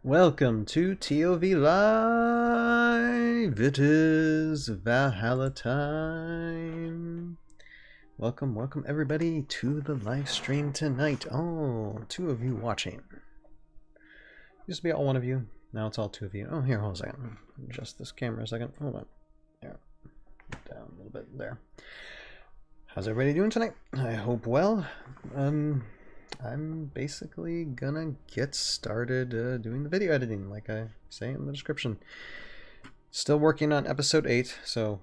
Welcome to ToV Live. It is Valhalla time. Welcome everybody to the live stream tonight. Oh, two of you watching. Used to be all one of you. Now it's all two of you. Oh, here, hold on a second. Adjust this camera a second. Hold on. There. Down a little bit there. How's everybody doing tonight? I hope well. I'm basically gonna get started doing the video editing, like I say in the description. Still working on episode 8, so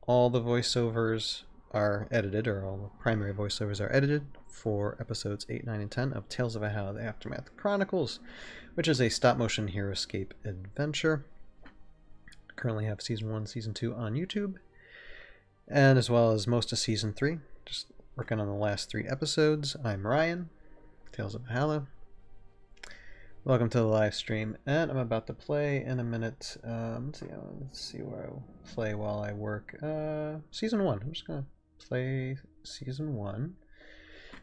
all the voiceovers are edited, or all the primary voiceovers are edited for episodes 8, 9, and 10 of Tales of Valhalla, the Aftermath Chronicles, which is a stop-motion HeroScape adventure. Currently have Season 1, Season 2 on YouTube, and as well as most of Season 3. Just working on the last 3 episodes. I'm Ryan, Tales of Valhalla. Welcome to the live stream, and I'm about to play in a minute. Let's see where I'll play while I work. Season 1. I'm just gonna play Season 1.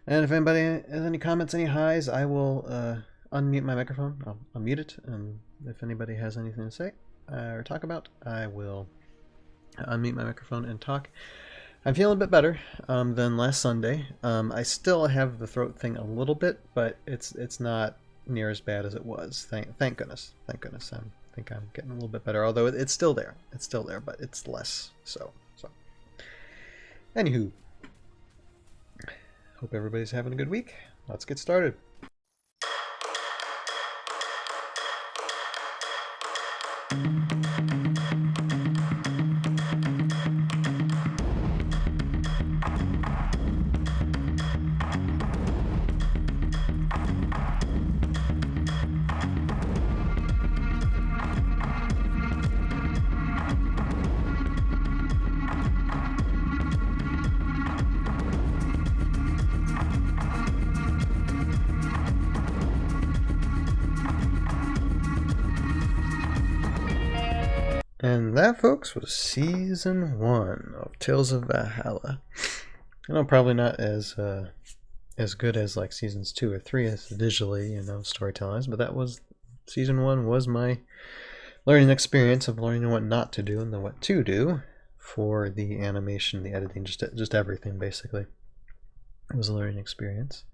And if anybody has any comments, any highs, I will unmute my microphone. I'll unmute it, and if anybody has anything to say or talk about, I will unmute my microphone and talk. I'm feeling a bit better than last Sunday. I still have the throat thing a little bit, but it's not near as bad as it was. Thank goodness. Thank goodness. I think I'm getting a little bit better, although it's still there. It's still there, but it's less so. Anywho, hope everybody's having a good week. Let's get started. And that, folks, was Season 1 of Tales of Valhalla. I know, probably not as good as like Seasons 2 or 3 as visually, storytelling, but that was, Season 1 was my learning experience of learning what not to do and then what to do for the animation, the editing, just everything, basically. It was a learning experience.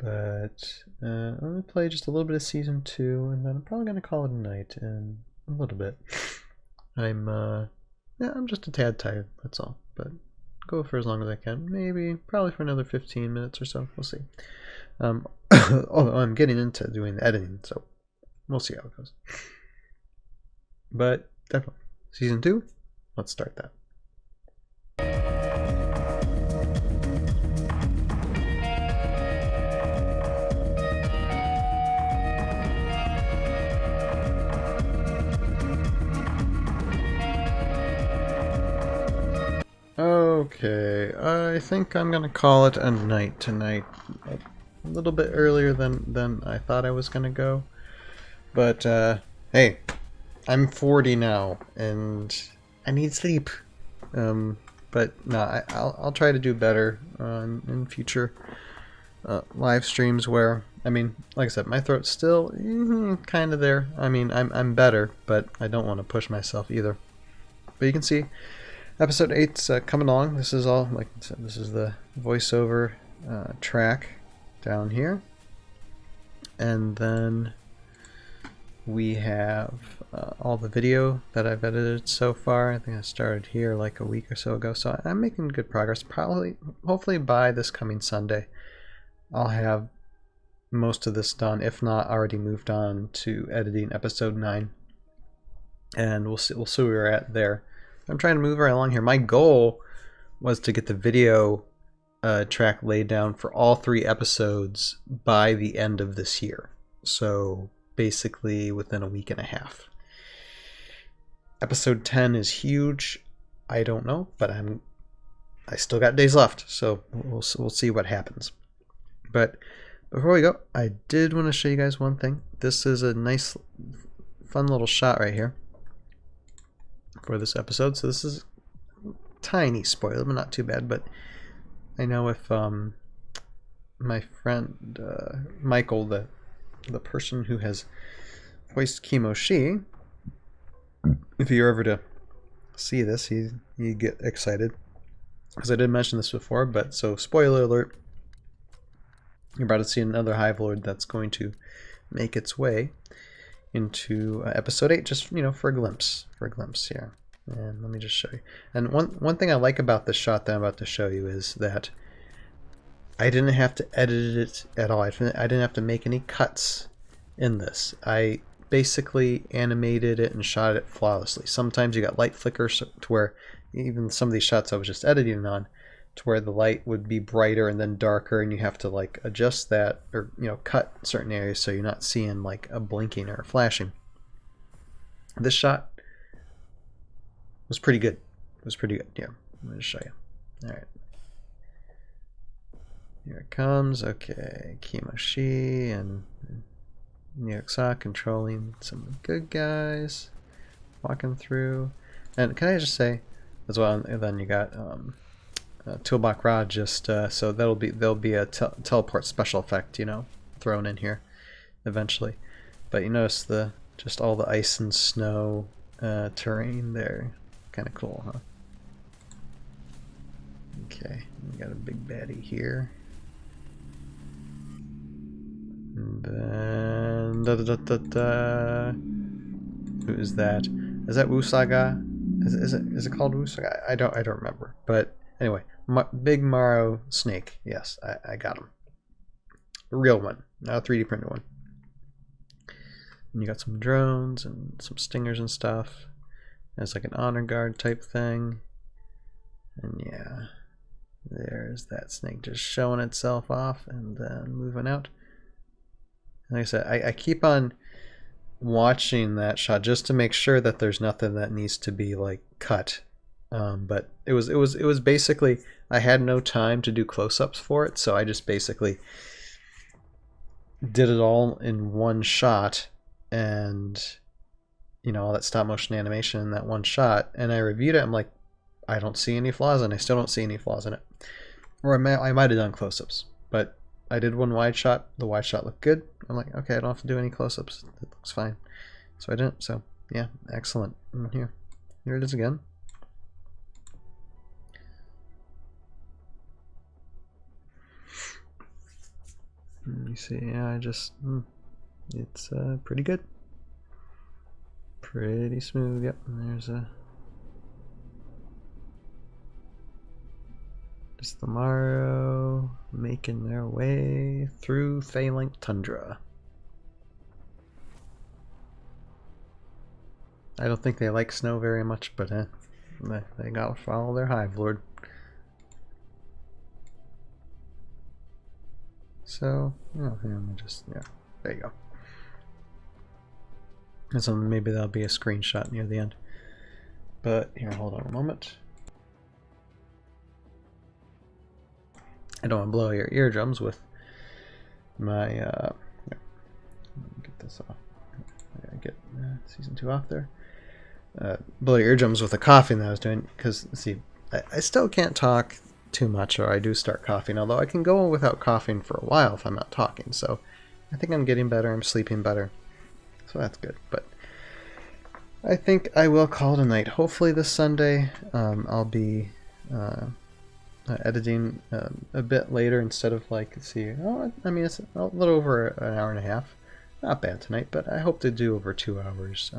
But I'm going to play just a little bit of Season 2, and then I'm probably going to call it a night in a little bit. I'm just a tad tired, that's all. But go for as long as I can. Maybe, probably for another 15 minutes or so. We'll see. Although I'm getting into doing the editing, so we'll see how it goes. But definitely, Season 2, let's start that. Okay, I think I'm gonna call it a night tonight. A little bit earlier than I thought I was gonna go. But, hey, I'm 40 now, and I need sleep. But no, I'll try to do better in future live streams where, I mean, like I said, my throat's still kind of there. I mean, I'm better, but I don't want to push myself either. But you can see, Episode 8's coming along. This is all, like I said, this is the voiceover track down here. And then we have all the video that I've edited so far. I think I started here like a week or so ago. So I'm making good progress. Hopefully by this coming Sunday, I'll have most of this done, if not already moved on to editing Episode 9. And we'll see where we're at there. I'm trying to move right along here. My goal was to get the video track laid down for all 3 episodes by the end of this year. So basically within a week and a half. Episode 10 is huge. I don't know, but I still got days left, so we'll see what happens. But before we go, I did want to show you guys one thing. This is a nice, fun little shot right here for this episode. So this is a tiny spoiler, but not too bad. But I know if my friend Michael, the the person who has voiced Kimoshi. If you're ever to see this, you get excited, because I did mention this before. But so, spoiler alert: you're about to see another Hive Lord that's going to make its way into episode 8, just for a glimpse, here. And let me just show you. And one thing I like about this shot that I'm about to show you is that I didn't have to edit it at all. I didn't have to make any cuts in this. I basically animated it and shot it flawlessly. Sometimes you got light flickers to where even some of these shots I was just editing on, to where the light would be brighter and then darker, and you have to like adjust that, or cut certain areas so you're not seeing like a blinking or a flashing. This shot was pretty good. It was pretty good. Here, I'm going to show you. All right. Here it comes. Okay, Kimoshi and Nyuxa controlling some good guys, walking through. And can I just say as well? And then you got Toolbox Rod. Just so there'll be a teleport special effect, thrown in here eventually. But you notice just all the ice and snow terrain there. Kind of cool, huh? Okay, we got a big baddie here. And then who is that? Is that Wusaga? Is it called Wusaga? I don't remember. But anyway, big Maro snake. Yes, I got him. A real one, not a 3D printed one. And you got some drones and some stingers and stuff. It's like an honor guard type thing. And yeah, there's that snake just showing itself off and then moving out. Like I said, I keep on watching that shot just to make sure that there's nothing that needs to be like cut. But it was basically, I had no time to do close-ups for it, so I just basically did it all in one shot, and all that stop motion animation in that one shot. And I reviewed it. I'm like, I don't see any flaws, and I still don't see any flaws in it. Or I might have done close-ups, but I did one wide shot. The wide shot looked good. I'm like, okay, I don't have to do any close-ups. It looks fine. So I didn't. So yeah, excellent. And here it is again. You see, yeah, it's pretty good. Pretty smooth. Yep. And there's just the Maro making their way through Phalanx Tundra. I don't think they like snow very much, but they gotta follow their Hive Lord. So, here, let me just, there you go. And so maybe that'll be a screenshot near the end. But here, hold on a moment. I don't want to blow your eardrums with my, let me get this off. I gotta get season 2 off there. Blow your eardrums with the coughing that I was doing, because, see, I still can't talk too much, or I do start coughing, although I can go without coughing for a while if I'm not talking. So I think I'm getting better. I'm sleeping better. So that's good. But I think I will call it a night. Hopefully this Sunday I'll be editing a bit later instead of like, let's see, I mean, it's a little over an hour and a half. Not bad tonight, but I hope to do over 2 hours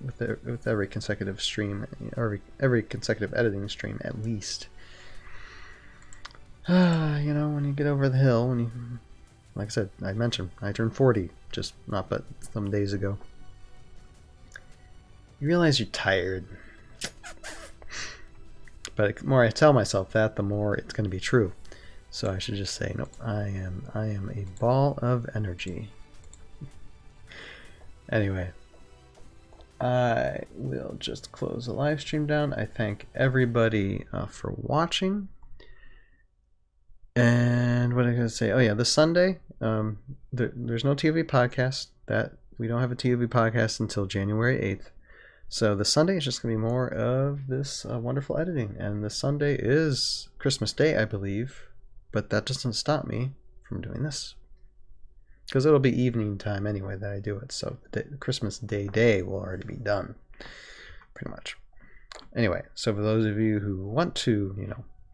with every consecutive stream, or every consecutive editing stream at least. When you get over the hill, like I said, I mentioned, I turned 40 just not but some days ago. You realize you're tired. But the more I tell myself that, the more it's going to be true. So I should just say, nope, I am a ball of energy. Anyway, I will just close the live stream down. I thank everybody for watching. And what am I going to say? Oh yeah, this Sunday, there's no ToV podcast. That we don't have a ToV podcast until January 8th. So the Sunday is just going to be more of this wonderful editing. And the Sunday is Christmas Day, I believe. But that doesn't stop me from doing this. because it'll be evening time anyway that I do it. So the Christmas Day will already be done, pretty much. Anyway, so for those of you who want to,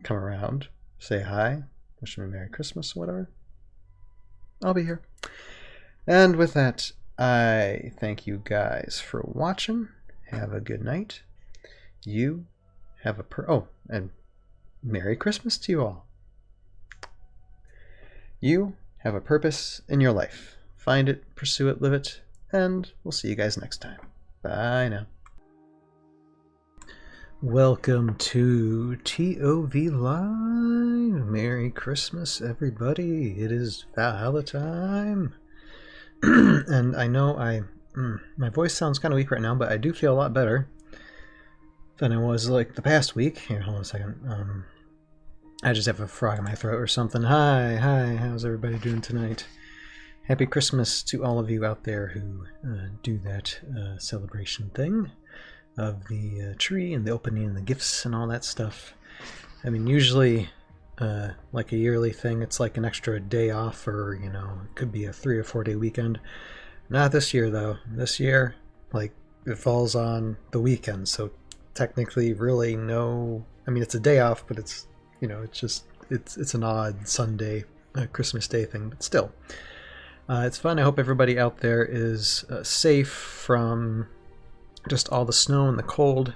come around, say hi, wish me a Merry Christmas, whatever, I'll be here. And with that, I thank you guys for watching. Have a good night. You have and Merry Christmas to you all. You have a purpose in your life. Find it, pursue it, live it, and we'll see you guys next time. Bye now. Welcome to ToV Live. Merry Christmas, everybody. It is Valhalla time. And I know my voice sounds kind of weak right now, but I do feel a lot better than I was like the past week. Here, hold on a second. I just have a frog in my throat or something. Hi, how's everybody doing tonight? Happy Christmas to all of you out there who do that celebration thing of the tree and the opening and the gifts and all that stuff. I mean, usually like a yearly thing, it's like an extra day off, or it could be a 3 or 4 day weekend. Not this year though. This year, like, it falls on the weekend, so technically really no, I mean, it's a day off, but it's it's just it's an odd Sunday Christmas Day thing, but still it's fun. I hope everybody out there is safe from just all the snow and the cold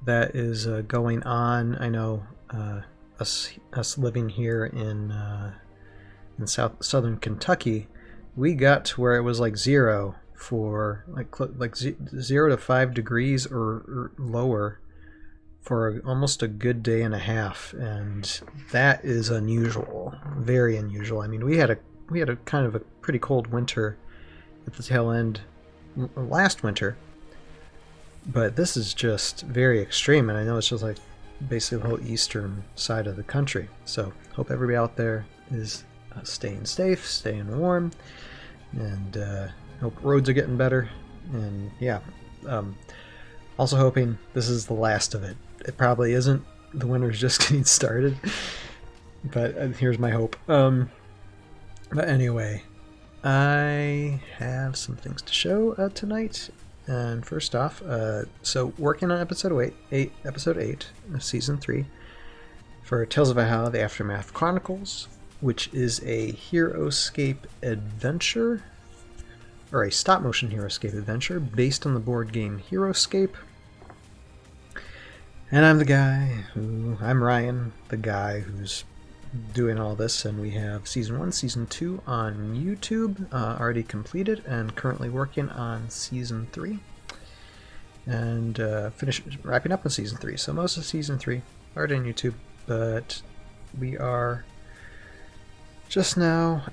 that is going on. I know us living here in southern Kentucky, we got to where it was like 0 for like 0 to 5 degrees or lower for almost a good day and a half, and that is unusual, very unusual. I mean, we had a kind of a pretty cold winter at the tail end last winter, but this is just very extreme, and I know it's just like basically the whole eastern side of the country. So hope everybody out there is staying safe, staying warm, and hope roads are getting better. And yeah, also hoping this is the last of it. It probably isn't. The winter's just getting started, but here's my hope. But anyway, I have some things to show tonight. And first off, so working on episode 8 of season 3 for Tales of Valhalla, the Aftermath Chronicles, which is a HeroScape adventure, or a stop-motion HeroScape adventure based on the board game HeroScape. And I'm Ryan, the guy who's doing all this, and we have Season 1, Season 2 on YouTube, already completed, and currently working on Season 3, and wrapping up on Season 3. So most of Season 3 already on YouTube, but we are just now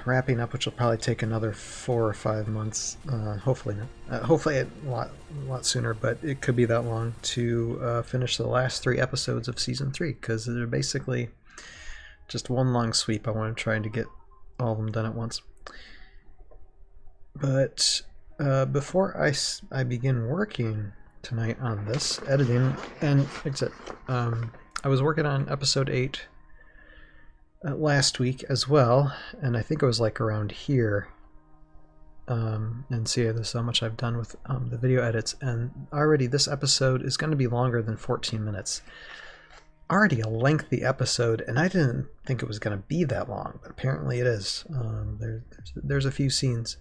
wrapping up, which will probably take another 4 or 5 months, hopefully not. Hopefully a lot sooner, but it could be that long to finish the last 3 episodes of Season 3, because they're basically just one long sweep. I want to try to get all of them done at once. But before I begin working tonight on this, editing, and except I was working on episode 8 last week as well, and I think it was like around here. And see, there's so much I've done with the video edits, and already this episode is going to be longer than 14 minutes. Already a lengthy episode, and I didn't think it was going to be that long, but apparently it is. There's a few scenes,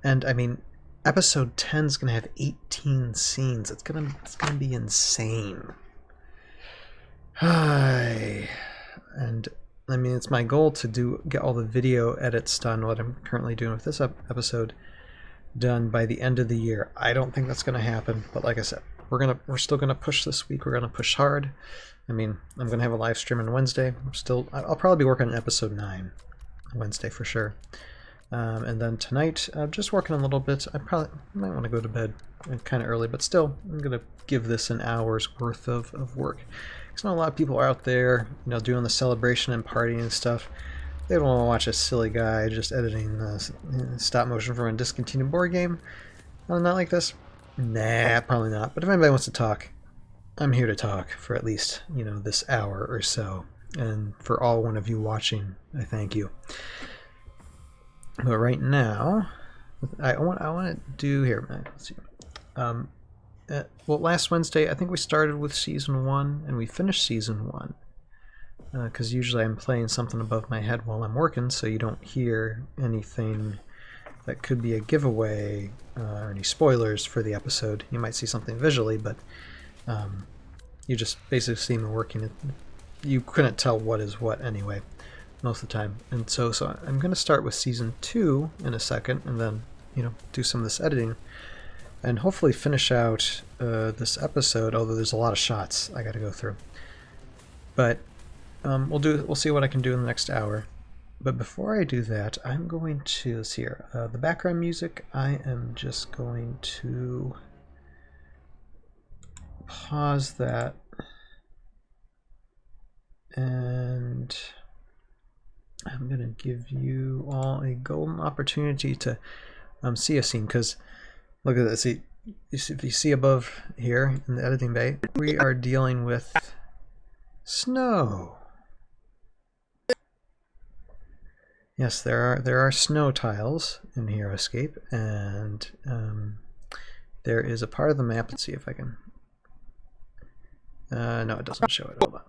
and I mean, episode 10 is going to have 18 scenes. It's gonna be insane. Hi, and I mean, it's my goal to get all the video edits done, what I'm currently doing with this episode, done by the end of the year. I don't think that's going to happen, but like I said, we're still gonna push this week. We're gonna push hard. I mean, I'm gonna have a live stream on Wednesday. I'll probably be working on episode 9 on Wednesday for sure. And then tonight, I'm just working a little bit. I might want to go to bed kind of early, but still, I'm gonna give this an hour's worth of work. Because I know a lot of people are out there, doing the celebration and partying and stuff. They don't want to watch a silly guy just editing stop motion from a discontinued board game. Not like this. Nah, probably not. But if anybody wants to talk, I'm here to talk for at least, this hour or so. And for all one of you watching, I thank you. But right now, I want to do here. Let's see. Well, last Wednesday, I think we started with Season 1, and we finished Season 1. Because usually I'm playing something above my head while I'm working, so you don't hear anything that could be a giveaway or any spoilers for the episode. You might see something visually, but you just basically see me working. You couldn't tell what is what anyway, most of the time. And so I'm going to start with Season 2 in a second, and then do some of this editing, and hopefully finish out this episode. Although there's a lot of shots I got to go through, but we'll see what I can do in the next hour. But before I do that, I'm going to, let's see here, the background music, I am just going to pause that, and I'm going to give you all a golden opportunity to see a scene, because look at this. See, if you see above here in the editing bay, we are dealing with snow. Yes, there are snow tiles in Hero Escape, and there is a part of the map. Let's see if I can. No, it doesn't show it. Hold on.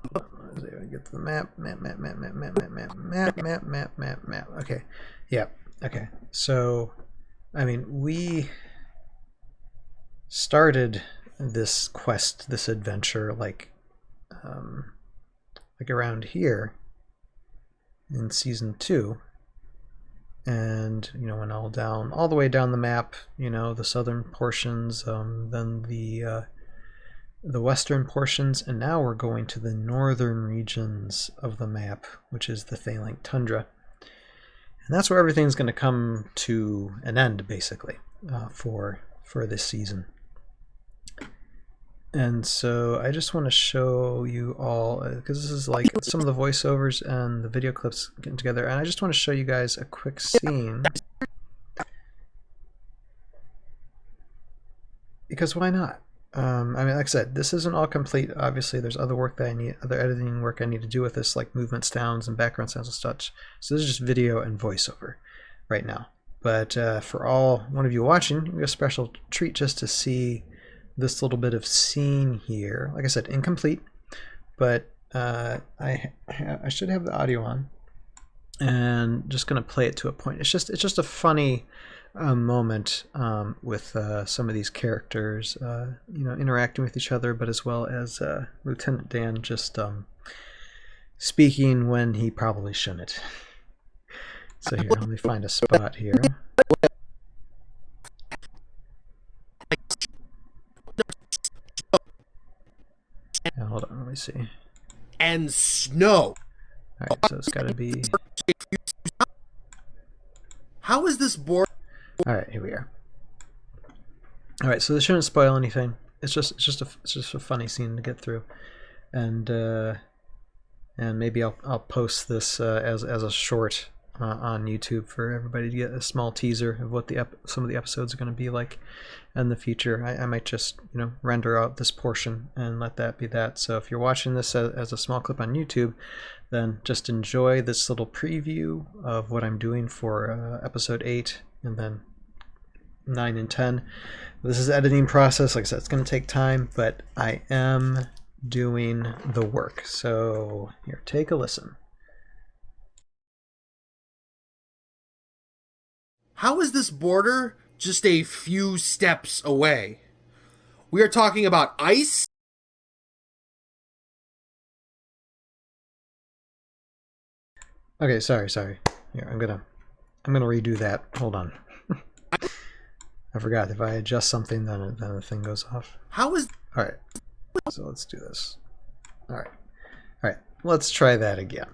Let's see if I get to the map. Map. Okay, yeah. Okay, so I mean, we started this quest, this adventure, like around here in Season 2. And went all the way down the map, the southern portions, then the western portions, and now we're going to the northern regions of the map, which is the Thaylink Tundra. And that's where everything's going to come to an end, basically, for this season. And so I just want to show you all, because this is like some of the voiceovers and the video clips getting together, and I just want to show you guys a quick scene. Because why not? I mean, like I said, this isn't all complete. Obviously, there's other work that other editing work I need to do with this, like movement sounds and background sounds and such. So this is just video and voiceover right now. But for one of you watching, you get a special treat just to see this little bit of scene here. Like I said, incomplete, but I should have the audio on, and just gonna play it to a point. It's just a funny moment with some of these characters, interacting with each other, but as well as Lieutenant Dan just speaking when he probably shouldn't. So here, let me find a spot here. Hold on, let me see. And snow. Alright, so it's gotta be. How is this board? Alright, here we are. Alright, so this shouldn't spoil anything. It's just a funny scene to get through, and maybe I'll post this as a short on YouTube for everybody to get a small teaser of what some of the episodes are going to be like in the future. I might just render out this portion and let that be that. So if you're watching this as a small clip on YouTube, then just enjoy this little preview of what I'm doing for episode 8 and then 9 and 10. This is the editing process. Like I said, it's going to take time, but I am doing the work. So here, take a listen. How is this border just a few steps away? We are talking about ice. Okay, sorry. Here, I'm gonna redo that. Hold on. I forgot, if I adjust something, then the thing goes off. How is... Alright, so let's do this. Alright, let's try that again.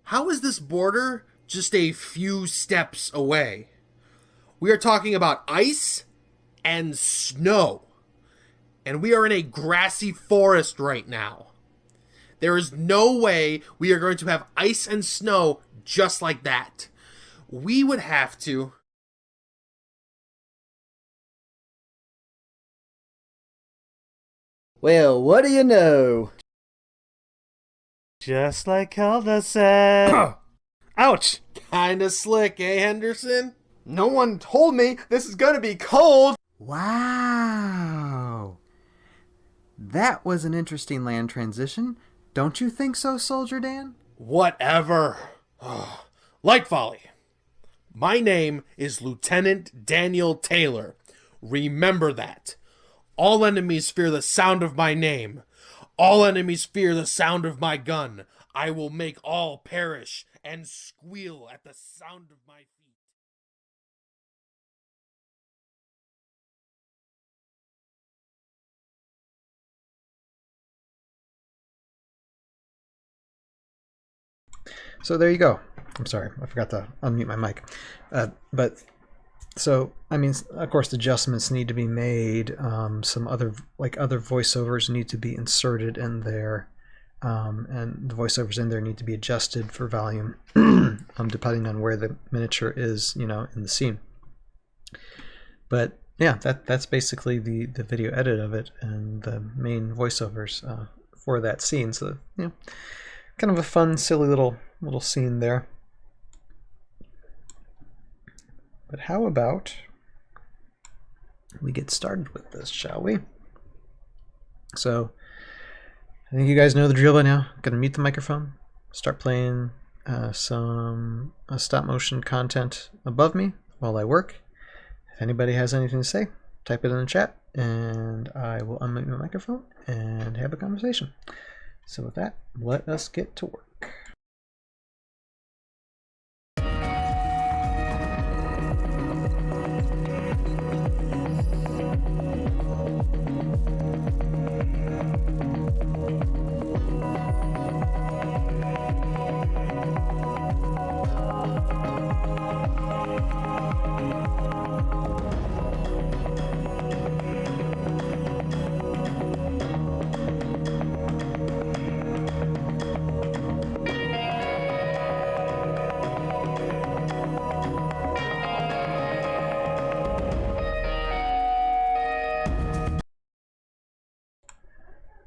How is this border just a few steps away? We are talking about ice and snow. And we are in a grassy forest right now. There is no way we are going to have ice and snow just like that. We would have to... Well, what do you know? Just like Hilda said. Ouch! Kinda slick, eh, Henderson? No one told me this is gonna be cold! Wow. That was an interesting land transition. Don't you think so, Soldier Dan? Whatever. Light Volley. My name is Lieutenant Daniel Taylor. Remember that. All enemies fear the sound of my name. All enemies fear the sound of my gun. I will make all perish and squeal at the sound of my feet. So there you go. I'm sorry, I forgot to unmute my mic. I mean, of course, adjustments need to be made. Some other voiceovers need to be inserted in there, and the voiceovers in there need to be adjusted for volume, depending on where the miniature is, in the scene. But yeah, that's basically the video edit of it and the main voiceovers for that scene. So kind of a fun, silly little scene there. But how about we get started with this, shall we? So I think you guys know the drill by now. I'm gonna mute the microphone, start playing some stop motion content above me while I work. If anybody has anything to say, type it in the chat and I will unmute my microphone and have a conversation. So with that, let us get to work.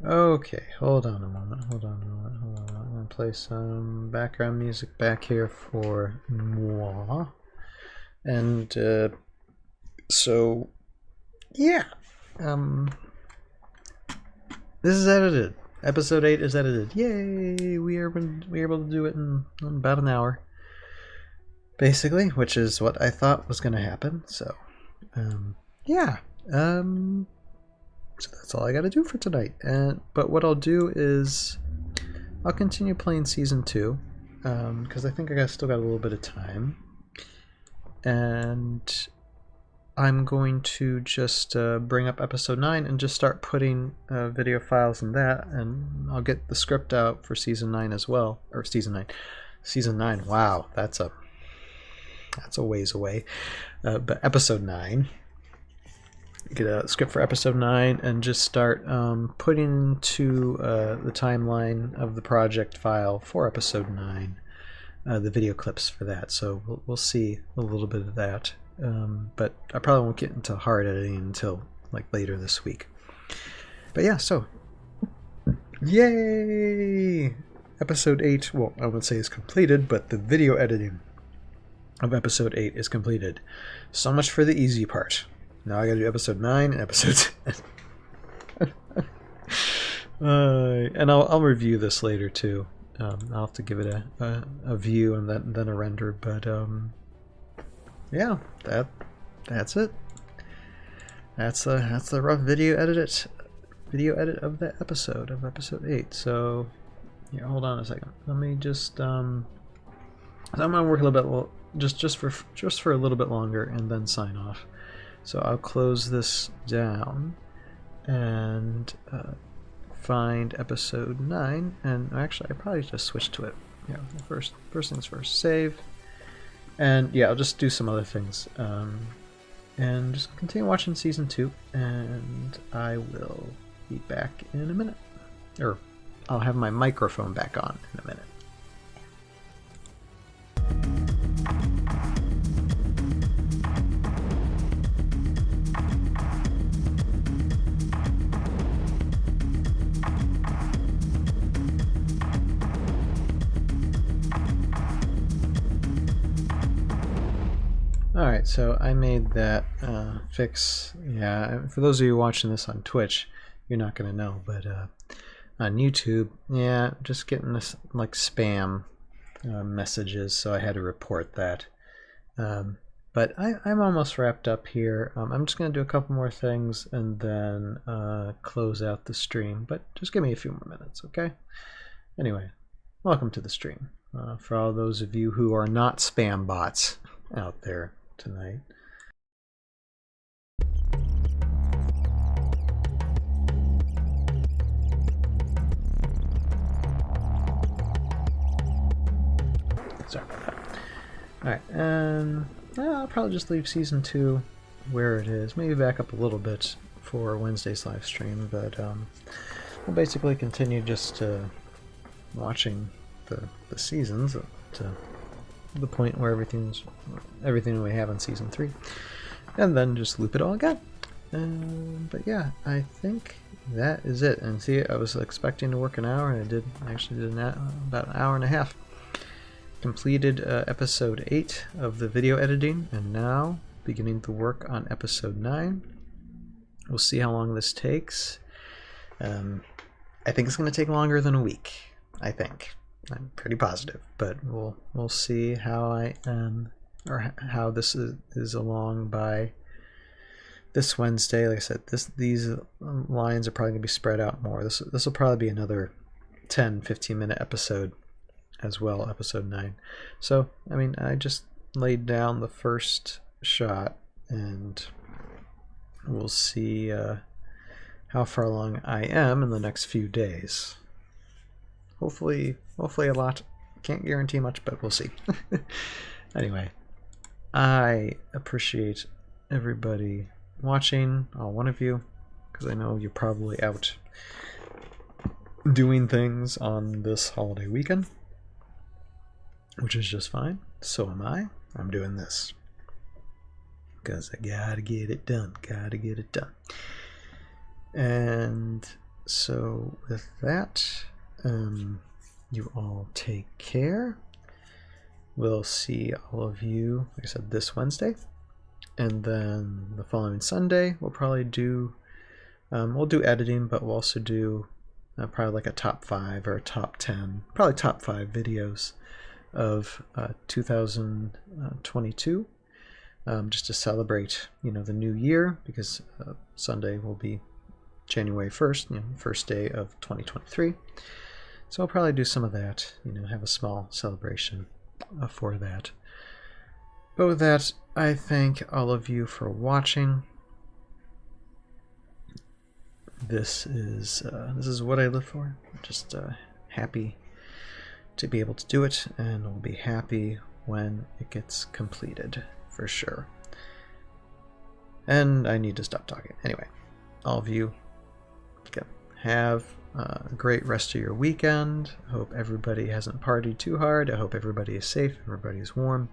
Okay, hold on a moment. I'm gonna play some background music back here for moi. And so yeah, this is edited. Episode 8 is edited. Yay! We are able to do it in about an hour, basically, which is what I thought was going to happen. So yeah. So that's all I got to do for tonight. But what I'll do is I'll continue playing Season 2 because I think I still got a little bit of time. And I'm going to just bring up Episode 9 and just start putting video files in that. And I'll get the script out for Season 9 as well. Or Season 9. Season 9, wow, that's a ways away. But Episode 9. Get a script for Episode 9 and just start putting into the timeline of the project file for Episode 9 the video clips for that. So we'll see a little bit of that, but I probably won't get into hard editing until like later this week. But yeah, so yay! Episode 8, well, I wouldn't say is completed, but the video editing of Episode 8 is completed. So much for the easy part. Now I gotta do Episode 9 and Episode 10. And I'll review this later too. I'll have to give it a view and then a render. But yeah, that's it. That's the rough video edit of the episode of Episode 8. So here, hold on a second. Let me just I'm gonna work a little bit just for a little bit longer and then sign off. So I'll close this down and find Episode 9, and actually I probably just switch to it. Yeah, first things first, save, and yeah, I'll just do some other things, and just continue watching Season 2, and I will be back in a minute, or I'll have my microphone back on in a minute. Alright, so I made that fix. Yeah, for those of you watching this on Twitch, you're not going to know, but on YouTube, yeah, just getting this like spam messages, so I had to report that. But I'm almost wrapped up here. I'm just going to do a couple more things and then close out the stream, but just give me a few more minutes, okay? Anyway, welcome to the stream. For all those of you who are not spam bots out there tonight. Sorry about that. Alright, and I'll probably just leave Season 2 where it is. Maybe back up a little bit for Wednesday's live stream, but we'll basically continue just watching the seasons to the point where everything we have in Season 3, and then just loop it all again. But yeah, I think that is it. And see, I was expecting to work an hour, and I actually did about an hour and a half. Completed episode 8 of the video editing, and now beginning to work on episode 9. We'll see how long this takes. I think it's going to take longer than a week. I think. I'm pretty positive, but we'll see how I am, or how this is along by this Wednesday. Like I said, these lines are probably going to be spread out more. This will probably be another 10-15 minute episode as well, episode 9. So I mean, I just laid down the first shot, and we'll see how far along I am in the next few days. Hopefully a lot. Can't guarantee much, but we'll see. Anyway, I appreciate everybody watching, all one of you, because I know you're probably out doing things on this holiday weekend, which is just fine. So am I. I'm doing this because I gotta get it done. Gotta get it done. And so with that, you all take care. We'll see all of you, like I said, this Wednesday, and then the following Sunday we'll probably do we'll do editing, but we'll also do probably like a top 5 or a top 10, probably top 5 videos of 2022, just to celebrate, the new year, because Sunday will be January 1st, first day of 2023. So I'll probably do some of that, have a small celebration for that. But with that, I thank all of you for watching. This is what I live for. Just happy to be able to do it, and I'll be happy when it gets completed, for sure. And I need to stop talking. Anyway, all of you, have a great rest of your weekend. I hope everybody hasn't partied too hard. I hope everybody is safe, everybody is warm,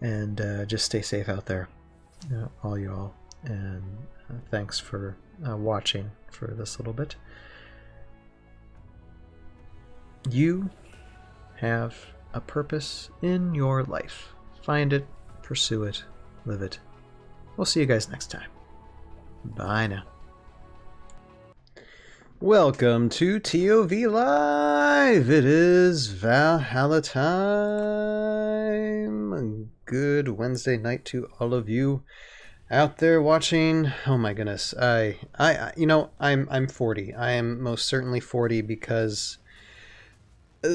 and just stay safe out there, all y'all. And thanks for watching for this little bit. You have a purpose in your life. Find it, pursue it, live it. We'll see you guys next time. Bye now. Welcome to ToV Live! It is Valhalla time! Good Wednesday night to all of you out there watching. Oh my goodness, I'm 40. I am most certainly 40 because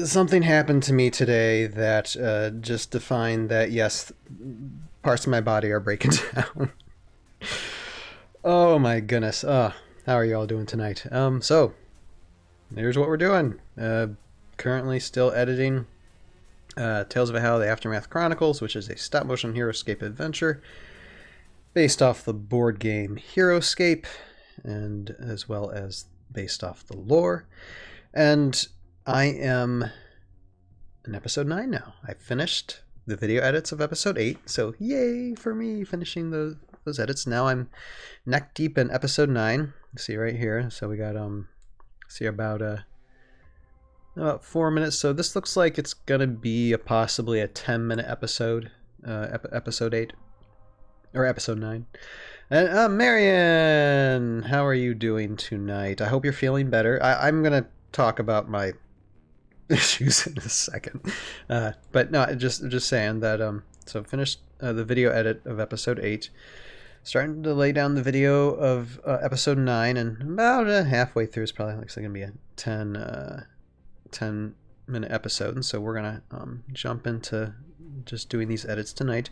something happened to me today that just defined that, yes, parts of my body are breaking down. Oh my goodness. How are you all doing tonight? So, here's what we're doing. Currently still editing Tales of Valhalla, the Aftermath Chronicles, which is a stop-motion hero-escape adventure based off the board game Heroescape, and as well as based off the lore. And I am in episode 9 now. I finished the video edits of episode 8, so yay for me finishing those edits. Now I'm neck deep in episode 9. See right here. So we got see about 4 minutes. So this looks like it's gonna be possibly a 10-minute episode. episode 8 or episode 9. And Marion, how are you doing tonight? I hope you're feeling better. I'm gonna talk about my issues in a second, but no, just saying that. So finished the video edit of episode 8. Starting to lay down the video of episode 9, and about halfway through is probably like going to be a 10-minute episode, and so we're going to jump into just doing these edits tonight.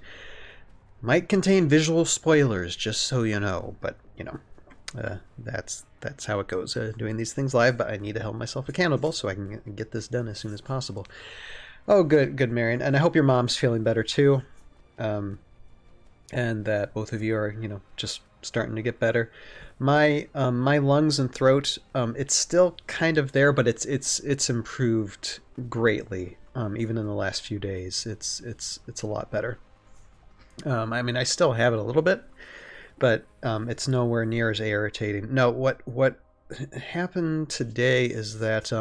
Might contain visual spoilers, just so you know, but, you know, that's how it goes, doing these things live, but I need to hold myself accountable so I can get this done as soon as possible. Oh, good, Marion, and I hope your mom's feeling better, too. And that both of you are, you know, just starting to get better. My lungs and throat, it's still kind of there, but it's improved greatly. Even in the last few days, it's a lot better. I mean, I still have it a little bit, but it's nowhere near as irritating. No, what happened today is that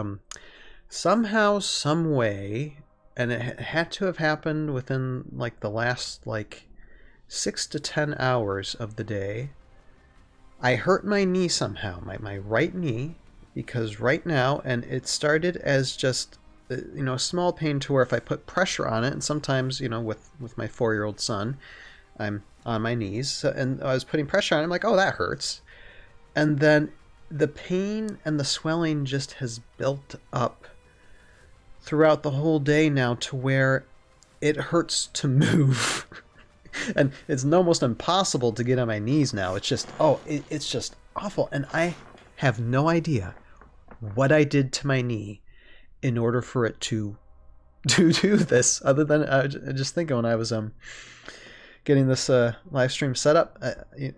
somehow, some way, and it had to have happened within like the last 6 to 10 hours of the day, I hurt my knee somehow, my right knee, because right now, and it started as just, you know, a small pain to where if I put pressure on it, and sometimes, you know, with my 4-year-old son, I'm on my knees, and I was putting pressure on it, I'm like, oh, that hurts. And then the pain and the swelling just has built up throughout the whole day now to where it hurts to move. And it's almost impossible to get on my knees now. It's just, it's just awful. And I have no idea what I did to my knee in order for it to do this, other than just thinking when I was getting this live stream set up,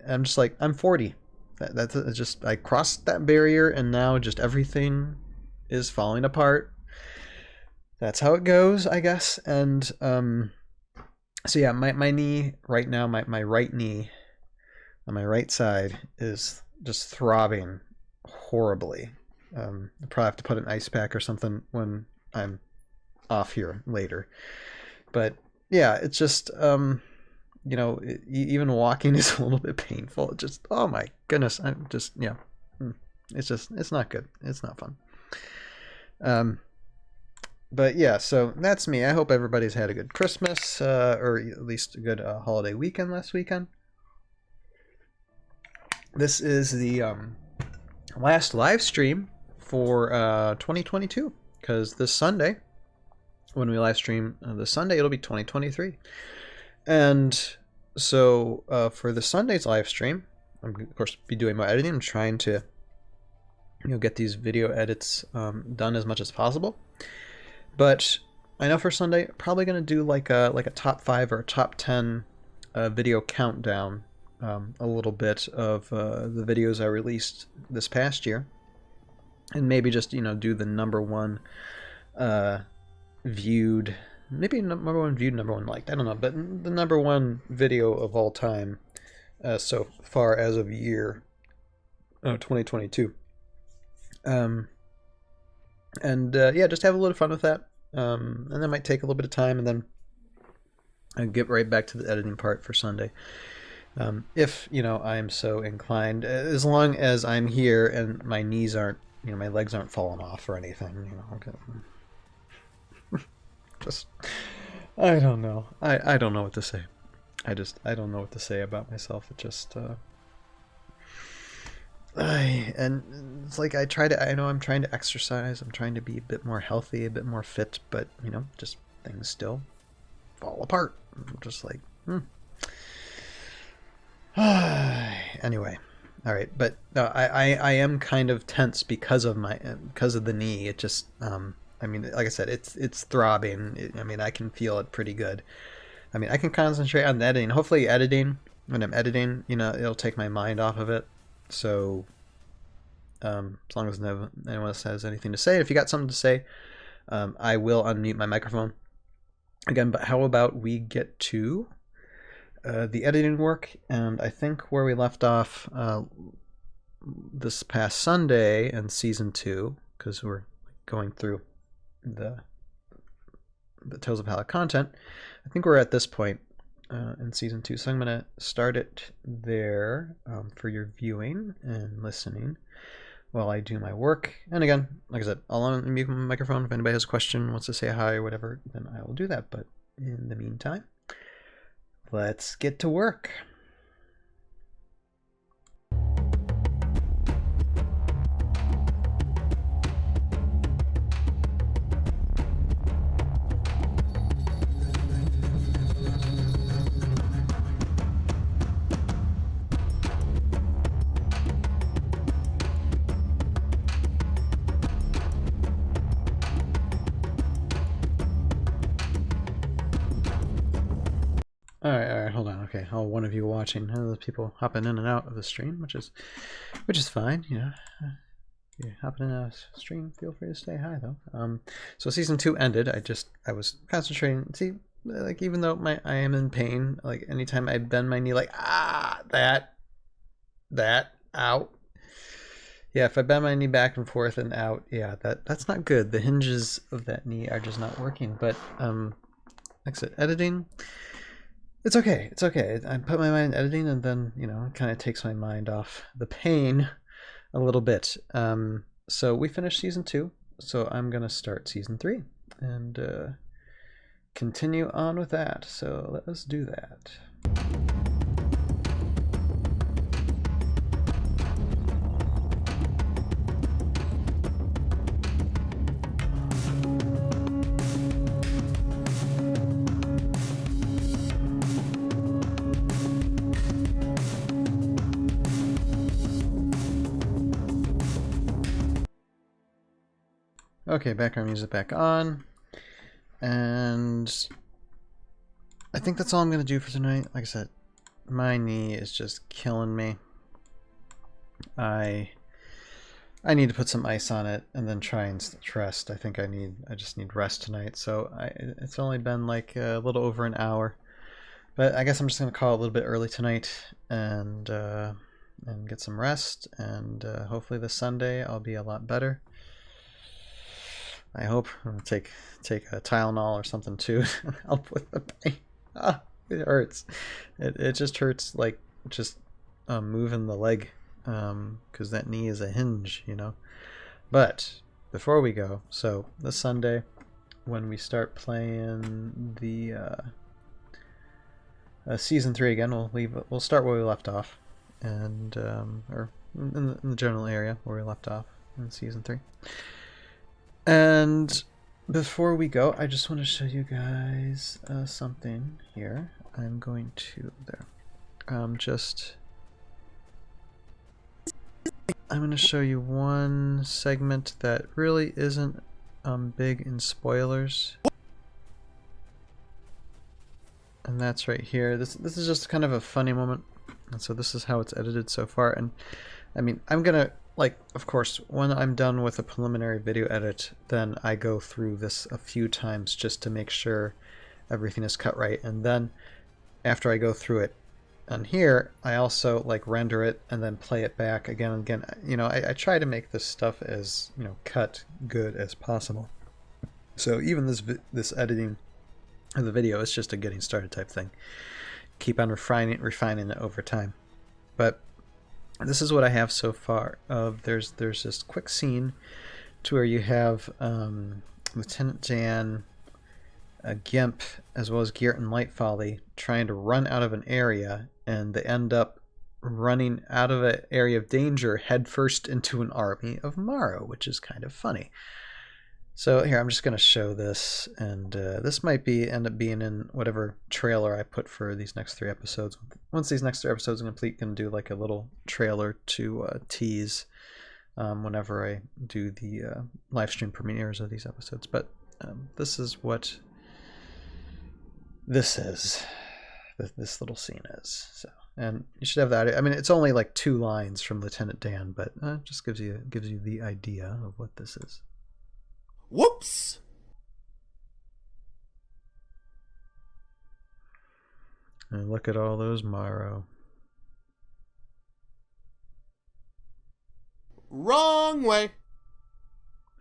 I'm just like, I'm 40. That's just, I crossed that barrier, and now just everything is falling apart. That's how it goes, I guess. And so yeah, my knee right now, my right knee on my right side is just throbbing horribly. I'll probably have to put an ice pack or something when I'm off here later. But yeah, it's just, you know, even walking is a little bit painful. It just, oh my goodness, I'm just, yeah, it's not good. It's not fun. But yeah, so that's me. I hope everybody's had a good Christmas, or at least a good holiday weekend last weekend. This is the last live stream for 2022, because this Sunday, when we live stream this Sunday, it'll be 2023. And so for the Sunday's live stream, I'm of course be doing my editing. I'm trying to, you know, get these video edits done as much as possible. But I know for Sunday, probably going to do like a top 5 or a top 10 video countdown, a little bit of the videos I released this past year, and maybe just, you know, do the number one viewed, maybe number one viewed, number one liked, I don't know, but the number one video of all time so far as of year 2022. Yeah, just have a little fun with that. And that might take a little bit of time, and then I'll get right back to the editing part for Sunday. If, you know, I'm so inclined, as long as I'm here and my knees aren't, you know, my legs aren't falling off or anything, you know. Okay. Just, I don't know. I don't know what to say. I don't know what to say about myself. It just, and it's like I know I'm trying to exercise, I'm trying to be a bit more healthy, a bit more fit, but, you know, just things still fall apart. I'm just like, Anyway, all right, but no, I am kind of tense because of the knee. It just, I mean, like I said, it's throbbing. I mean, I can feel it pretty good. I mean, I can concentrate on the editing. Hopefully, editing, when I'm editing, you know, it'll take my mind off of it. So, as long as anyone else has anything to say, if you got something to say, I will unmute my microphone again. But how about we get to the editing work? And I think where we left off this past Sunday in season 2, because we're going through the Tales of Valhalla content, I think we're at this point in season 2. So I'm going to start it there for your viewing and listening while I do my work. And again, like I said, I'll unmute my microphone if anybody has a question, wants to say hi or whatever, then I will do that. But in the meantime, let's get to work. All right, hold on. Okay, one of you watching, the people hopping in and out of the stream, which is fine. You know, you're hopping in and out of the stream. Feel free to stay hi though. So season 2 ended. I was concentrating. See, like even though I am in pain, like anytime I bend my knee, like that, out. Yeah, if I bend my knee back and forth and out, yeah, that's not good. The hinges of that knee are just not working. But like I said, editing. It's okay. It's okay. I put my mind in editing, and then it kind of takes my mind off the pain a little bit. So we finished season 2. So I'm gonna start season 3 and continue on with that. So let us do that. Okay, background music back on, and I think that's all I'm gonna do for tonight. Like I said, my knee is just killing me. I need to put some ice on it and then try and rest. I think I just need rest tonight. So it's only been like a little over an hour, but I guess I'm just gonna call it a little bit early tonight and get some rest, and hopefully this Sunday I'll be a lot better. I hope. I'm gonna take a Tylenol or something too to help with the pain. It hurts. It just hurts, like just moving the leg, because that knee is a hinge, But before we go, so this Sunday when we start playing the season 3 again, we'll start where we left off, and or in the general area where we left off in season 3. And before we go, I just want to show you guys something here. I'm going to I'm going to show you one segment that really isn't big in spoilers, and that's right here. This is just kind of a funny moment, and so this is how it's edited so far. And I mean, I'm gonna, like, of course, when I'm done with a preliminary video edit, then I go through this a few times just to make sure everything is cut right. And then after I go through it on here, I also like render it and then play it back again and again. I try to make this stuff as cut good as possible. So even this editing of the video is just a getting started type thing. Keep on refining it over time. But this is what I have so far. There's this quick scene to where you have Lieutenant Dan, Gimp, as well as Geert and Lightfolly trying to run out of an area, and they end up running out of an area of danger headfirst into an army of Morrow, which is kind of funny. So here, I'm just going to show this, and this might end up being in whatever trailer I put for these next 3 episodes. Once these next 3 episodes are complete, I can do like a little trailer to tease whenever I do the live stream premieres of these episodes. But this is what this little scene is. So, and you should have that. I mean, it's only like 2 lines from Lieutenant Dan, but it just gives you the idea of what this is. Whoops! And look at all those Morrow. Wrong way!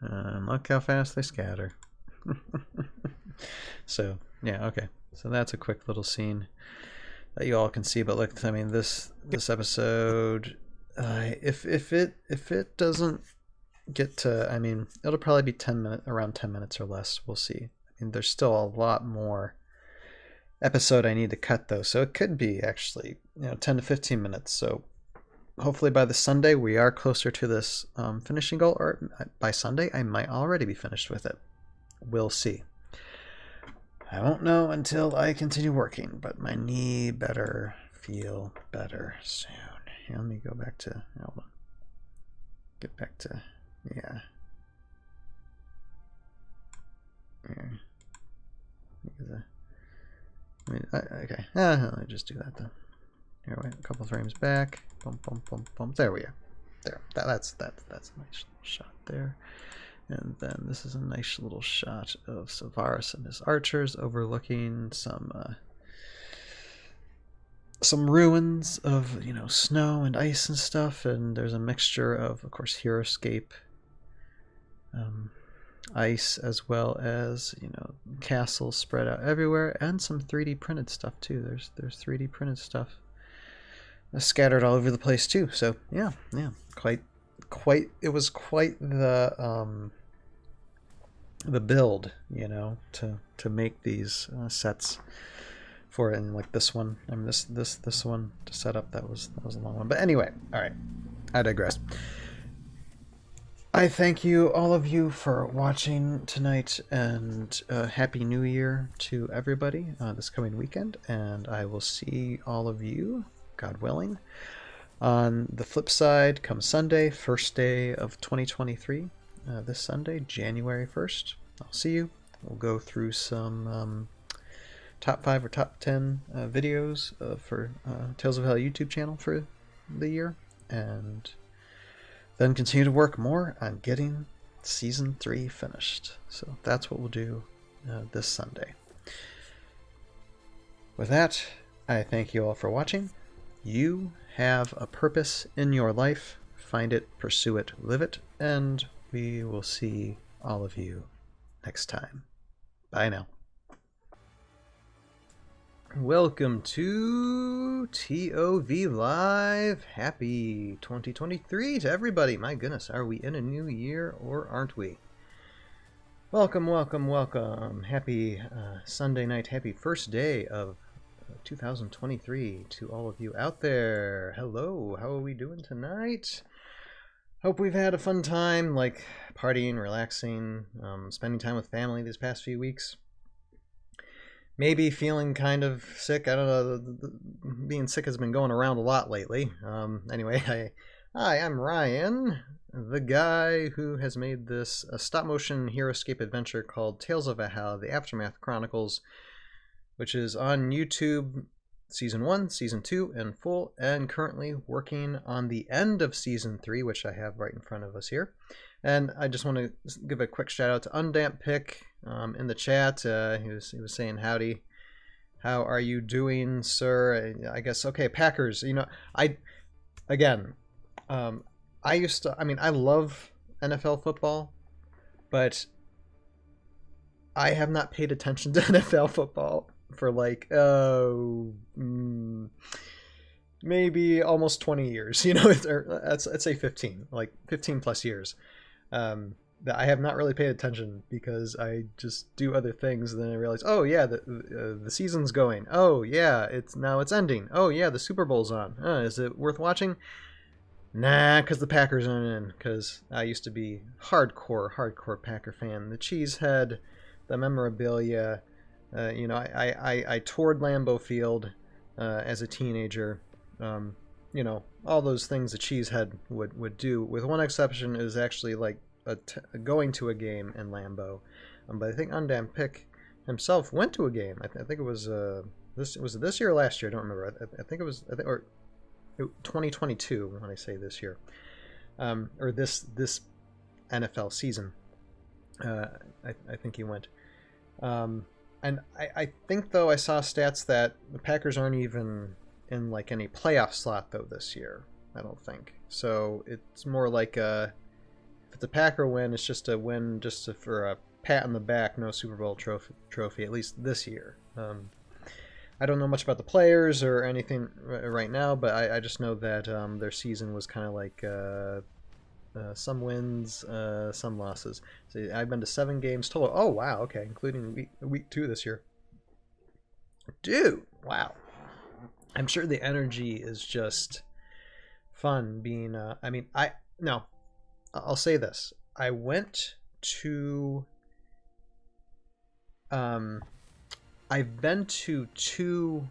And look how fast they scatter. So, yeah, okay. So that's a quick little scene that you all can see. But look, I mean, this episode, if it doesn't get to, I mean, it'll probably be around 10 minutes or less. We'll see. I mean, there's still a lot more episode I need to cut though, so it could be actually 10 to 15 minutes. So hopefully by the Sunday we are closer to this finishing goal, or by Sunday I might already be finished with it. We'll see. I won't know until I continue working, but my knee better feel better soon. Here, let me go back to, hold on. Get back to, yeah. Here. Okay. Let me just do that then. Here, wait, a couple frames back. Boom, boom, boom, boom. There we go. There. That's a nice little shot there. And then this is a nice little shot of Savaris and his archers overlooking some ruins of snow and ice and stuff. And there's a mixture of course, Heroescape, ice, as well as castles spread out everywhere, and some 3D printed stuff too. There's 3D printed stuff scattered all over the place too. So yeah, quite. It was quite the build, to make these sets for it. And like this one, I mean this one to set up, that was a long one. But anyway, all right, I digress. I thank you, all of you, for watching tonight, and Happy New Year to everybody this coming weekend. And I will see all of you, God willing, on the flip side come Sunday, first day of 2023. This Sunday, January 1st. I'll see you. We'll go through some top 5 or top 10 videos for Tales of Valhalla YouTube channel for the year, and then continue to work more on getting season 3 finished. So that's what we'll do this Sunday. With that, I thank you all for watching. You have a purpose in your life. Find it, pursue it, live it, and we will see all of you next time. Bye now. Welcome to ToV Live. Happy 2023 to everybody. My goodness, are we in a new year or aren't we? Welcome, welcome, welcome. Happy Sunday night. Happy first day of 2023 to all of you out there. Hello, how are we doing tonight? Hope we've had a fun time, like partying, relaxing, spending time with family these past few weeks. Maybe feeling kind of sick. I don't know. Being sick has been going around a lot lately. Anyway, hi, I'm Ryan, the guy who has made this stop-motion Heroescape adventure called Tales of Valhalla, the Aftermath Chronicles, which is on YouTube, Season 1, Season 2 in full, and currently working on the end of Season 3, which I have right in front of us here. And I just want to give a quick shout out to Undamp Pick in the chat. He was saying howdy. How are you doing, sir? I guess, okay, Packers. I love NFL football, but I have not paid attention to NFL football for maybe almost 20 years, I'd say 15, like 15 plus years. That I have not really paid attention because I just do other things, and then I realize, oh yeah, the season's going. Oh yeah, it's ending. Oh yeah, the Super Bowl's on. Is it worth watching? Nah, because the Packers aren't in. Because I used to be hardcore Packer fan. The cheesehead, the memorabilia. I toured Lambeau Field as a teenager. All those things a cheesehead would do, with one exception, is actually like going to a game in Lambeau. But I think Undamp Pick himself went to a game. I think it was this year or last year. I don't remember. I think it was 2022 when I say this year, or this NFL season. I think he went. And I think, though, I saw stats that the Packers aren't even in like any playoff slot though this year. I don't think so. It's more like if it's a Packer win, it's just a win for a pat on the back, no Super Bowl trophy at least this year. I don't know much about the players or anything right now, but I just know that their season was kind of like some wins, some losses. So I've been to 7 games total. Oh wow, okay, including week 2 this year. Dude, wow. I'm sure the energy is just fun being. I mean, no, I'll say this. I went to. I've been to two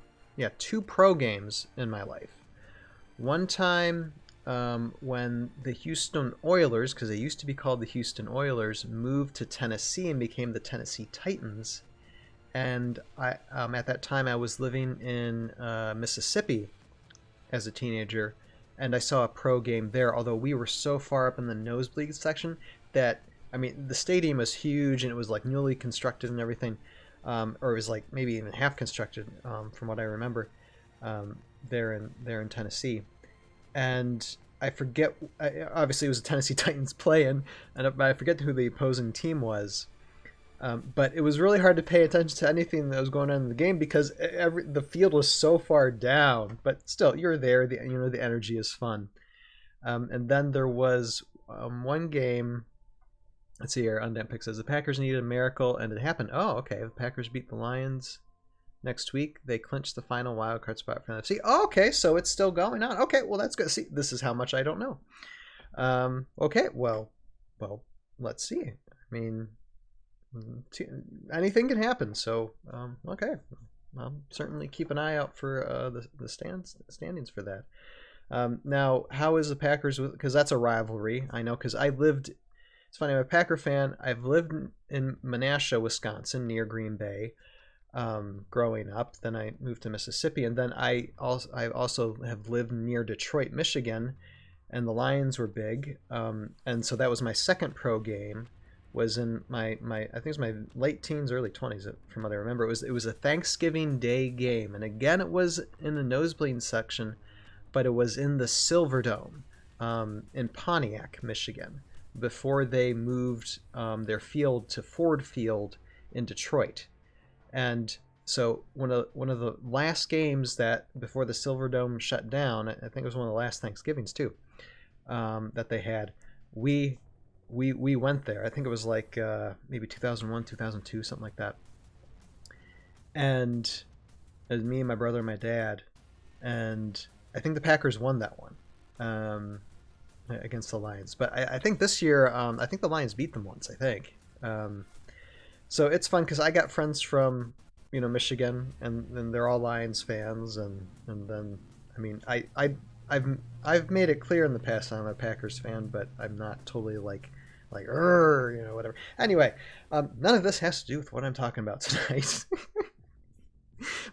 pro games in my life. One time when the Houston Oilers, because they used to be called the Houston Oilers, moved to Tennessee and became the Tennessee Titans. And at that time I was living in Mississippi as a teenager, and I saw a pro game there, although we were so far up in the nosebleed section that, I mean, the stadium was huge and it was like newly constructed and everything, or it was like maybe even half constructed, from what I remember, there in Tennessee. And I forget, obviously it was a Tennessee Titans play-in, but I forget who the opposing team was. But it was really hard to pay attention to anything that was going on in the game because the field was so far down. But still, you're there. The energy is fun. And then there was one game. Let's see here. Undamp Pick says the Packers needed a miracle, and it happened. Oh, okay. The Packers beat the Lions next week. They clinched the final wild card spot for NFC. Oh, okay, so it's still going on. Okay, well that's good. See, this is how much I don't know. Okay, well, let's see. I mean, anything can happen. So, okay, I'll certainly keep an eye out for the standings for that. Now, how is the Packers? Because that's a rivalry. I know because I lived. It's funny. I'm a Packer fan. I've lived in Menasha, Wisconsin, near Green Bay, growing up. Then I moved to Mississippi, and then I also have lived near Detroit, Michigan, and the Lions were big. And so that was my second pro game. Was in my I think it was my late teens, early 20s, from what I remember. It was a Thanksgiving Day game, and again it was in the nosebleed section, but it was in the Silverdome in Pontiac, Michigan, before they moved their field to Ford Field in Detroit. And so one of the last games that before the Silverdome shut down, I think it was one of the last Thanksgivings too, that they had. We went there. I think it was like maybe 2001, 2002, something like that. And it was me and my brother and my dad, and I think the Packers won that one against the Lions. But I think this year, I think the Lions beat them once, I think. So it's fun because I got friends from, Michigan, and they're all Lions fans, and then, I mean, I've made it clear in the past I'm a Packers fan, but I'm not totally like whatever. Anyway, none of this has to do with what I'm talking about tonight.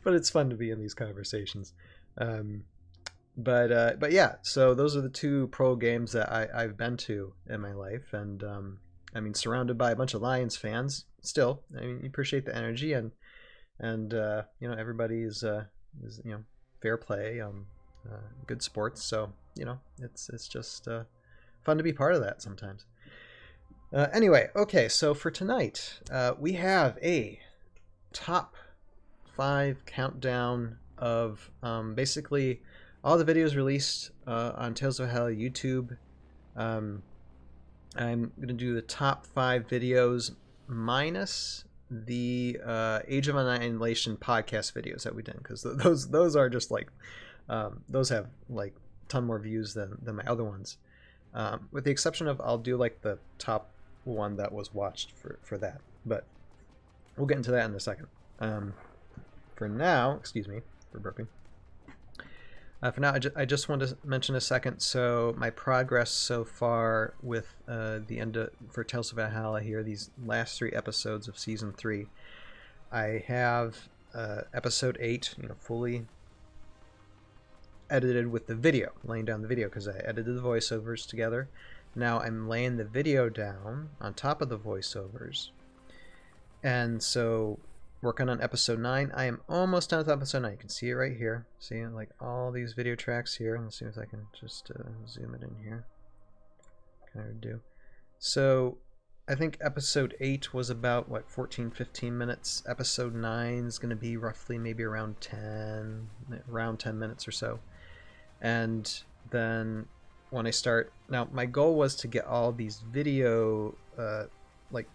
But it's fun to be in these conversations. But yeah, so those are the 2 pro games that I've been to in my life, and I mean, surrounded by a bunch of Lions fans. Still, I mean, you appreciate the energy, and everybody is fair play, good sports. So it's just fun to be part of that sometimes. Anyway, okay, so for tonight, we have a top 5 countdown of basically all the videos released on Tales of Valhalla YouTube. I'm going to do the top 5 videos minus the Age of Annihilation podcast videos that we did, because those are just like those have like a ton more views than my other ones, with the exception of I'll do like the top one that was watched for that, but we'll get into that in a second. For now, excuse me for burping. For now, I just want to mention a second. So my progress so far with the end for Tales of Valhalla here, these last 3 episodes of season 3, I have episode 8, fully edited with the video, laying down the video because I edited the voiceovers together. Now I'm laying the video down on top of the voiceovers, and so working on episode 9. I am almost done with episode 9. You can see it right here. See, like all these video tracks here. Let's see if I can just zoom it in here. Kind of do. So I think episode 8 was about, what, 14, 15 minutes. Episode 9 is going to be roughly maybe around 10 minutes or so. And then when I start... Now, my goal was to get all these video...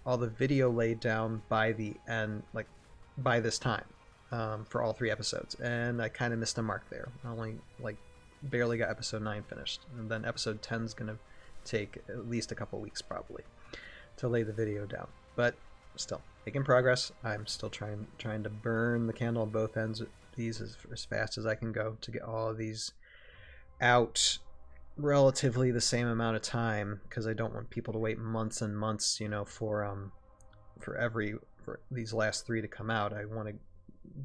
all the video laid down by the end, like, by this time, for all 3 episodes. And I kind of missed the mark there. I only, like, barely got episode 9 finished. And then episode 10 is going to take at least a couple weeks, probably, to lay the video down. But still making progress. I'm still trying to burn the candle on both ends of these as fast as I can go to get all of these out relatively the same amount of time, because I don't want people to wait months and months, you know, for these last 3 to come out. I want to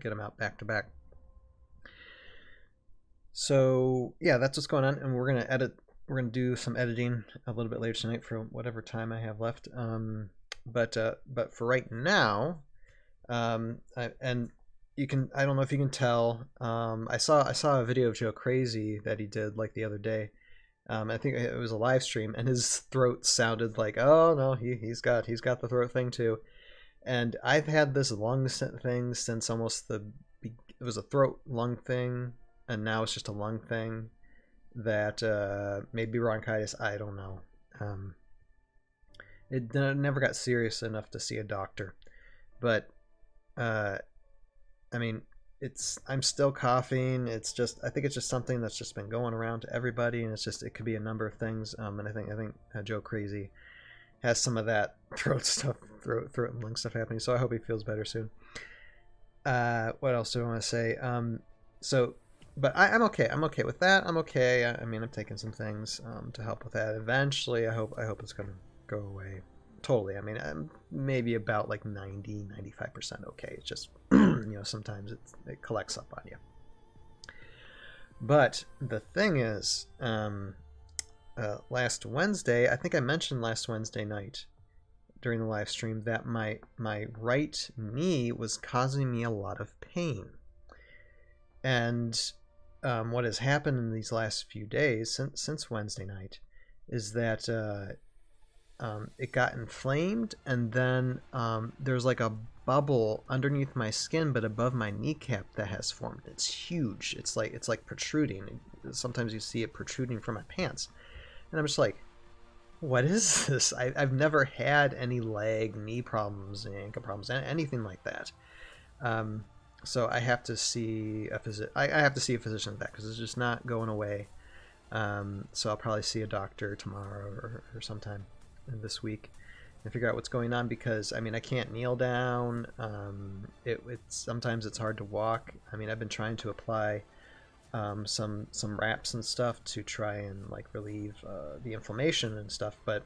get them out back to back. So yeah, that's what's going on, and we're gonna do some editing a little bit later tonight for whatever time I have left. But for right now, and you can, I don't know if you can tell, I saw a video of Joe Crazy that he did like the other day. I think it was a live stream, and his throat sounded like, oh no, he's got the throat thing too. And I've had this lung thing since almost it was a throat lung thing, and now it's just a lung thing. That maybe bronchitis, I don't know. It never got serious enough to see a doctor, but I mean, I'm still coughing. I think it's just something that's just been going around to everybody, and it could be a number of things. And I think Joe Crazy has some of that throat and lung stuff happening. So I hope he feels better soon. What else do I want to say? But I'm okay. I'm okay with that. I'm okay. I mean, I'm taking some things to help with that. Eventually, I hope it's going to go away totally. I mean, I'm maybe about like 95% okay. It's just, sometimes it collects up on you. But the thing is, last Wednesday, I think I mentioned last Wednesday night during the live stream that my right knee was causing me a lot of pain. And what has happened in these last few days since Wednesday night is that it got inflamed, and then there's like a bubble underneath my skin but above my kneecap that has formed. It's huge. It's like protruding. Sometimes you see it protruding from my pants, and I'm just like, what is this? I've never had any knee problems, ankle problems, anything like that. So I have to see a physician. I have to see a physician with that, because it's just not going away. So I'll probably see a doctor tomorrow or sometime this week and figure out what's going on, because I mean, I can't kneel down. Sometimes it's hard to walk. I mean, I've been trying to apply some wraps and stuff to try and like relieve the inflammation and stuff, but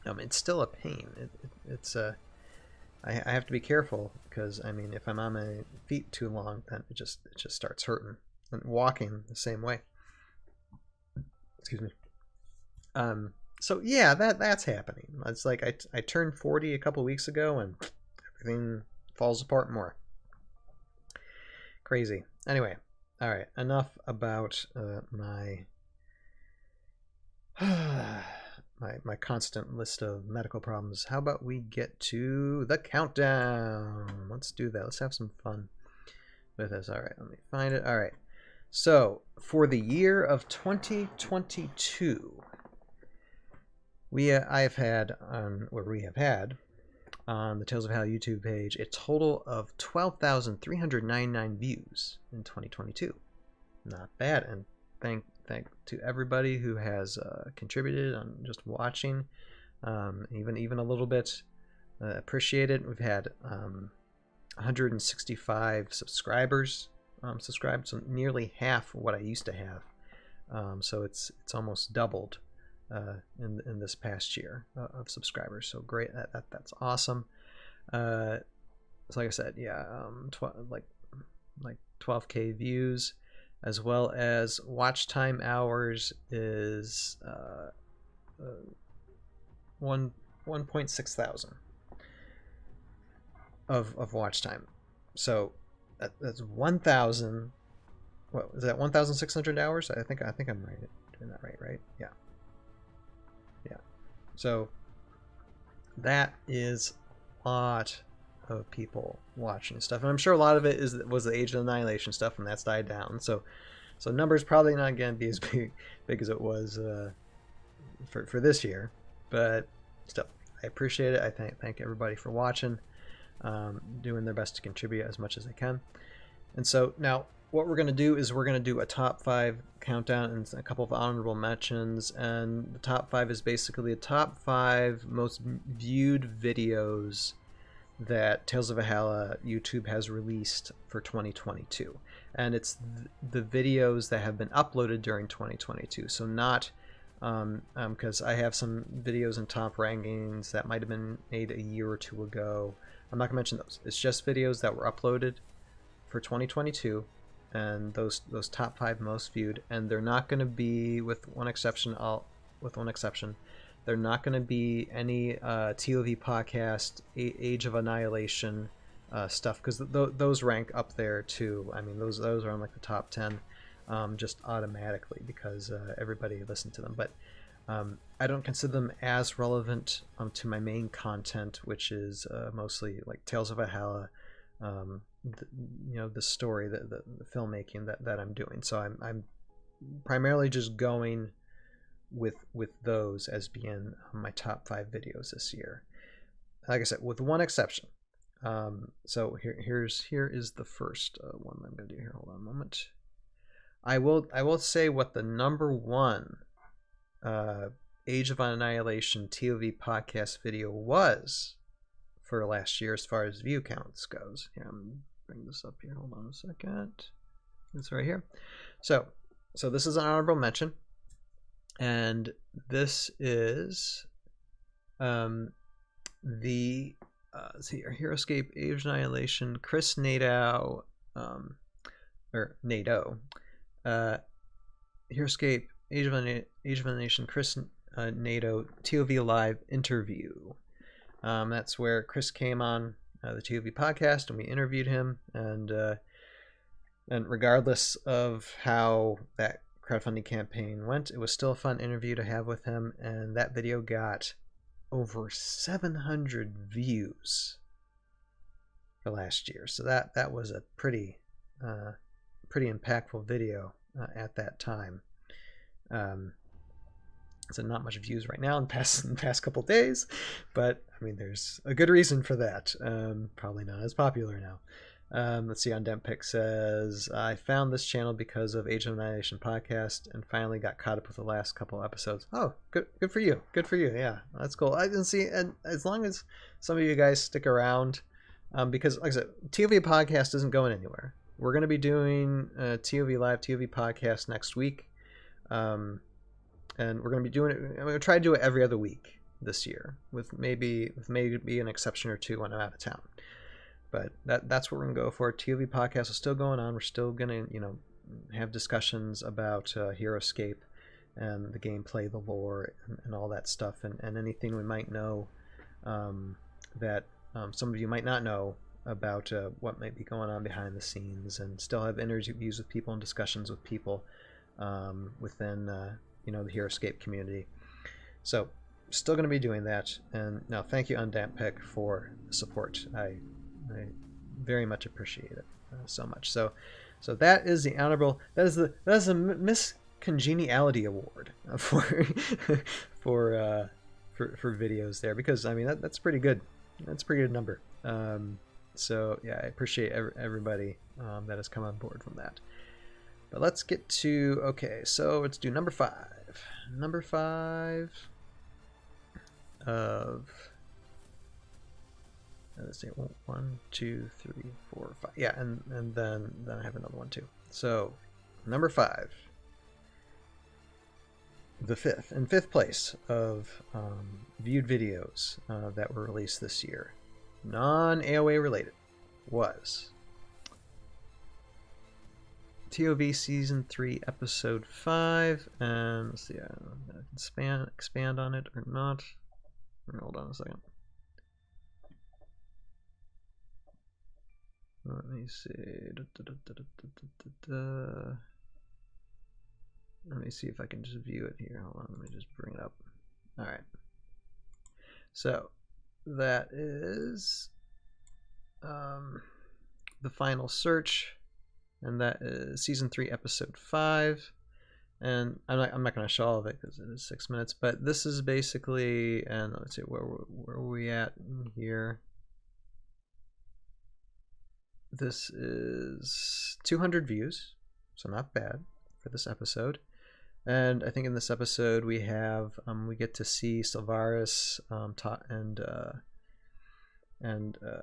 it's still a pain. I have to be careful, because I mean, if I'm on my feet too long, then it just starts hurting. And walking the same way. Excuse me. So yeah, that's happening. It's like I turned 40 a couple weeks ago, and everything falls apart more. Crazy. Anyway, all right. Enough about my my constant list of medical problems. How about we get to the countdown? Let's do that. Let's have some fun with this. All right, let me find it. All right. So, for the year of 2022, we have had on the Tales of Valhalla YouTube page a total of 12,399 views in 2022. Not bad, and thank to everybody who has contributed on just watching, even a little bit. Appreciate it. We've had 165 subscribers subscribed, so nearly half what I used to have. So it's almost doubled in this past year of subscribers. So great, that's awesome. So like I said, yeah, like 12K views, as well as watch time hours is 1.6 thousand of watch time. So that's 1,000. What is that? 1,600 hours? I think I'm right doing that right? Yeah. So that is a lot of people watching stuff, and I'm sure a lot of it was the Age of Annihilation stuff, and that's died down. So numbers probably not going to be as big as it was for this year, but still, I appreciate it. I thank everybody for watching, doing their best to contribute as much as they can. And so now what we're going to do is we're going to do a top 5 countdown and a couple of honorable mentions. And the top 5 is basically the top 5 most viewed videos that Tales of Valhalla YouTube has released for 2022. And it's the videos that have been uploaded during 2022. So not, because I have some videos in top rankings that might have been made a year or two ago. I'm not going to mention those. It's just videos that were uploaded for 2022, and those top 5 most viewed, and they're not going to be, with one exception, they're not going to be any ToV podcast Age of Annihilation stuff, because those rank up there too. I mean, those are on like the top 10 just automatically because everybody listened to them. But I don't consider them as relevant to my main content, which is mostly like Tales of Valhalla, the story, the filmmaking that I'm doing. So I'm primarily just going with those as being my top 5 videos this year. Like I said, with one exception. So here is the first one I'm going to do here. Hold on a moment. I will say what the number 1 Age of Annihilation ToV podcast video was for last year as far as view counts goes. Here, I'm gonna bring this up here. Hold on a second. It's right here. So this is an honorable mention, and this is the let's see here, Heroescape Age of Annihilation Chris Nadeau, or Nadeau, Heroescape Age of Annihilation Chris Nadeau ToV live interview. That's where Chris came on the ToV podcast, and we interviewed him. And regardless of how that crowdfunding campaign went, it was still a fun interview to have with him. And that video got over 700 views for last year. So that was a pretty impactful video at that time. So not much views right now in the past couple days, but I mean, there's a good reason for that. Probably not as popular now. Let's see, on Dempik says, I found this channel because of Age of Annihilation podcast and finally got caught up with the last couple episodes. Oh, good for you. Good for you. Yeah, that's cool. I didn't see, and as long as some of you guys stick around, because like I said, ToV podcast isn't going anywhere. We're going to be doing a ToV live ToV podcast next week. And we're going to be doing it. I'm going to try to do it every other week this year, with maybe an exception or two when I'm out of town. But that's what we're going to go for. ToV podcast is still going on. We're still going to, have discussions about Heroescape and the gameplay, the lore, and all that stuff, and anything we might know that some of you might not know about what might be going on behind the scenes, and still have interviews with people and discussions with people within the Heroescape community. So still going to be doing that. And now thank you Undampek for the support. I very much appreciate it so much. So that is the honorable, that is the Miss Congeniality Award for videos there, because I mean that's pretty good. That's a pretty good number. So yeah, I appreciate everybody that has come on board from that. But let's get to, okay, so let's do number 5. Number 5 of, let's see, 1, 2, 3, 4, 5. Yeah, and then I have another one too. So number 5, the fifth place of viewed videos that were released this year, non-AOA related, was ToV Season 3, Episode 5, and let's see, I don't know if I can expand on it or not. Hold on a second. Let me see. Let me see if I can just view it here. Hold on, let me just bring it up. Alright. So, that is The Final Search, and that is Season 3, Episode 5. And I'm not going to show all of it because it is 6 minutes, but this is basically, and let's see, where are we at here? This is 200 views, so not bad for this episode. And I think in this episode we have we get to see Sylvaris and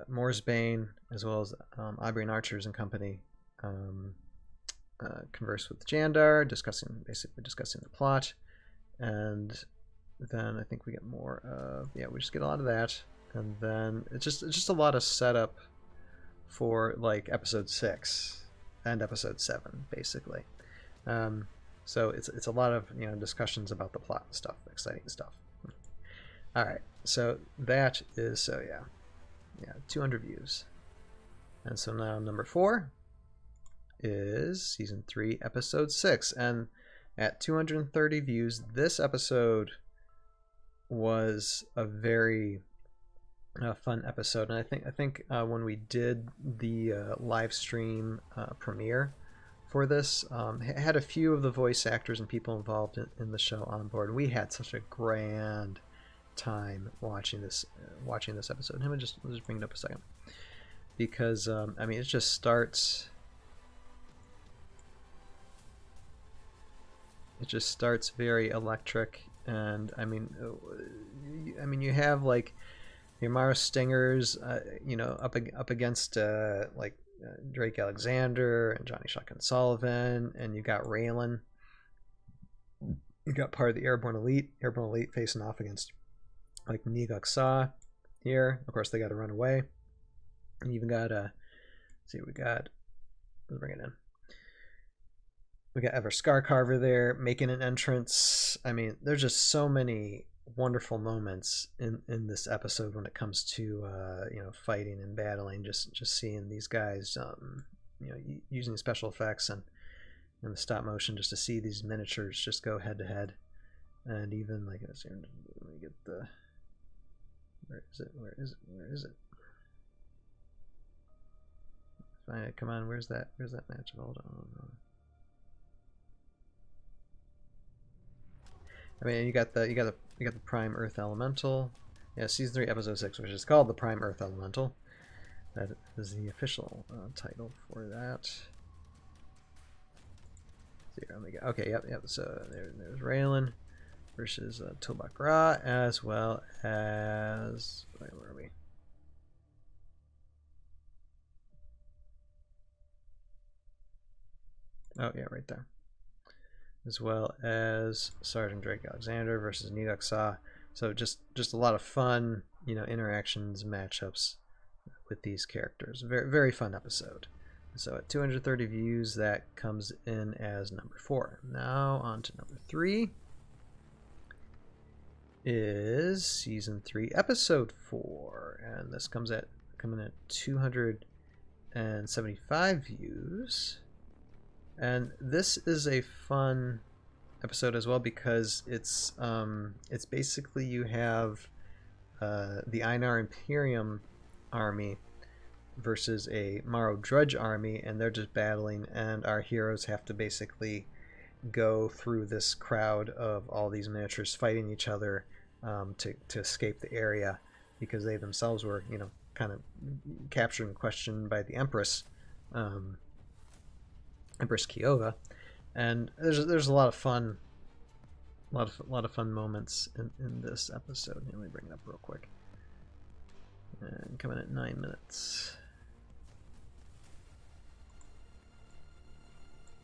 Moorsbane, as well as Aubrey and Archers and company, converse with Jandar, basically discussing the plot. And then I think we get more of, we just get a lot of that, and then it's just a lot of setup for like episode 6 and episode 7, basically. So it's a lot of discussions about the plot and stuff, exciting stuff. All right, so that is 200 views, and so now number 4 is season 3, episode 6, and at 230 views, this episode was a very fun episode. And I think when we did the live stream premiere for this, had a few of the voice actors and people involved in the show on board. We had such a grand time watching this episode. Let me just bring it up a second, because I mean, it just starts. It just starts very electric, and I mean, you have like your Mara Stingers, up against Drake Alexander and Johnny Shotgun Sullivan, and you got Raylan. You got part of the Airborne Elite facing off against like Neguk Saw here. Of course, they got to run away. And you even got let's bring it in. We got Ever Scarcarver there making an entrance. I mean, there's just so many wonderful moments in this episode when it comes to fighting and battling. Just seeing these guys, using special effects and the stop motion, just to see these miniatures just go head to head. And even like, let me get the, where is it? Find it. Come on, where's that match? Hold on. I mean, you got the Prime Earth Elemental. Yeah, season 3, episode 6, which is called the Prime Earth Elemental. That is the official title for that. So here, let me go. Okay, yep. So there's Raylan versus Tobak Ra, as well as, where are we? Oh yeah, right there. As well as Sergeant Drake Alexander versus Neguk Saw. So just a lot of fun, interactions, matchups with these characters. Very, very fun episode. So at 230 views, that comes in as number 4. Now on to number 3 is season 3, episode 4, and this coming at 275 views. And this is a fun episode as well, because it's basically, you have the Einar Imperium army versus a Morrow Drudge army, and they're just battling, and our heroes have to basically go through this crowd of all these miniatures fighting each other to escape the area, because they themselves were kind of captured and questioned by the Empress. Empress Kiova, and there's a lot of fun, a lot of fun moments in this episode. Let me bring it up real quick. And coming at 9 minutes.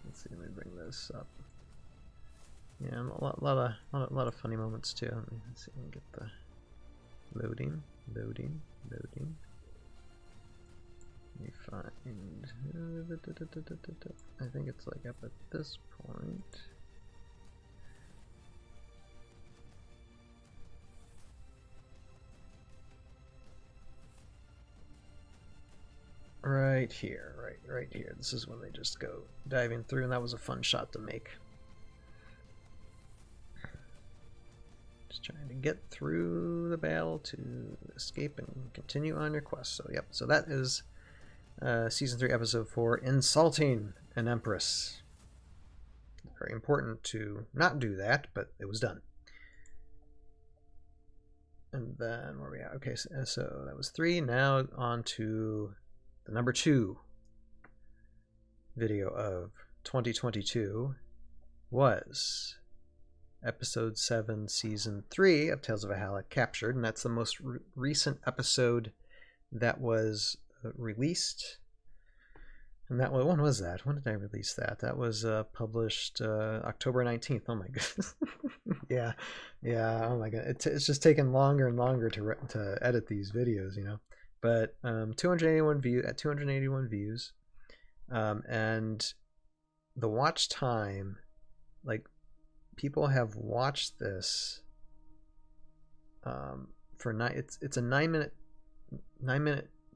Let's see. Let me bring this up. Yeah, a lot of funny moments too. Let's see. Let me get the loading. Let me find. I think it's like up at this point. Right here, right here. This is when they just go diving through, and that was a fun shot to make. Just trying to get through the battle to escape and continue on your quest. So, yep. So that is Season 3, Episode 4, Insulting an Empress. Very important to not do that, but it was done. And then, where are we at? Okay, so that was 3. Now on to the number 2 video of 2022 was Episode 7, Season 3 of Tales of Valhalla Captured, and that's the most recent episode that was released. And that when was that? When did I release that? That was published October 19th. Oh my goodness. yeah. Oh my god. It's just taken longer and longer to edit these videos, you know. But 281 views, and the watch time, like, people have watched this for it's a 9 minute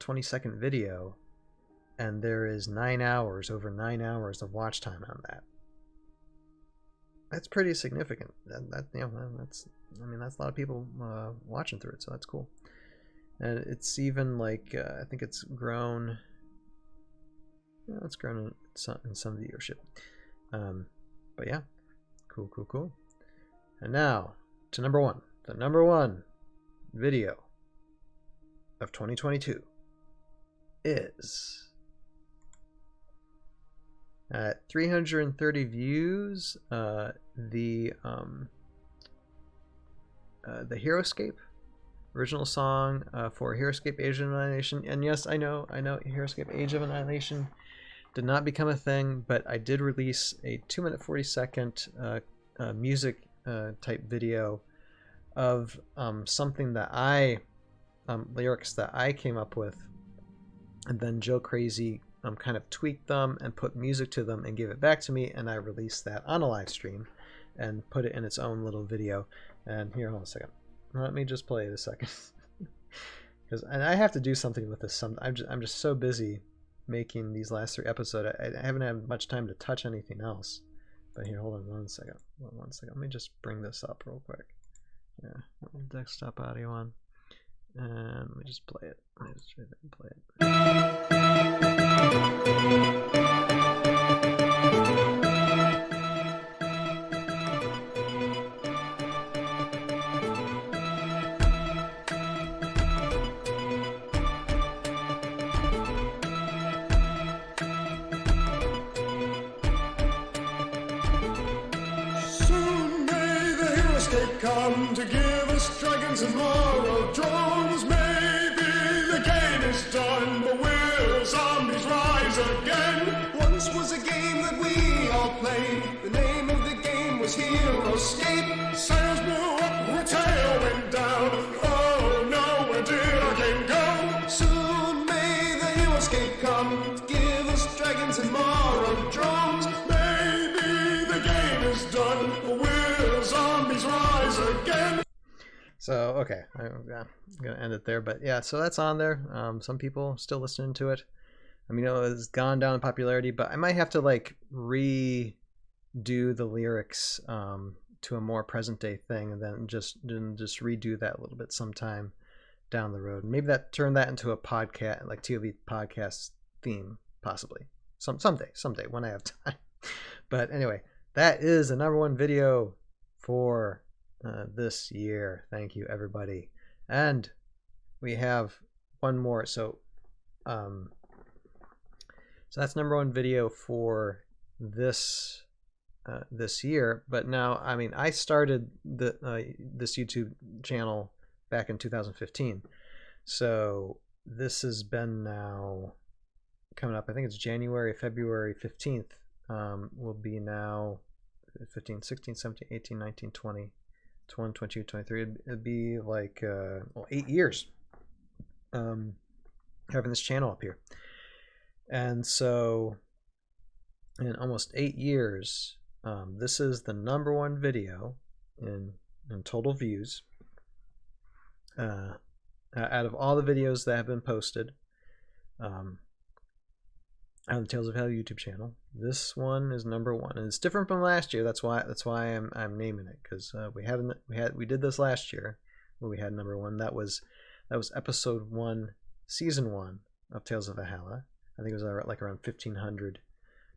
20-second video, and there is over 9 hours of watch time on that. That's pretty significant. That's a lot of people watching through it, so that's cool. And it's even like I think it's grown. It's grown in some viewership. But yeah, cool. And now to number 1. The number 1 video of 2022 is at 330 views. The Heroescape original song for Heroescape Age of Annihilation. And yes, I know Heroescape Age of Annihilation did not become a thing, but I did release a 2-minute 40-second music type video of something that lyrics that I came up with, and then Joe Crazy kind of tweaked them and put music to them and gave it back to me, and I released that on a live stream and put it in its own little video. And here, hold on a second. Let me just play it a second, because I have to do something with this. I'm just so busy making these last 3 episodes. I haven't had much time to touch anything else. But here, hold on one second. Let me just bring this up real quick. Yeah, desktop audio on, and let me just play it. Let me just try to play it. Come to give us dragons and moral drones. Maybe the game is done, but will zombies rise again? Once was a game that we all played. The name of the game was Heroescape. Sails blew up, her tail went down. Oh no, where did our game go? Soon may the Heroescape come to give us dragons and moral drones. Maybe the game is done, but will zombies rise again? So, okay, I'm gonna end it there, but yeah, so that's on there. Some people still listening to it. I mean, it's gone down in popularity, but I might have to like redo the lyrics to a more present day thing, and then just redo that a little bit sometime down the road. Maybe turn that into a podcast, like ToV podcast theme, possibly someday when I have time. But anyway, that is the number 1 video for this year. Thank you, everybody. And we have one more. So that's number 1 video for this year. But now, I mean, I started this YouTube channel back in 2015. So this has been now coming up. I think it's February 15th. Will be now 15, 16, 17, 18, 19, 20, 21, 22, 23. It'd be like 8 years having this channel up here. And so in almost 8 years, this is the number 1 video in total views out of all the videos that have been posted. on the Tales of Valhalla YouTube channel. This one is number 1, and it's different from last year. That's why I'm naming it, because we did this last year where we had number 1. That was episode 1, season 1 of Tales of Valhalla. I think it was like around 1,500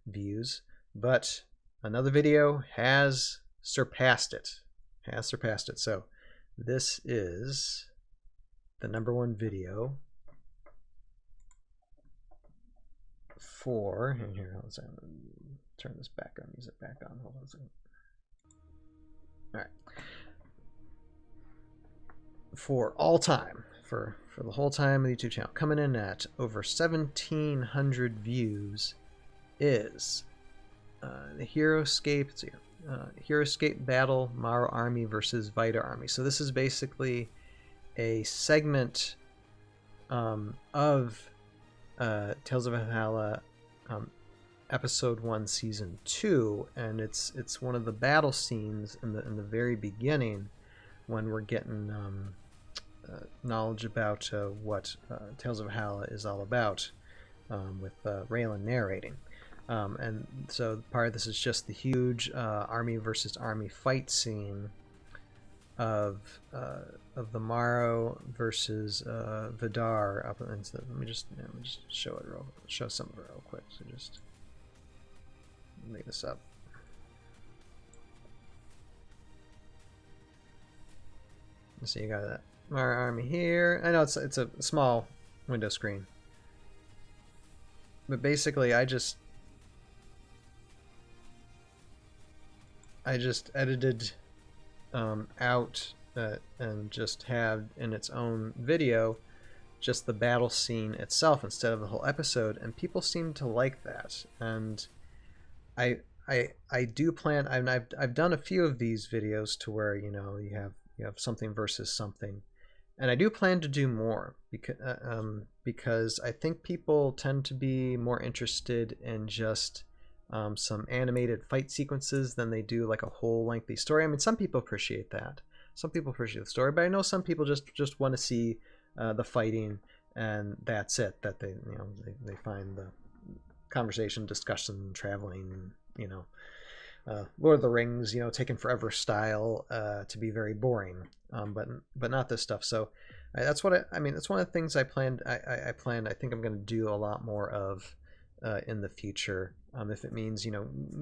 views, but another video has surpassed it. So this is the number 1 video for, and here, let's turn this back on, use it back on, hold on a second. All right. For all time, for the whole time of the YouTube channel, coming in at over 1,700 views is the Heroescape Battle Maro Army versus Vita Army. So this is basically a segment of Tales of Valhalla episode 1 season 2, and it's one of the battle scenes in the very beginning when we're getting knowledge about what Tales of Valhalla is all about, with Raylan narrating. And so part of this is just the huge army versus army fight scene of the Maro versus Vidar up. And so let me just show some of it real quick. So just make this up. So you got that Maro army here. I know it's a small window screen, but basically I just edited out and just had in its own video just the battle scene itself instead of the whole episode, and people seem to like that. And I do plan. I've done a few of these videos to where you have something versus something, and I do plan to do more because I think people tend to be more interested in just some animated fight sequences than they do like a whole lengthy story. I mean, some people appreciate that. Some people appreciate the story, but I know some people just want to see the fighting, and that's it. That they find the conversation, discussion, traveling, Lord of the Rings, taken forever style to be very boring. But not this stuff. So that's what I mean. That's one of the things I planned. I think I'm going to do a lot more of in the future. If it means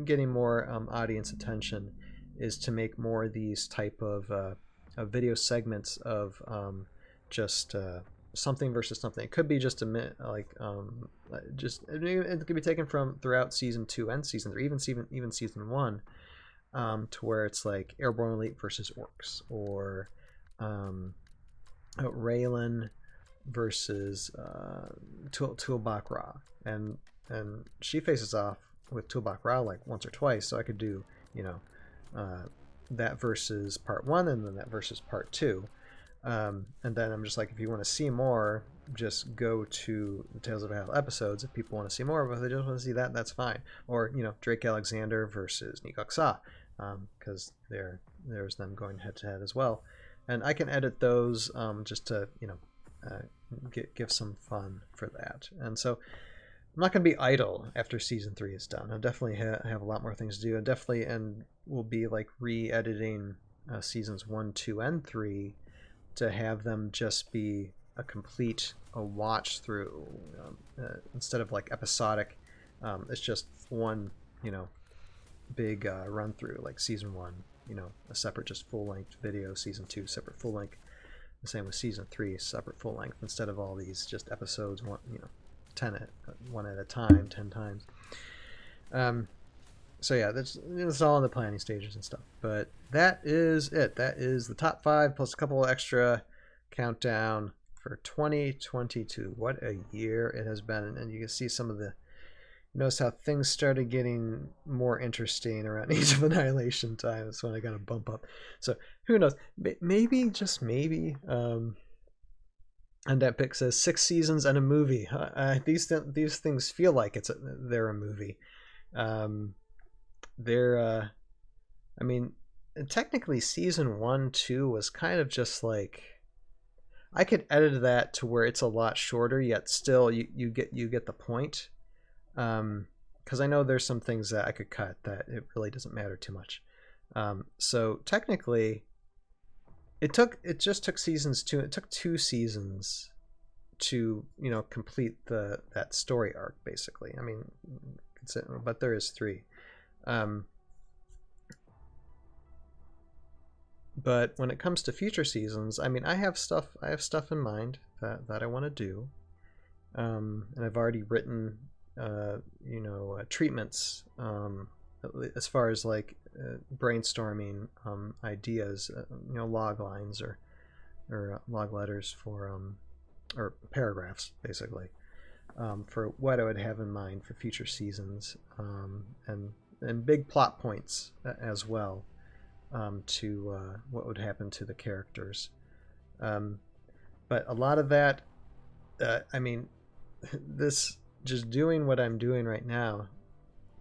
getting more audience attention, is to make more of these type of video segments of just something versus something. It could be just a minute, it could be taken from throughout season 2 and season 3, even season 1, to where it's like Airborne Elite versus Orcs, or Raylan versus Tuabak Ra, and she faces off with Tuabak Ra like once or twice, so I could do that versus part 1 and then that versus part 2, and then I'm just like, if you want to see more, just go to the Tales of Valhalla episodes. If people want to see more, but if they just want to see that, that's fine. Or Drake Alexander versus Nikok Sa, because there's them going head to head as well, and I can edit those just to give some fun for that. And so I'm not going to be idle after season 3 is done. I'll definitely have a lot more things to do. And we'll be like re-editing seasons 1, 2, and 3 to have them just be a complete watch through, instead of like episodic. It's just one big run through, like season 1, a separate just full length video, season 2 separate full length, the same with season 3 separate full length, instead of all these just episodes, one at a time, 10 times. So yeah, that's all in the planning stages and stuff. But that is it. That is the top 5 plus a couple extra countdown for 2022. What a year it has been. And you can see some of the, notice how things started getting more interesting around Age of Annihilation time. That's when I got a bump up. So who knows? Maybe, just maybe, and that pick says 6 seasons and a movie. These things feel like they're a movie. I mean, technically season 1, 2 was kind of just like, I could edit that to where it's a lot shorter, yet still you get the point. because I know there's some things that I could cut that it really doesn't matter too much. So technically, it just took seasons two. It took 2 seasons to complete that story arc, basically. I mean, but there is 3. But when it comes to future seasons, I mean, I have stuff in mind that I want to do, and I've already written treatments, as far as like brainstorming ideas, log lines or log letters for or paragraphs, basically, for what I would have in mind for future seasons, and big plot points as well, to what would happen to the characters. But a lot of that, I mean, this just doing what I'm doing right now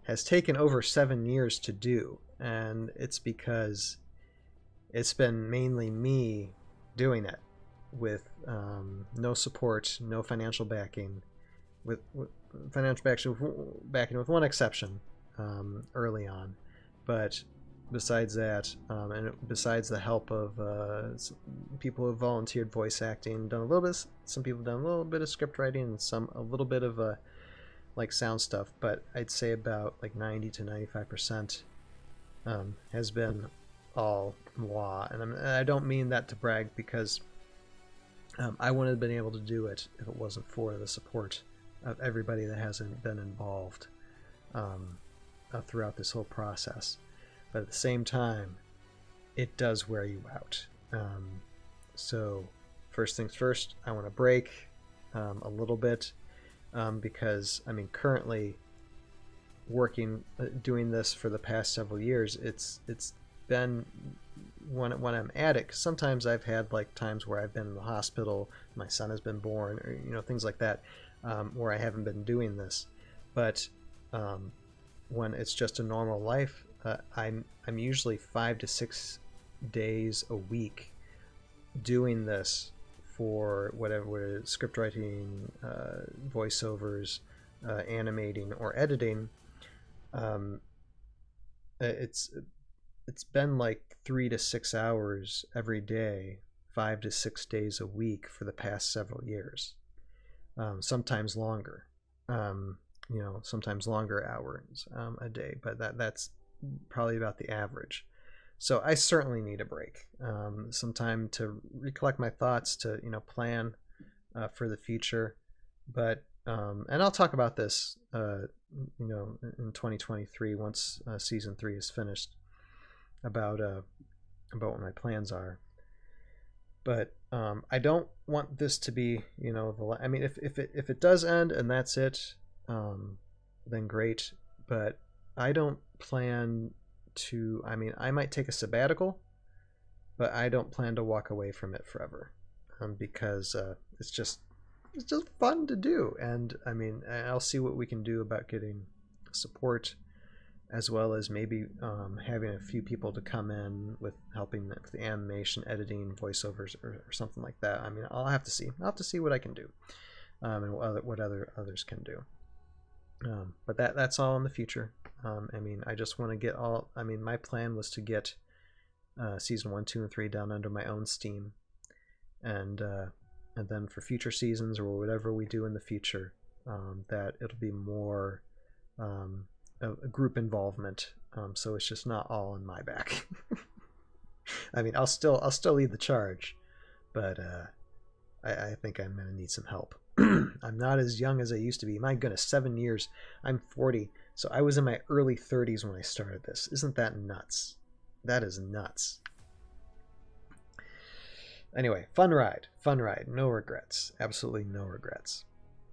has taken over 7 years to do, and it's because it's been mainly me doing it with no support, no financial backing, with financial backing with one exception early on. But besides that, and besides the help of people who have volunteered voice acting, some people have done a little bit of script writing, and a little bit of like sound stuff, but I'd say about like 90 to 95% has been all moi. And I don't mean that to brag, because I wouldn't have been able to do it if it wasn't for the support of everybody that hasn't been involved throughout this whole process. But at the same time, it does wear you out. So first things first, I want to break a little bit, because I mean, currently doing this for the past several years, it's been when I'm at it, 'cause sometimes I've had like times where I've been in the hospital, my son has been born, or things like that, where I haven't been doing this. But when it's just a normal life, I'm usually 5 to 6 days a week doing this for whatever script writing, voiceovers, animating, or editing. It's been like 3 to 6 hours every day, 5 to 6 days a week for the past several years. Sometimes longer, sometimes longer hours a day, but that's probably about the average. So I certainly need a break, some time to recollect my thoughts, to plan for the future. But and I'll talk about this in 2023, once season 3 is finished, about what my plans are. But I don't want this to be I mean, if it does end and that's it, then great. But I don't plan to. I mean, I might take a sabbatical, but I don't plan to walk away from it forever, because it's just fun to do. And I mean, I'll see what we can do about getting support, as well as maybe having a few people to come in with helping with the animation, editing, voiceovers, or something like that. I mean, I'll have to see what I can do, and what others can do. But that's all in the future. I mean, I just want to get all. I mean, my plan was to get season 1, 2, and 3 down under my own steam, and then for future seasons or whatever we do in the future, that it'll be more a group involvement. So it's just not all on my back. I mean, I'll still lead the charge, but I think I'm going to need some help. I'm not as young as I used to be. My goodness, 7 years. I'm 40, so I was in my early 30s when I started this. Isn't that nuts? That is nuts. Anyway, fun ride. No regrets. Absolutely no regrets.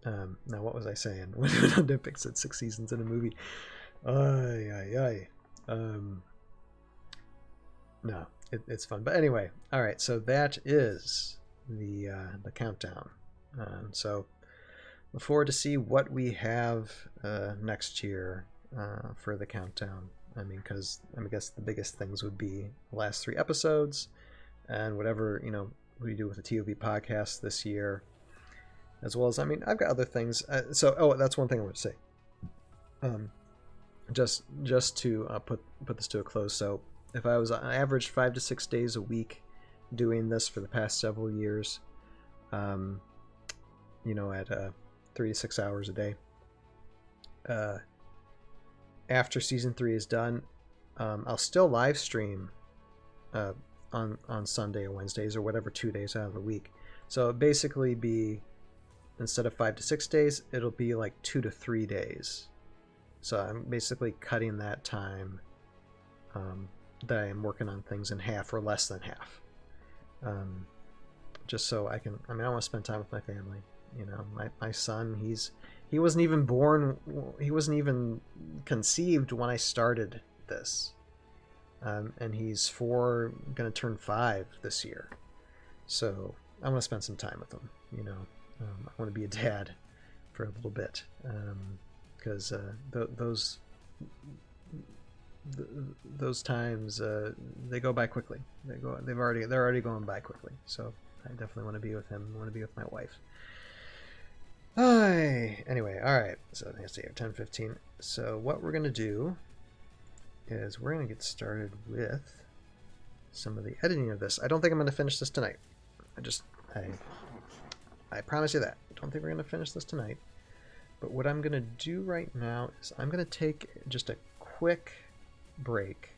Now, what was I saying? When Olympics said 6 seasons in a movie. No, it's fun. But anyway, all right. So that is the countdown. So look forward to see what we have next year for the countdown. I mean, because I guess the biggest things would be the last 3 episodes, and whatever we do with the ToV podcast this year, as well as, I mean, I've got other things. So that's one thing I want to say. Um, just to put this to a close. So if I averaged 5 to 6 days a week doing this for the past several years, at 3 to 6 hours a day. After season 3 is done, I'll still live stream on Sunday or Wednesdays or whatever 2 days out of the week. So it'll basically be, instead of 5 to 6 days, it'll be like 2 to 3 days. So I'm basically cutting that time that I am working on things in half or less than half. Just so I can, I want to spend time with my family. My son, he wasn't even born, he wasn't even conceived when I started this. And he's 4, gonna turn 5 this year. So I want to spend some time with him, I want to be a dad for a little bit. Because those times they go by quickly. They're already going by quickly. So I definitely want to be with him. I want to be with my wife. Anyway, all right. So let's see here, 10:15. So what we're gonna do is we're gonna get started with some of the editing of this. I don't think I'm gonna finish this tonight. I promise you that. I don't think we're gonna finish this tonight. But what I'm gonna do right now is I'm gonna take just a quick break,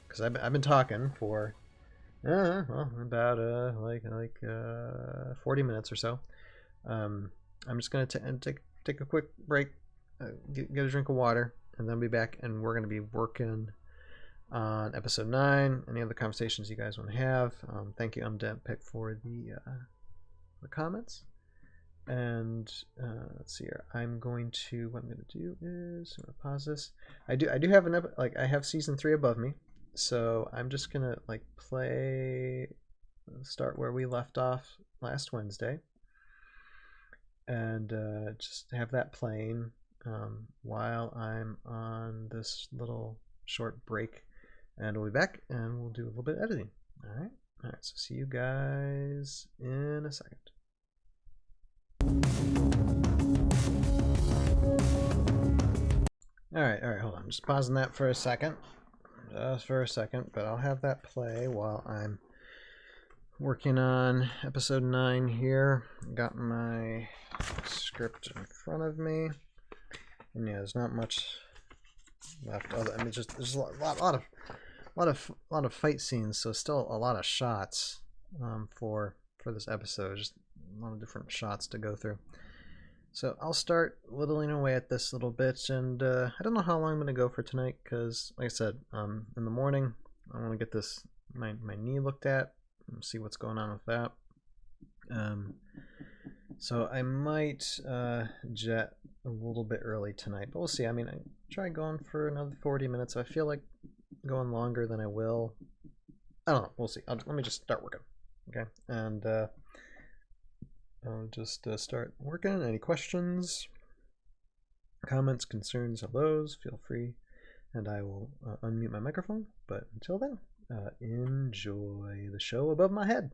because I've been talking for about 40 minutes or so. I'm just gonna take a quick break, get a drink of water, and then be back, and we're gonna be working on episode 9. Any other conversations you guys want to have? Thank you, Pick, for the comments. And let's see here. What I'm going to do is I'm gonna pause this. I do have I have season 3 above me, so I'm just gonna start where we left off last Wednesday, and just have that playing while I'm on this little short break, and we'll be back and we'll do a little bit of editing. All right. So see you guys in a second. All right, hold on. I'm just pausing that for a second. But I'll have that play while I'm working on episode 9 here. Got my script in front of me. And yeah, there's not much left. There's a lot of fight scenes, so still a lot of shots for this episode. Just a lot of different shots to go through. So I'll start whittling away at this little bit, and I don't know how long I'm going to go for tonight, because like I said, in the morning I want to get this my knee looked at and see what's going on with that. So I might jet a little bit early tonight, but we'll see. I try going for another 40 minutes. I feel like going longer than I will. I don't know. We'll see. Let me just start working. Okay, and I'll just start working. Any questions, comments, concerns, hellos, feel free, and I will unmute my microphone. But until then, enjoy the show above my head.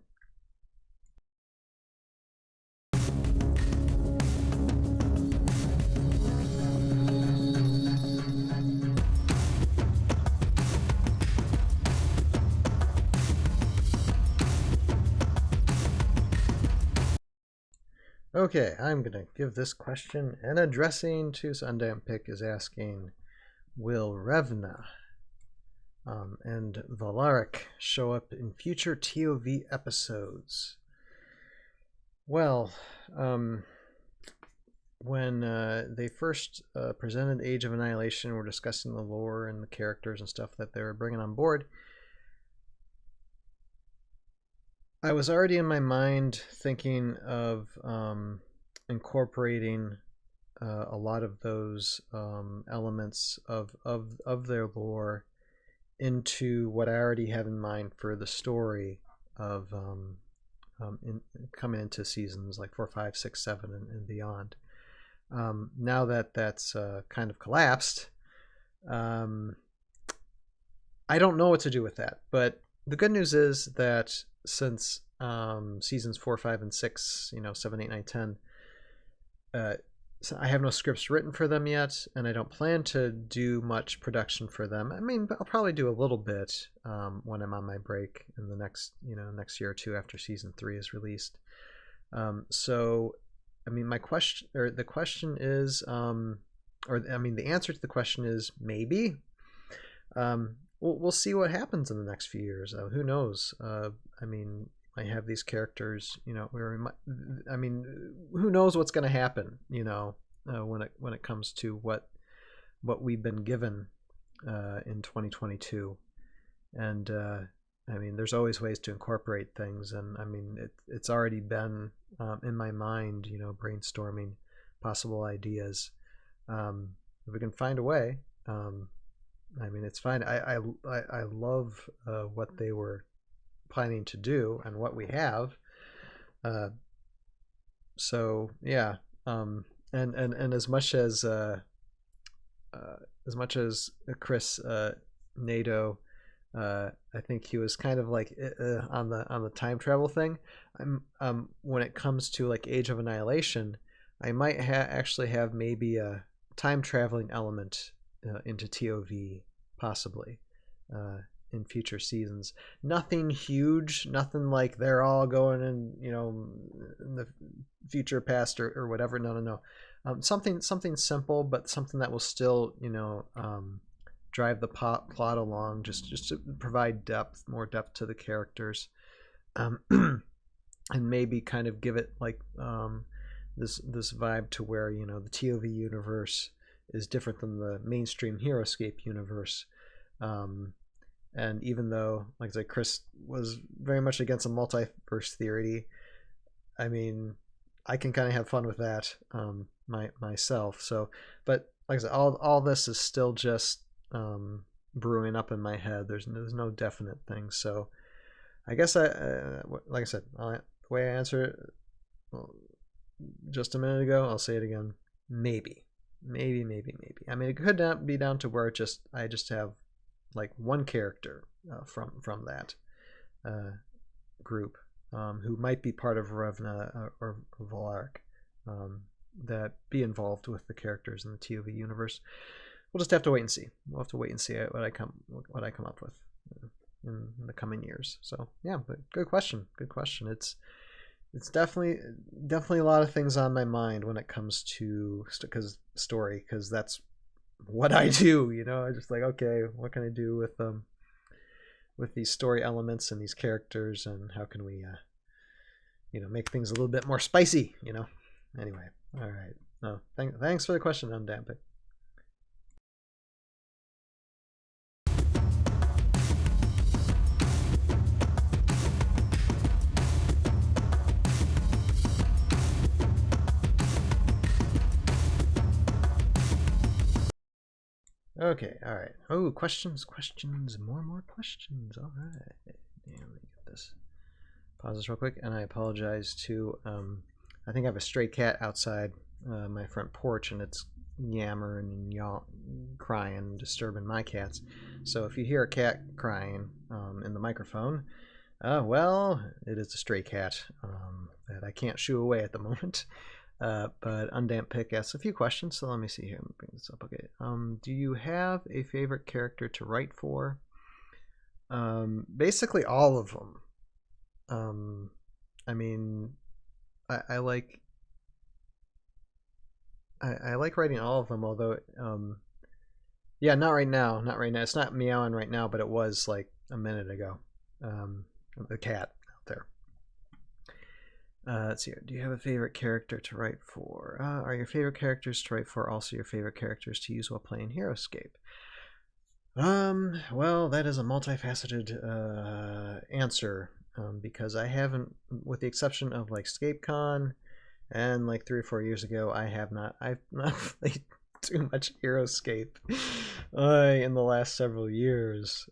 Okay, I'm going to give this question an addressing to Sundance Pick is asking, will Revna and Valaric show up in future ToV episodes? Well, when they first presented Age of Annihilation, we're discussing the lore and the characters and stuff that they were bringing on board. I was already in my mind thinking of incorporating a lot of those elements of their lore into what I already have in mind for the story of coming into seasons like 4, 5, 6, 7, and beyond. Now that that's kind of collapsed, I don't know what to do with that. But the good news is that since seasons 4, 5, and 6, 7, 8, 9, 10, so I have no scripts written for them yet, and I don't plan to do much production for them. I mean, I'll probably do a little bit when I'm on my break in the next year or two after season 3 is released. So, I mean, the question is, the answer to the question is maybe. We'll see what happens in the next few years. Who knows? I mean, I have these characters, I mean, who knows what's going to happen, when it comes to what we've been given in 2022. And I mean, there's always ways to incorporate things, and I mean, it's already been in my mind, brainstorming possible ideas. If we can find a way, I mean, it's fine. I love what they were planning to do and what we have. So yeah, and as much as Chris Nato, I think he was kind of like on the time travel thing. When it comes to like Age of Annihilation, I might actually have maybe a time traveling element into ToV, possibly, in future seasons. Nothing huge, nothing like they're all going in the future past or whatever. No. Something simple, but something that will still drive the plot along, just to provide more depth to the characters, and maybe kind of give it like this vibe to where the ToV universe is different than the mainstream HeroScape universe. And even though, like I said, Chris was very much against a multiverse theory, I mean, I can kind of have fun with that myself. So, but like I said, all this is still just brewing up in my head. There's no definite thing. So, I guess like I said, the way I answered it just a minute ago, I'll say it again. Maybe. I mean, it could not be down to where I just have like one character from that group who might be part of Revna or Volark, that be involved with the characters in the ToV universe. We'll just have to wait and see. We'll have to wait and see what I come up with in the coming years. So yeah, but good question. It's definitely a lot of things on my mind when it comes to story, because that's what I do. I just like, okay, what can I do with these story elements and these characters, and how can we make things a little bit more spicy. Anyway, all right. No, thanks for the question, Undampic. Okay, all right. Oh, questions, more questions. All right. Yeah, let me get this. Pause this real quick, and I apologize to. I think I have a stray cat outside my front porch, and it's yammering and crying, disturbing my cats. So if you hear a cat crying in the microphone, well, it is a stray cat that I can't shoo away at the moment. But Undampic asks a few questions, so let me see here. Let me bring this up. Okay. Do you have a favorite character to write for? Basically all of them. I mean, I like writing all of them, although yeah, not right now. It's not meowing right now, but it was like a minute ago. The cat out there. Let's see here. Do you have a favorite character to write for? Are your favorite characters to write for also your favorite characters to use while playing HeroScape? Well, that is a multifaceted answer, because I haven't, with the exception of like ScapeCon and like 3 or 4 years ago, I've not played too much HeroScape in the last several years.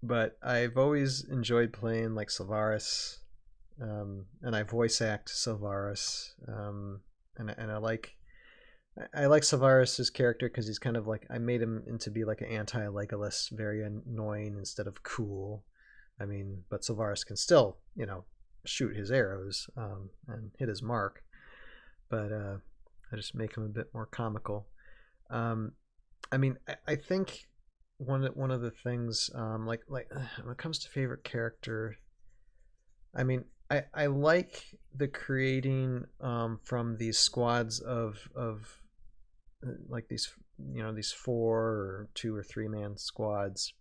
But I've always enjoyed playing like Sylvaris. And I voice act Sylvaris, and I like Sylvaris's character because he's kind of like, I made him into be like an anti-Legolas, very annoying instead of cool. I mean, but Sylvaris can still shoot his arrows and hit his mark. but I just make them a bit more comical. I mean, I think one of the things, like when it comes to favorite character, I mean, I like the creating from these squads of like these, you know, these 4 or 2 or 3 man squads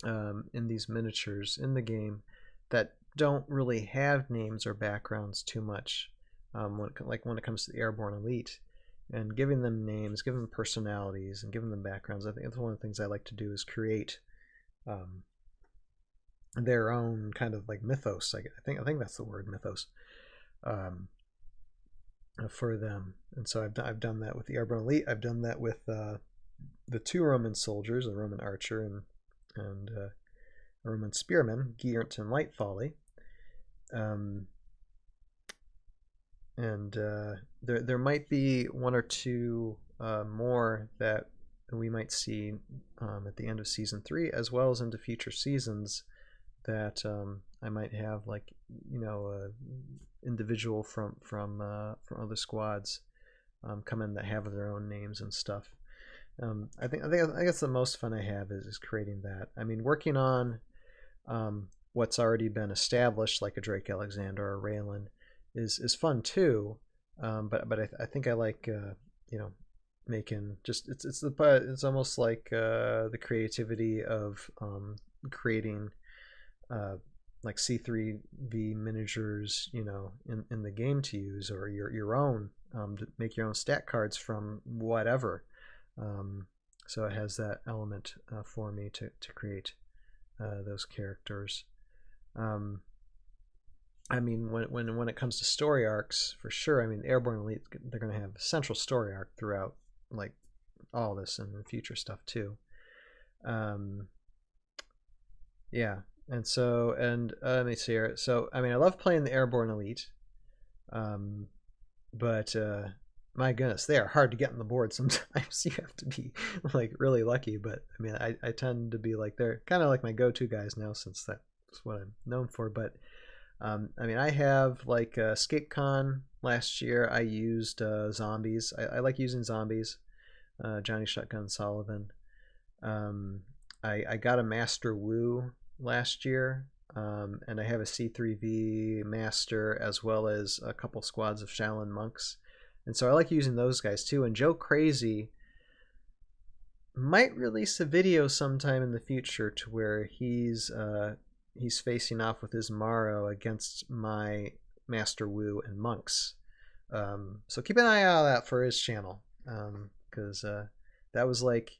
in these miniatures in the game that don't really have names or backgrounds too much, when it comes to the Airborne Elite, and giving them names, giving them personalities, and giving them backgrounds. I think that's one of the things I like to do, is create their own kind of like mythos. I think that's the word, mythos, for them. And so I've done that with the Airborne Elite. I've done that with the 2 Roman soldiers, a Roman archer and a Roman spearman, Geert and Light Folly. There might be 1 or 2 more that we might see at the end of season 3, as well as into future seasons, that I might have, like, you know, individual from other squads come in that have their own names and stuff. I guess the most fun I have is creating that. I mean, working on what's already been established, like a Drake Alexander or Raylan, is fun too. But I think I like you know, making just it's almost like the creativity of creating like C3V miniatures, you know, in the game to use, or your own, to make your own stat cards from whatever. So it has that element for me to create those characters. I mean, when it comes to story arcs, for sure. I mean, Airborne Elite, they're going to have a central story arc throughout, like, all this and future stuff too. Yeah, and so, let me see here. So, I mean, I love playing the Airborne Elite, but my goodness, they are hard to get on the board sometimes. You have to be, like, really lucky. But I mean, I tend to be like, they're kind of like my go-to guys now, since that's what I'm known for. But I mean, I have, like, ScapeCon last year. I used zombies. I like using zombies. Johnny Shotgun Sullivan. I got a Master Wu last year, and I have a C3V Master, as well as a couple squads of Shaolin monks. And so I like using those guys too. And Joe Crazy might release a video sometime in the future to where he's facing off with his Maro against my Master Wu and monks. So keep an eye out on that for his channel, because that was like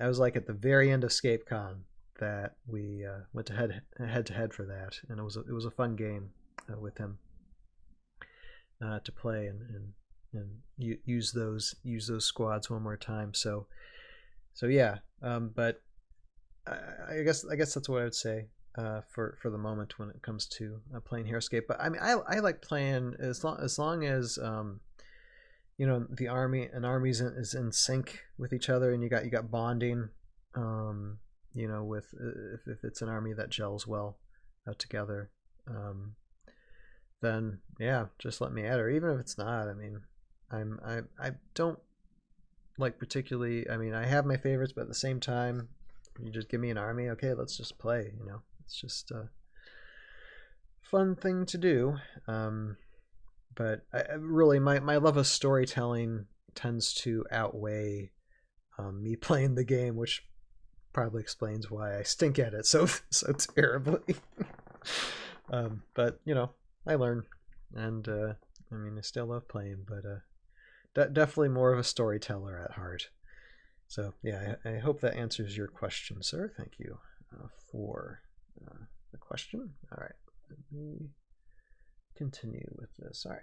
at the very end of ScapeCon that we went to head to head for that, and it was a fun game with him to play and use those squads one more time. So yeah, but I guess that's what I would say for the moment when it comes to playing Heroescape. But I mean, I like playing as long as you know, the armies is in sync with each other, and you got bonding, you know, with if it's an army that gels well together, then yeah, just let me at her. Even if it's not, I mean, I don't like particularly. I mean, I have my favorites, but at the same time, you just give me an army, okay, let's just play. You know, it's just a fun thing to do. But I really, my love of storytelling tends to outweigh me playing the game, which probably explains why I stink at it so terribly. But you know, I learn, and I mean, I still love playing, but definitely more of a storyteller at heart. So yeah, I hope that answers your question, sir. Thank you for the question. All right, let me continue with this. All right.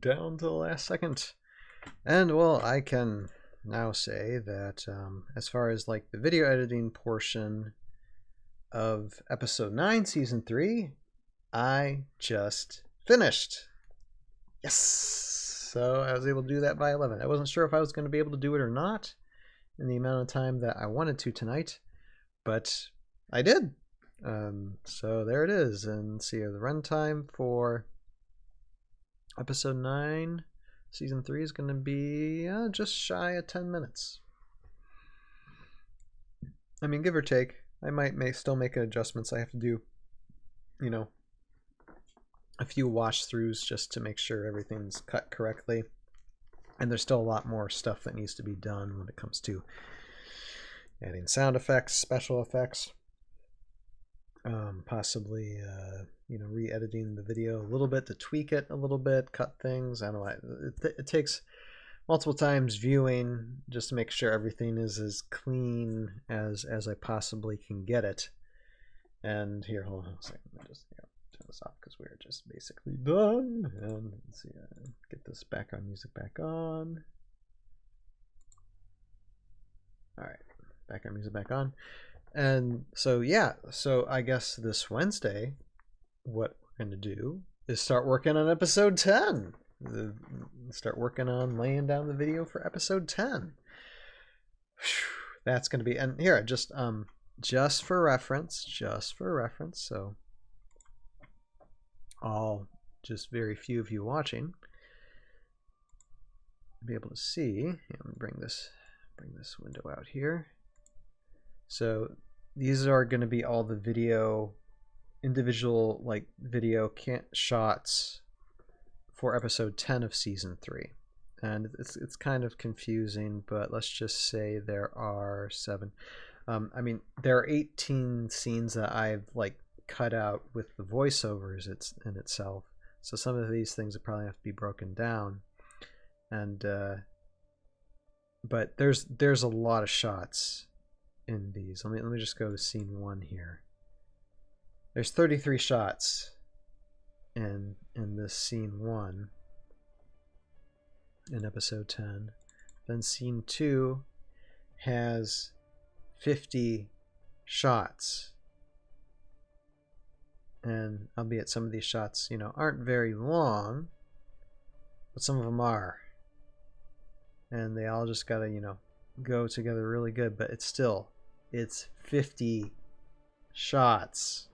down to the last second. And well, I can now say that as far as like the video editing portion of episode 9 season 3, I just finished. Yes. So I was able to do that by 11. I wasn't sure if I was going to be able to do it or not in the amount of time that I wanted to tonight, but I did. So there it is. And see, the runtime for episode 9 season 3 is going to be just shy of 10 minutes. I mean, give or take. I might still make adjustments. I have to do, you know, a few wash throughs just to make sure everything's cut correctly. And there's still a lot more stuff that needs to be done when it comes to adding sound effects, special effects, possibly you know, re-editing the video a little bit to tweak it a little bit, cut things. I don't know. It takes multiple times viewing just to make sure everything is as clean as I possibly can get it. And here, hold on a second. Let me just turn this off because we're just basically done. And let's see, get this background music back on. All right, background music back on. And so yeah, so I guess this Wednesday, what we're going to do is start working on episode 10. Start working on laying down the video for episode 10. That's going to be, and here, just for reference, so all just very few of you watching be able to see. Here, let me bring this window out here. So these are going to be all the video, individual like video shots for episode 10 of season 3. And it's kind of confusing, but let's just say there are 7. I mean, there are 18 scenes that I've like cut out with the voiceovers in itself. So some of these things will probably have to be broken down. And but there's a lot of shots in these. Let me just go to scene 1 here. There's 33 shots in this scene 1 in episode 10. Then scene 2 has 50 shots, and albeit some of these shots, you know, aren't very long, but some of them are, and they all just gotta, you know, go together really good. But it's 50 shots.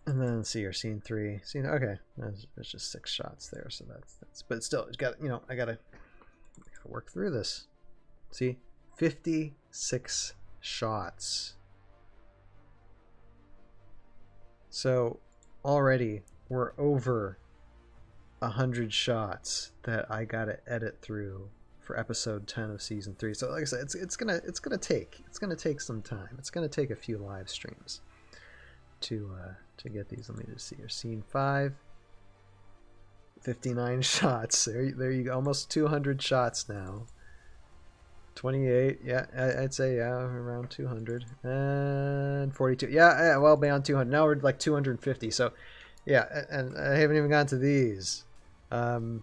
And then see your scene 3. Scene, okay, there's just 6 shots there, so that's but still, it's got, you know, I gotta work through this. See, 56 shots. So already we're over 100 shots that I gotta edit through for episode 10 of season 3. So like I said, it's gonna take some time. It's gonna take a few live streams to get these. Let me just see here. Scene 5, 59 shots. There you go. Almost 200 shots now. 28. Yeah, I'd say, yeah, around 200. And 42. Yeah, well beyond 200. Now we're like 250. So, yeah, and I haven't even gotten to these. But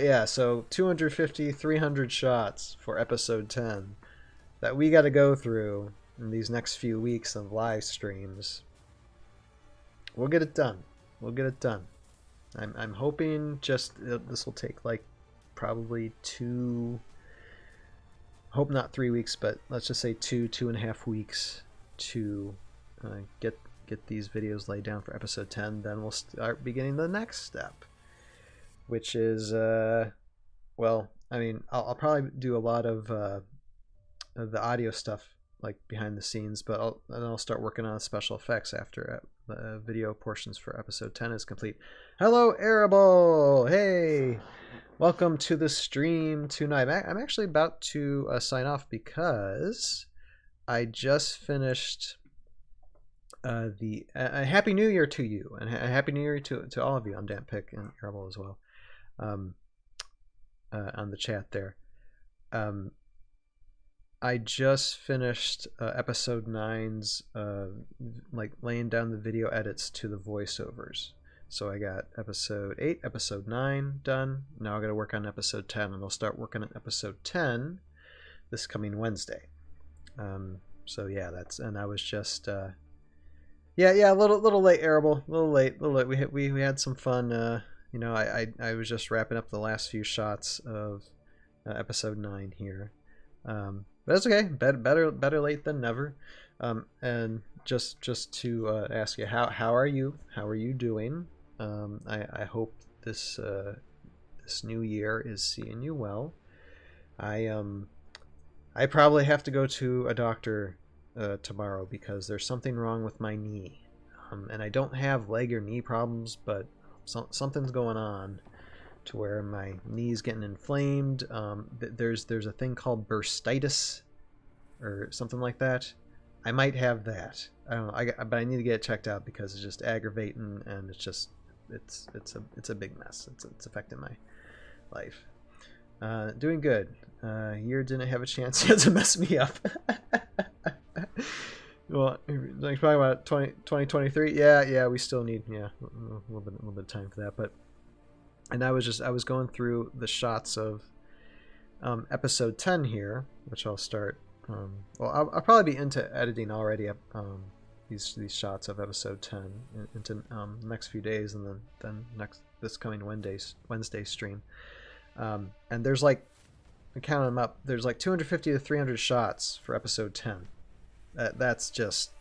yeah, so 250, 300 shots for episode 10 that we got to go through in these next few weeks of live streams. We'll get it done. I'm hoping just this will take like probably 2, hope not 3 weeks, but let's just say 2.5 weeks to get these videos laid down for episode 10. Then we'll start beginning the next step, which is well, I mean, I'll probably do a lot of the audio stuff like behind the scenes, but I'll start working on special effects after the video portions for episode 10 is complete. Hello, Arable! Hey! Welcome to the stream tonight. I'm actually about to sign off because I just finished the Happy New Year to you, and Happy New Year to all of you. I'm Dan Pick and Arable as well on the chat there. I just finished episode 9's like laying down the video edits to the voiceovers. So I got episode 8, episode 9 done. Now I got to work on episode 10, and I'll start working on episode 10 this coming Wednesday. So yeah, and I was just a little late, Arable, a little late. We had some fun. I was just wrapping up the last few shots of episode 9 here. But that's okay. Better late than never. And just to ask you, how are you? How are you doing? I hope this new year is seeing you well. I probably have to go to a doctor tomorrow because there's something wrong with my knee. And I don't have leg or knee problems, but something's going on to where my knee's getting inflamed. There's a thing called bursitis or something like that. I might have that. I don't know. But I need to get it checked out because it's just aggravating, and it's a big mess. It's affecting my life. Doing good. Year didn't have a chance yet to mess me up. Well, like probably about 2023. Yeah, we still need a little bit of time for that. And I was going through the shots of episode 10 here, which I'll start. I'll probably be into editing already. These shots of episode 10 into the next few days, and then this coming Wednesday stream. And there's like, I count them up. There's like 250 to 300 shots for episode 10. That's just,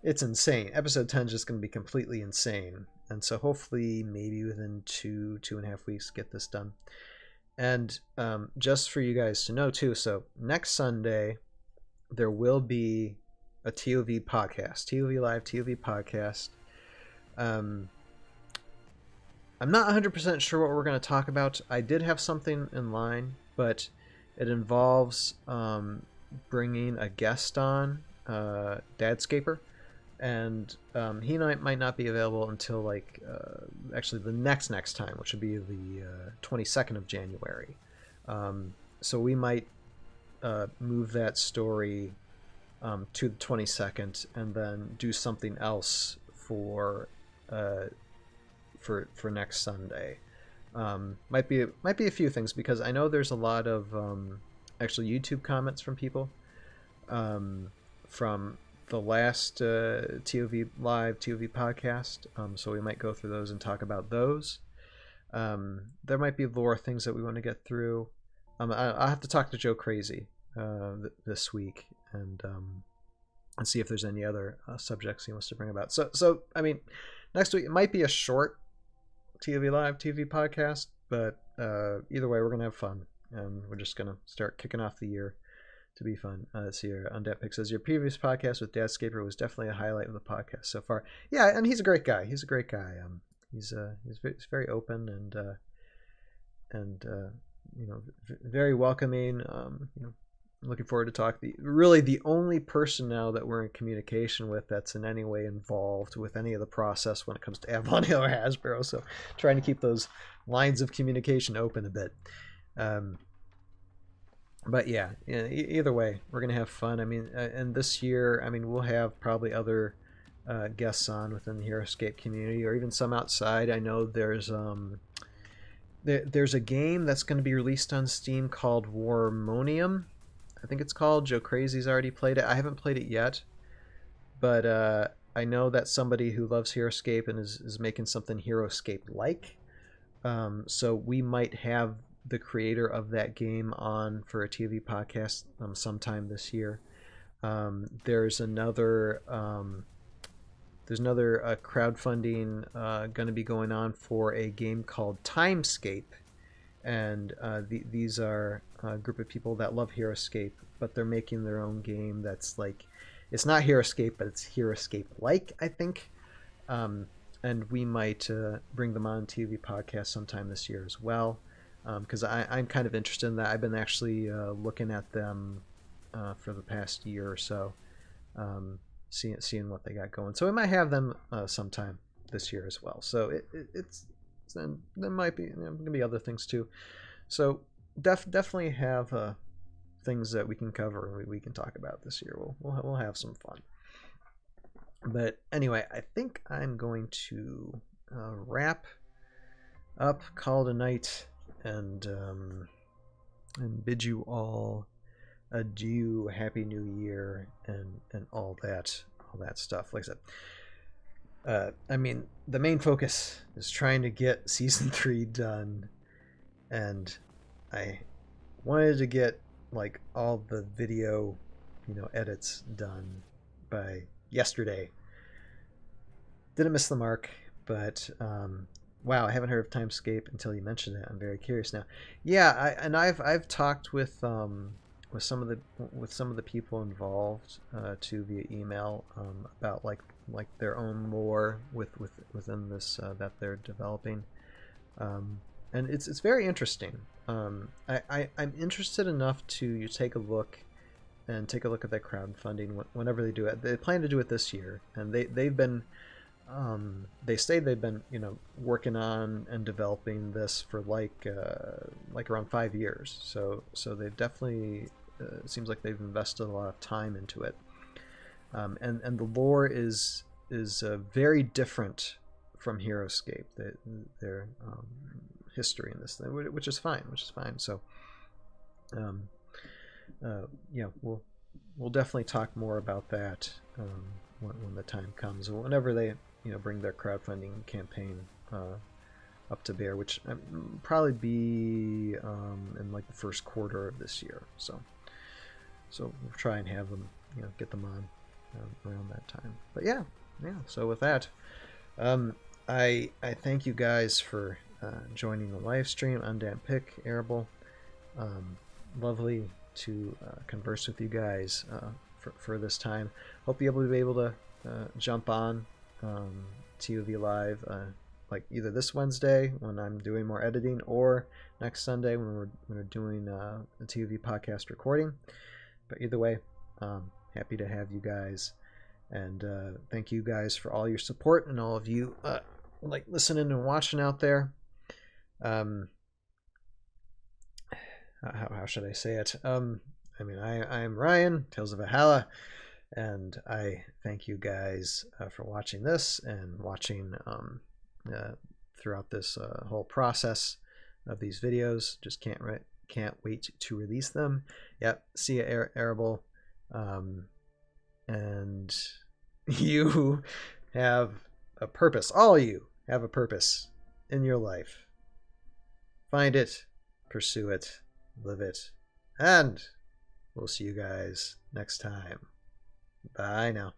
it's insane. Episode 10 is just going to be completely insane. And so hopefully maybe within 2.5 weeks get this done. And just for you guys to know too, so next Sunday there will be a ToV podcast, ToV Live ToV podcast. I'm not 100% sure what we're going to talk about. I did have something in line, but it involves bringing a guest on, Dadscaper. And he might not be available until like actually the next time, which would be the 22nd of January. So we might move that story to the 22nd and then do something else for next Sunday. Might be a few things, because I know there's a lot of actually YouTube comments from people from the last ToV Live ToV podcast, so we might go through those and talk about those. There might be lore things that we want to get through. I'll have to talk to Joe Crazy this week and see if there's any other subjects he wants to bring about. So I mean, next week it might be a short ToV Live ToV podcast, but either way we're gonna have fun, and we're just gonna start kicking off the year to be fun. Let's see here. Undead Pick says, your previous podcast with Dadscaper was definitely a highlight of the podcast so far. Yeah, and he's a great guy. He's he's very open and very welcoming. Looking forward to talk. Really the only person now that we're in communication with that's in any way involved with any of the process when it comes to Avalon Hill or Hasbro. So trying to keep those lines of communication open a bit. But yeah, either way, we're going to have fun. I mean, and this year, I mean, we'll have probably other guests on within the HeroScape community, or even some outside. I know there's a game that's going to be released on Steam called Warmonium. I think it's called. Joe Crazy's already played it. I haven't played it yet, but I know that somebody who loves HeroScape and is making something HeroScape-like. So we might have the creator of that game on for a TV podcast sometime this year. There's another crowdfunding going to be going on for a game called Timescape, and these are a group of people that love HeroScape, but they're making their own game that's like, it's not HeroScape, but it's HeroScape-like, I think. And we might bring them on TV podcast sometime this year as well. Because I'm kind of interested in that. I've been actually looking at them for the past year or so, seeing what they got going. So we might have them sometime this year as well. So there might be going to be other things too. So definitely have things that we can cover and we can talk about this year. We'll have some fun. But anyway, I think I'm going to wrap up, call it a night, and bid you all adieu, happy new year, and all that stuff. Like I said, I mean, the main focus is trying to get season 3 done, and I wanted to get like all the video, edits done by yesterday. Didn't miss the mark, but wow, I haven't heard of Timescape until you mentioned it. I'm very curious now. Yeah, I've talked with some of the people involved too via email about like their own lore within this that they're developing, and it's very interesting. I'm interested enough to take a look at their crowdfunding whenever they do it. They plan to do it this year, and they've been they say they've been working on and developing this for like around 5 years. So they've definitely it seems like they've invested a lot of time into it, and the lore is very different from Heroescape. Their history in this thing, which is fine. So yeah, we'll definitely talk more about that when the time comes, whenever they bring their crowdfunding campaign up to bear, which probably be in like the first quarter of this year. So we'll try and have them, get them on around that time. But yeah. So with that, I thank you guys for joining the live stream. Undamp Pick, Arable. Lovely to converse with you guys for this time. Hope you'll be able to jump on ToV Live like either this Wednesday when I'm doing more editing, or next Sunday when we're doing a ToV podcast recording. But either way, happy to have you guys, and thank you guys for all your support and all of you like listening and watching out there. How should I say it? I mean, I'm Ryan, Tales of Valhalla, and I thank you guys for watching this and watching throughout this whole process of these videos. Just can't wait to release them. Yep, see ya, Arable. And you have a purpose. All of you have a purpose in your life. Find it, pursue it, live it, and we'll see you guys next time. Bye now.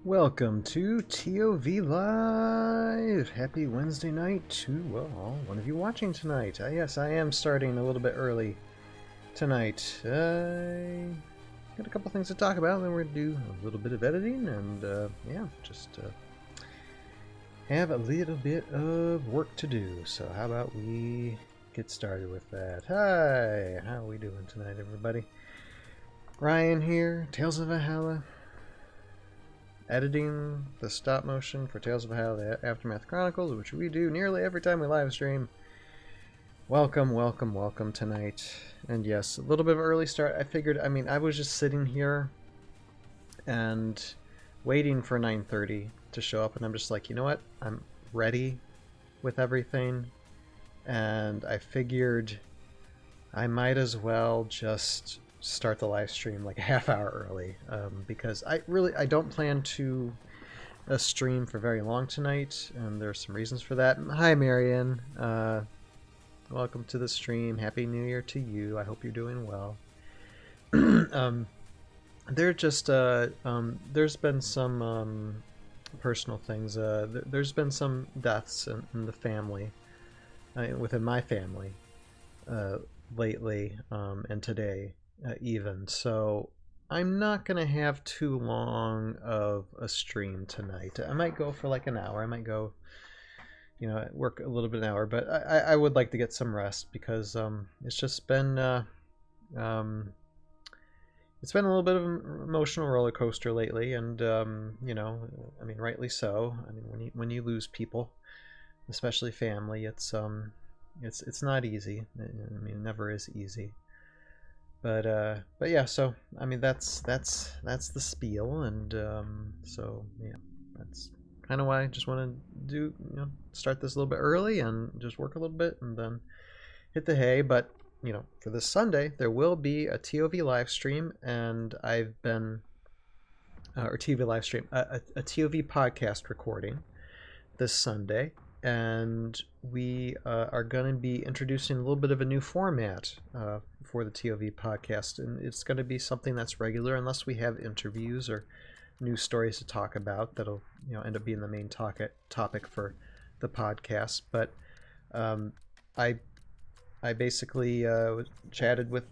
Welcome to ToV Live. Happy Wednesday night to, well, one of you watching tonight. Yes, I am starting a little bit early tonight. I got a couple things to talk about, and then we're going to do a little bit of editing, and yeah, just have a little bit of work to do. So how about we get started with that? Hi, how are we doing tonight, everybody? Ryan here, Tales of Valhalla. Editing the stop motion for Tales of Valhalla, the Aftermath Chronicles, which we do nearly every time we live stream. Welcome tonight. And yes, a little bit of an early start. I figured, I was just sitting here and waiting for 9:30 to show up, and I'm just like, you know what? I'm ready with everything, and I figured I might as well just start the live stream like a half hour early, because I don't plan to stream for very long tonight, and there's some reasons for that. Hi, Marion. Welcome to the stream. Happy New Year to you. I hope you're doing well. There's been some personal things. There's been some deaths in the family, within my family, lately, and today. Even so, I'm not gonna have too long of a stream tonight. I might go for like an hour. I might go, work a little bit an hour, but I would like to get some rest, because it's just been it's been a little bit of an emotional roller coaster lately, and rightly so. When you lose people, especially family, it's not easy. It never is easy. But yeah, so I mean that's the spiel, and so yeah, that's kind of why I just want to do, start this a little bit early and just work a little bit and then hit the hay. But for this Sunday there will be a ToV live stream, and I've been or TV live stream, a ToV podcast recording this Sunday, and we are going to be introducing a little bit of a new format for the ToV podcast, and it's going to be something that's regular unless we have interviews or news stories to talk about that'll end up being the main topic for the podcast. But I basically chatted with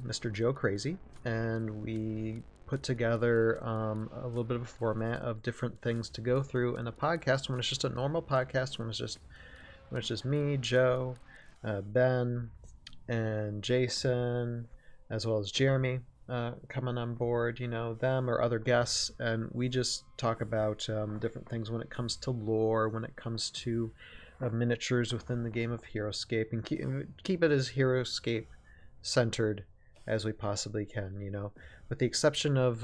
Mr. Joe Crazy, and we put together a little bit of a format of different things to go through in a podcast when it's just a normal podcast, when it's just me, Joe, Ben, and Jason, as well as Jeremy coming on board, them or other guests, and we just talk about different things when it comes to lore, when it comes to miniatures within the game of HeroScape, and keep it as HeroScape centered as we possibly can, with the exception of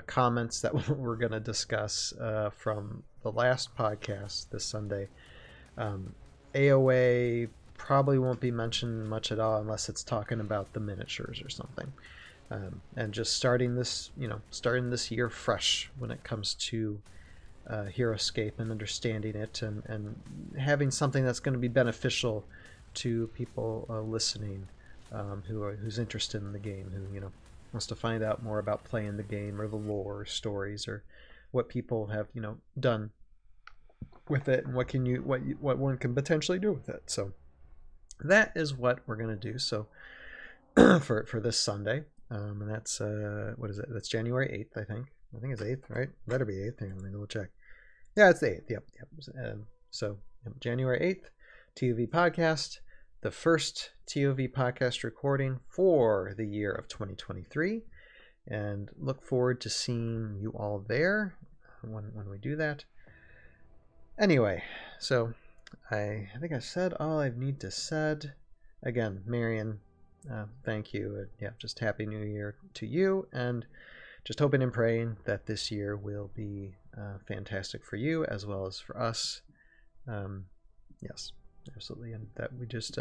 comments that we're going to discuss from the last podcast this Sunday. AOA probably won't be mentioned much at all unless it's talking about the miniatures or something. And just starting this year fresh when it comes to HeroScape and understanding it, and having something that's going to be beneficial to people listening, who's interested in the game, who wants to find out more about playing the game or the lore or stories or what people have done with it, and what one can potentially do with it. So that is what we're going to do. So for this Sunday, and that's what is it? That's January 8th, I think. I think it's 8th, right? Better be 8th. Hang on, let me double check. Yeah, it's the 8th. Yep. So January 8th, ToV podcast, the first ToV podcast recording for the year of 2023, and look forward to seeing you all there when we do that. Anyway, so I think I said all I need to said. Again, Marion, thank you. Yeah, just Happy New Year to you, and just hoping and praying that this year will be fantastic for you as well as for us. Yes, absolutely, and that we just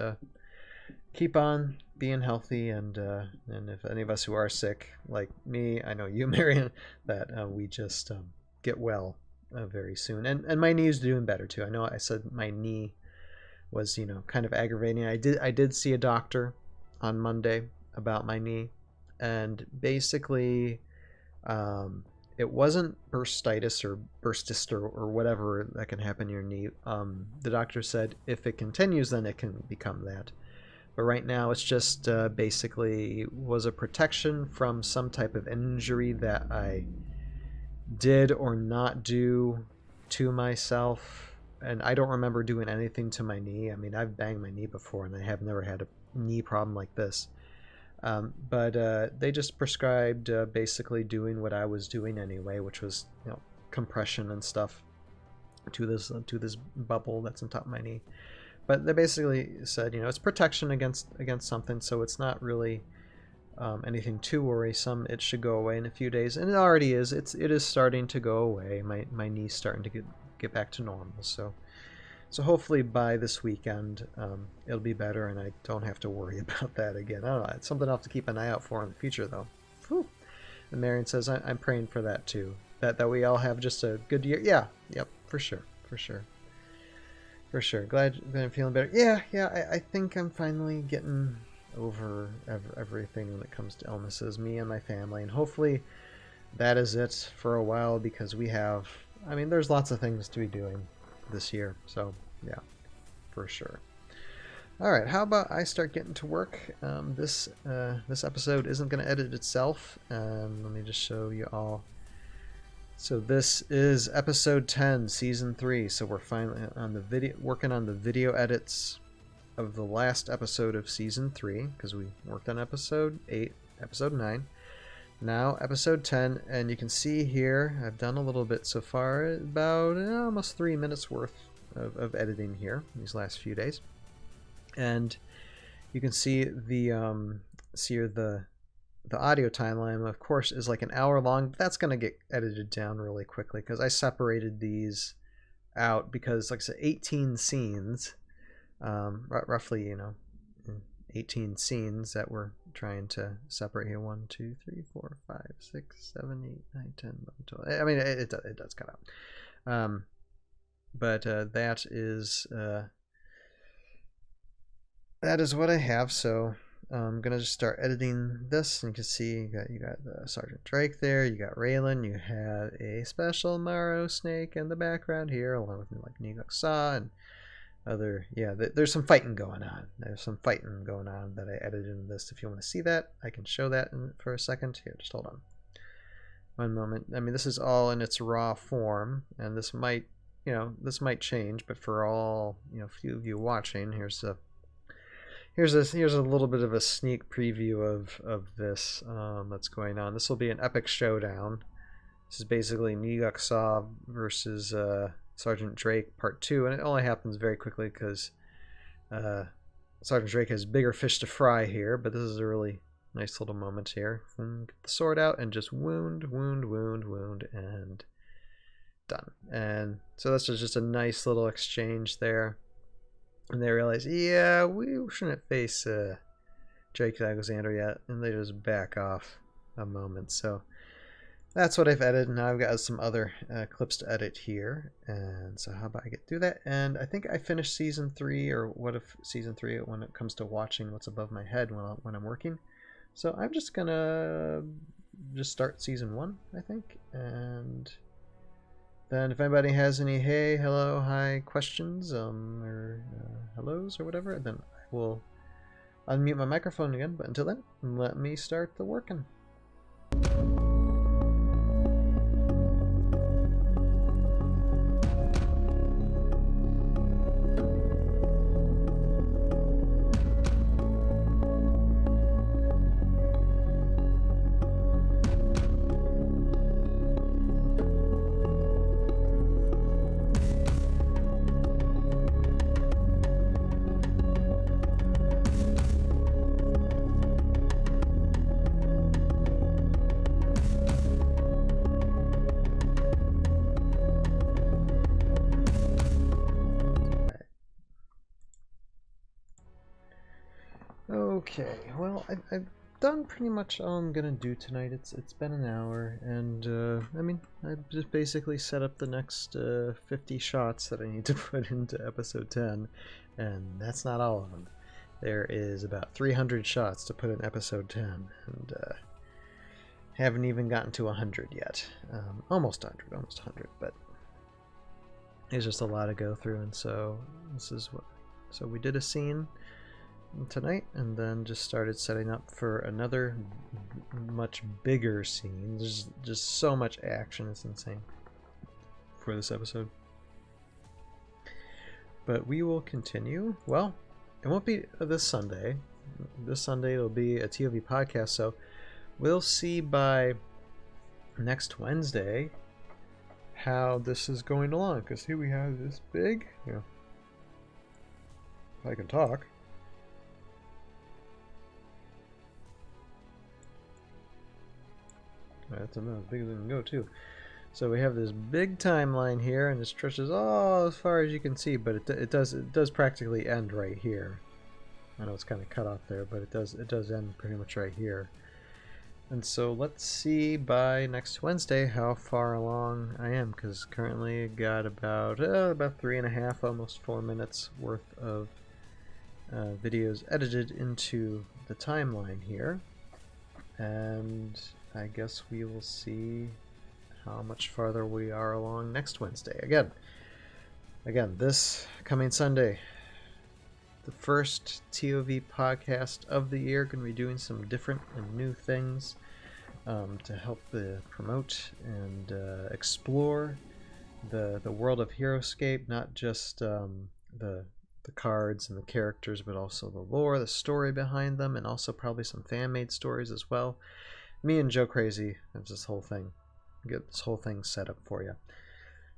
keep on being healthy, and if any of us who are sick, like me, I know you, Marion, that we just get well very soon. And my knee is doing better too. I know I said my knee was kind of aggravating. I did see a doctor on Monday about my knee, and basically it wasn't bursitis or burstis or whatever that can happen in your knee. The doctor said if it continues, then it can become that. But right now it's just basically was a protection from some type of injury that I did or not do to myself. And I don't remember doing anything to my knee. I mean, I've banged my knee before, and I have never had a knee problem like this. But they just prescribed basically doing what I was doing anyway, which was compression and stuff to this bubble that's on top of my knee. But they basically said it's protection against something, so it's not really anything too worrisome. It should go away in a few days, and it already is. It is starting to go away. My knee's starting to get back to normal. So hopefully by this weekend it'll be better, and I don't have to worry about that again. I don't know. It's something I'll have to keep an eye out for in the future, though. Whew. And Marion says I'm praying for that too. That we all have just a good year. Yeah. Yep. For sure. Glad I'm feeling better. Yeah. I think I'm finally getting over everything when it comes to illnesses, me and my family, and hopefully that is it for a while, because there's lots of things to be doing this year. So yeah, for sure. All right, how about I start getting to work? This episode isn't going to edit itself. Let me just show you all. So this is episode 10, season 3. So we're finally working on the video edits of the last episode of season 3, because we worked on episode 8, episode 9. Now episode 10, and you can see here I've done a little bit so far, about almost 3 minutes worth of editing here these last few days. And you can see the see the audio timeline, of course, is like an hour long. But that's going to get edited down really quickly because I separated these out because, like I said, 18 scenes, roughly, 18 scenes that we're trying to separate here. 1, 2, 3, 4, 5, 6, 7, 8, 9, 10, 11, 12. I mean, it does cut out. But that is what I have. So I'm gonna just start editing this, and you can see you got Sergeant Drake there. You got Raylan. You had a special Morrow snake in the background here, along with like Negok Saw and other. Yeah, there's some fighting going on. There's some fighting going on that I edited in this. If you want to see that, I can show that for a second. Here, just hold on. One moment. I mean, this is all in its raw form, and this might change, but for all few of you watching, here's a little bit of a sneak preview of this that's going on. This will be an epic showdown. This is basically Negok Saw versus Sergeant Drake Part 2, and it only happens very quickly because Sergeant Drake has bigger fish to fry here, but this is a really nice little moment here. Get the sword out and just wound, and done. And so that's just a nice little exchange there. And they realize, yeah, we shouldn't face Drake Alexander yet, and they just back off a moment. So that's what I've edited. Now I've got some other clips to edit here, and so how about I get through that? And I think I finished season 3, or what if season 3 when it comes to watching what's above my head when I'm working. So I'm just gonna start season 1, I think, and then if anybody has any hey, hello, hi questions or hellos or whatever, then I will unmute my microphone again. But until then, let me start the working. Okay, well, I've done pretty much all I'm gonna do tonight. It's been an hour, and I mean, I just basically set up the next 50 shots that I need to put into episode 10, and that's not all of them. There is about 300 shots to put in episode 10, and haven't even gotten to 100 yet. Almost 100, but there's just a lot to go through, and so so we did a scene tonight, and then just started setting up for another much bigger scene. There's just so much action, it's insane for this episode. But we will continue. Well, it won't be this Sunday. This Sunday it'll be a ToV podcast, so we'll see by next Wednesday how this is going along, because here we have this big, if I can talk. That's about as big as it can go too. So we have this big timeline here, and it stretches all as far as you can see, but it does practically end right here. I know it's kind of cut off there, but it does end pretty much right here. And so let's see by next Wednesday how far along I am, because currently I got about 3.5, almost 4 minutes worth of videos edited into the timeline here, and I guess we will see how much farther we are along next Wednesday. Again, this coming Sunday, the first ToV podcast of the year. Going to be doing some different and new things to help promote and explore the world of HeroScape, not just the cards and the characters, but also the lore, the story behind them, and also probably some fan-made stories as well. Me and Joe Crazy have this whole thing. Get this whole thing set up for you.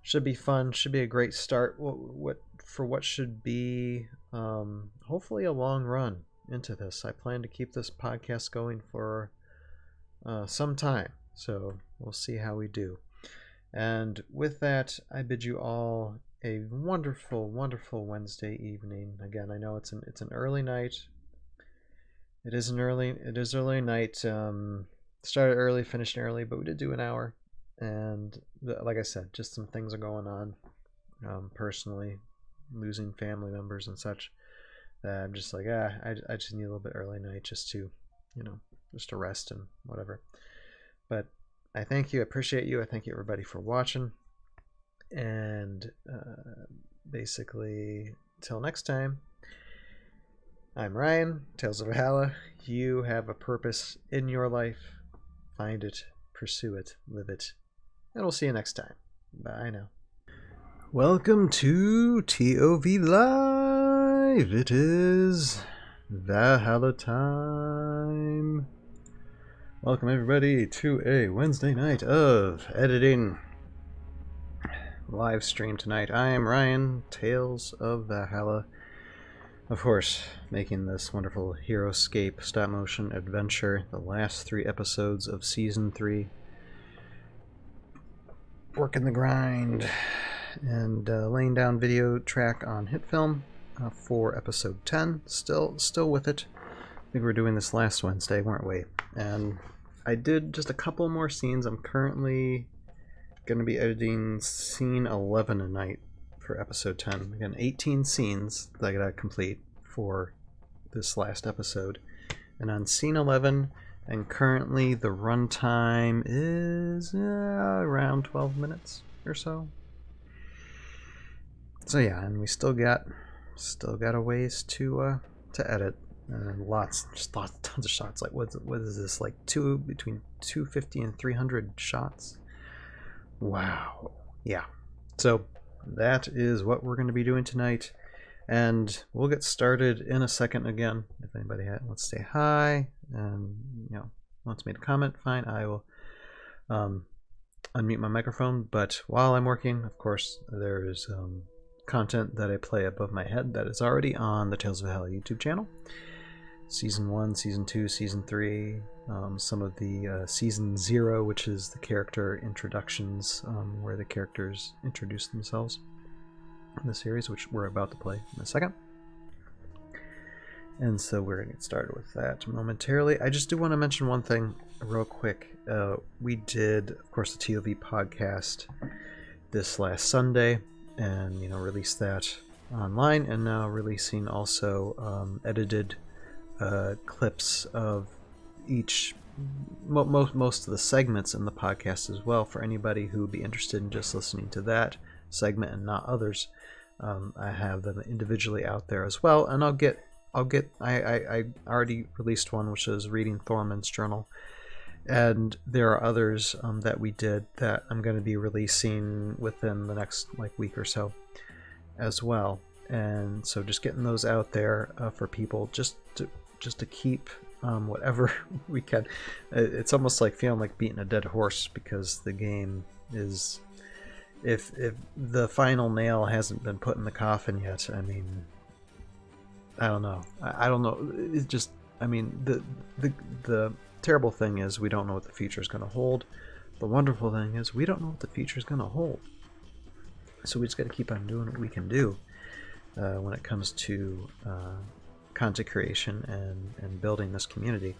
Should be fun. Should be a great start. What should be hopefully a long run into this. I plan to keep this podcast going for some time, so we'll see how we do. And with that, I bid you all a wonderful, wonderful Wednesday evening. Again, I know it's an early night. It is early night. Started early, finished early, but we did do an hour. And like I said, just some things are going on personally, losing family members and such. I'm just like, I just need a little bit early night just to, just to rest and whatever. But I thank you. I appreciate you. I thank you, everybody, for watching. And basically, till next time, I'm Ryan, Tales of Valhalla. You have a purpose in your life. Find it, pursue it, live it. And we'll see you next time. Bye now. Welcome to ToV Live. It is Valhalla time. Welcome everybody to a Wednesday night of editing. Live stream tonight. I am Ryan, Tales of Valhalla. Of course, making this wonderful Heroescape stop motion adventure, the last 3 episodes of season 3. Working the grind and laying down video track on HitFilm for episode 10. Still with it. I think we were doing this last Wednesday, weren't we? And I did just a couple more scenes. I'm currently going to be editing scene 11 tonight for episode 10. Again, 18 scenes that I gotta complete for this last episode. And on scene 11, and currently the runtime is around 12 minutes or so. So yeah, and we still got a ways to edit, and tons of shots. Like what is this, like between 250 and 300 shots? Wow. Yeah. So that is what we're going to be doing tonight, and we'll get started in a second. Again, if anybody wants to say hi and wants me to comment, fine, I will unmute my microphone. But while I'm working, of course, there is content that I play above my head that is already on the Tales of Valhalla YouTube channel. Season 1, Season 2, Season 3, some of the Season 0, which is the character introductions, where the characters introduce themselves in the series, which we're about to play in a second. And so we're going to get started with that momentarily. I just do want to mention one thing real quick. We did, of course, the ToV podcast this last Sunday, and released that online, and now releasing also edited clips of most of the segments in the podcast as well, for anybody who would be interested in just listening to that segment and not others. I have them individually out there as well, and I already released one, which is reading Thormund's journal, and there are others that we did that I'm going to be releasing within the next week or so as well. And so just getting those out there for people, just to keep whatever we can. It's almost like feeling like beating a dead horse, because the game is, if the final nail hasn't been put in the coffin yet, I mean, I don't know. I don't know. It just, I mean, the terrible thing is we don't know what the future is going to hold. The wonderful thing is we don't know what the future is going to hold. So we just got to keep on doing what we can do when it comes to content creation and building this community.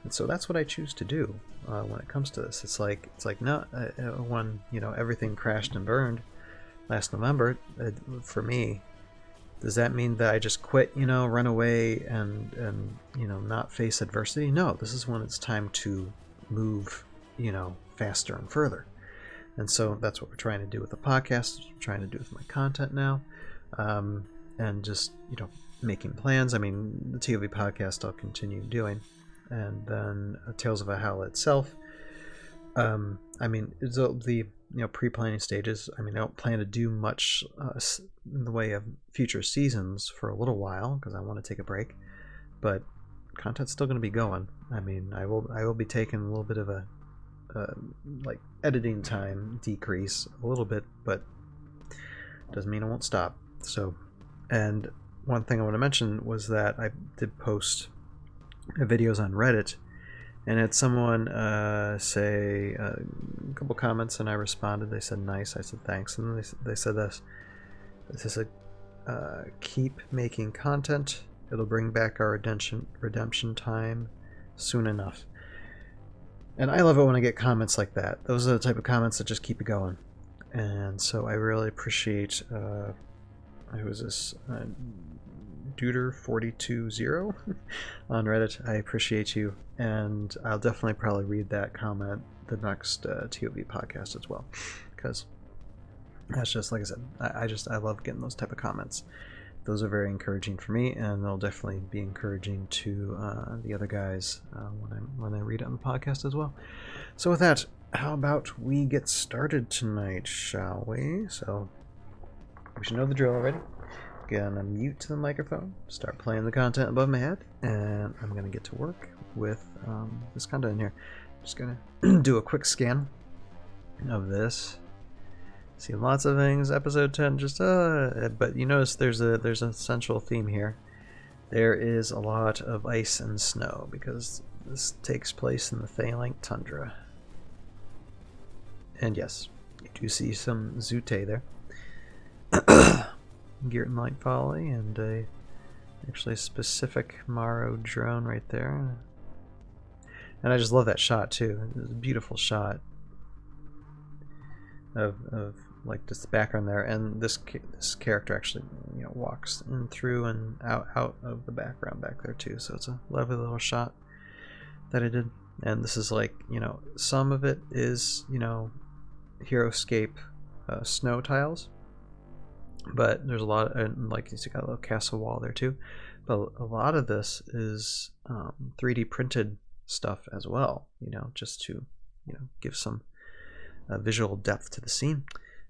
And so that's what I choose to do when it comes to this. It's like no, when everything crashed and burned last November, for me, does that mean that I just quit, run away and not face adversity? No, this is when it's time to move, faster and further. And so that's what we're trying to do with the podcast, we're trying to do with my content now, and just, making plans. I mean, the ToV podcast I'll continue doing, and then Tales of Valhalla itself. I mean, it's the pre-planning stages. I mean, I don't plan to do much in the way of future seasons for a little while, because I want to take a break. But content's still going to be going. I mean, I will be taking a little bit of a editing time decrease a little bit, but doesn't mean I won't stop. So, and one thing I want to mention was that I did post videos on Reddit, and had someone say a couple comments, and I responded. They said nice. I said thanks, and then they said this. This is a keep making content. It'll bring back our redemption time soon enough. And I love it when I get comments like that. Those are the type of comments that just keep it going. And so I really appreciate. Who is this? Duder420 on Reddit. I appreciate you, and I'll definitely probably read that comment the next ToV podcast as well, because that's just like I said. I love getting those type of comments. Those are very encouraging for me, and they'll definitely be encouraging to the other guys when I read it on the podcast as well. So with that, how about we get started tonight, shall we? So we should know the drill already. Gonna mute the microphone, start playing the content above my head, and I'm gonna get to work with this content in here. Just gonna do a quick scan of this. See lots of things. Episode 10, just but you notice there's a central theme here. There is a lot of ice and snow because this takes place in the Phalanx Tundra. And yes, you do see some Zute there. Geert Light Volley, and actually a specific Maro drone right there. And I just love that shot too. It's a beautiful shot of like just the background there, and this character actually, you know, walks in through and out of the background back there too. So it's a lovely little shot that I did. And this is like, you know, some of it is, you know, Heroscape snow tiles. But there's a lot, and like you got a little castle wall there too. But a lot of this is 3D printed stuff as well, you know, just to, you know, give some visual depth to the scene.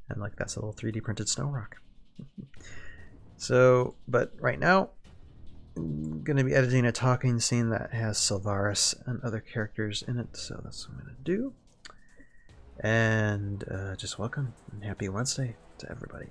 And like that's a little 3D printed snow rock. So, but right now, I'm going to be editing a talking scene that has Sylvaris and other characters in it. So that's what I'm going to do. And just welcome and happy Wednesday to everybody.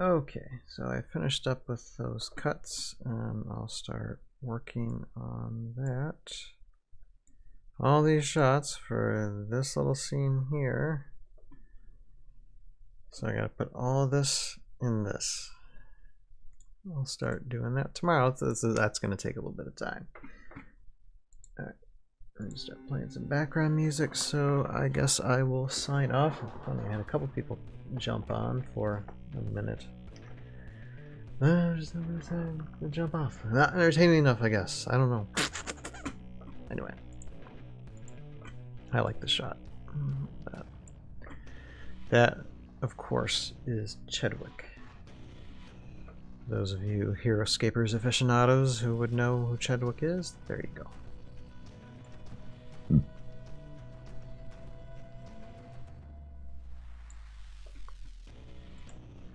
Okay, so I finished up with those cuts, and I'll start working on that. All these shots for this little scene here. So I gotta put all of this in this. I'll start doing that tomorrow. So that's gonna take a little bit of time. Alright, let me start playing some background music, so I guess I will sign off. Funny, I had a couple people jump on for a minute. Just jump off. Not entertaining enough, I guess. I don't know. Anyway, I like the shot. That, of course, is Chedwick. Those of you Heroscapers aficionados who would know who Chedwick is, there you go.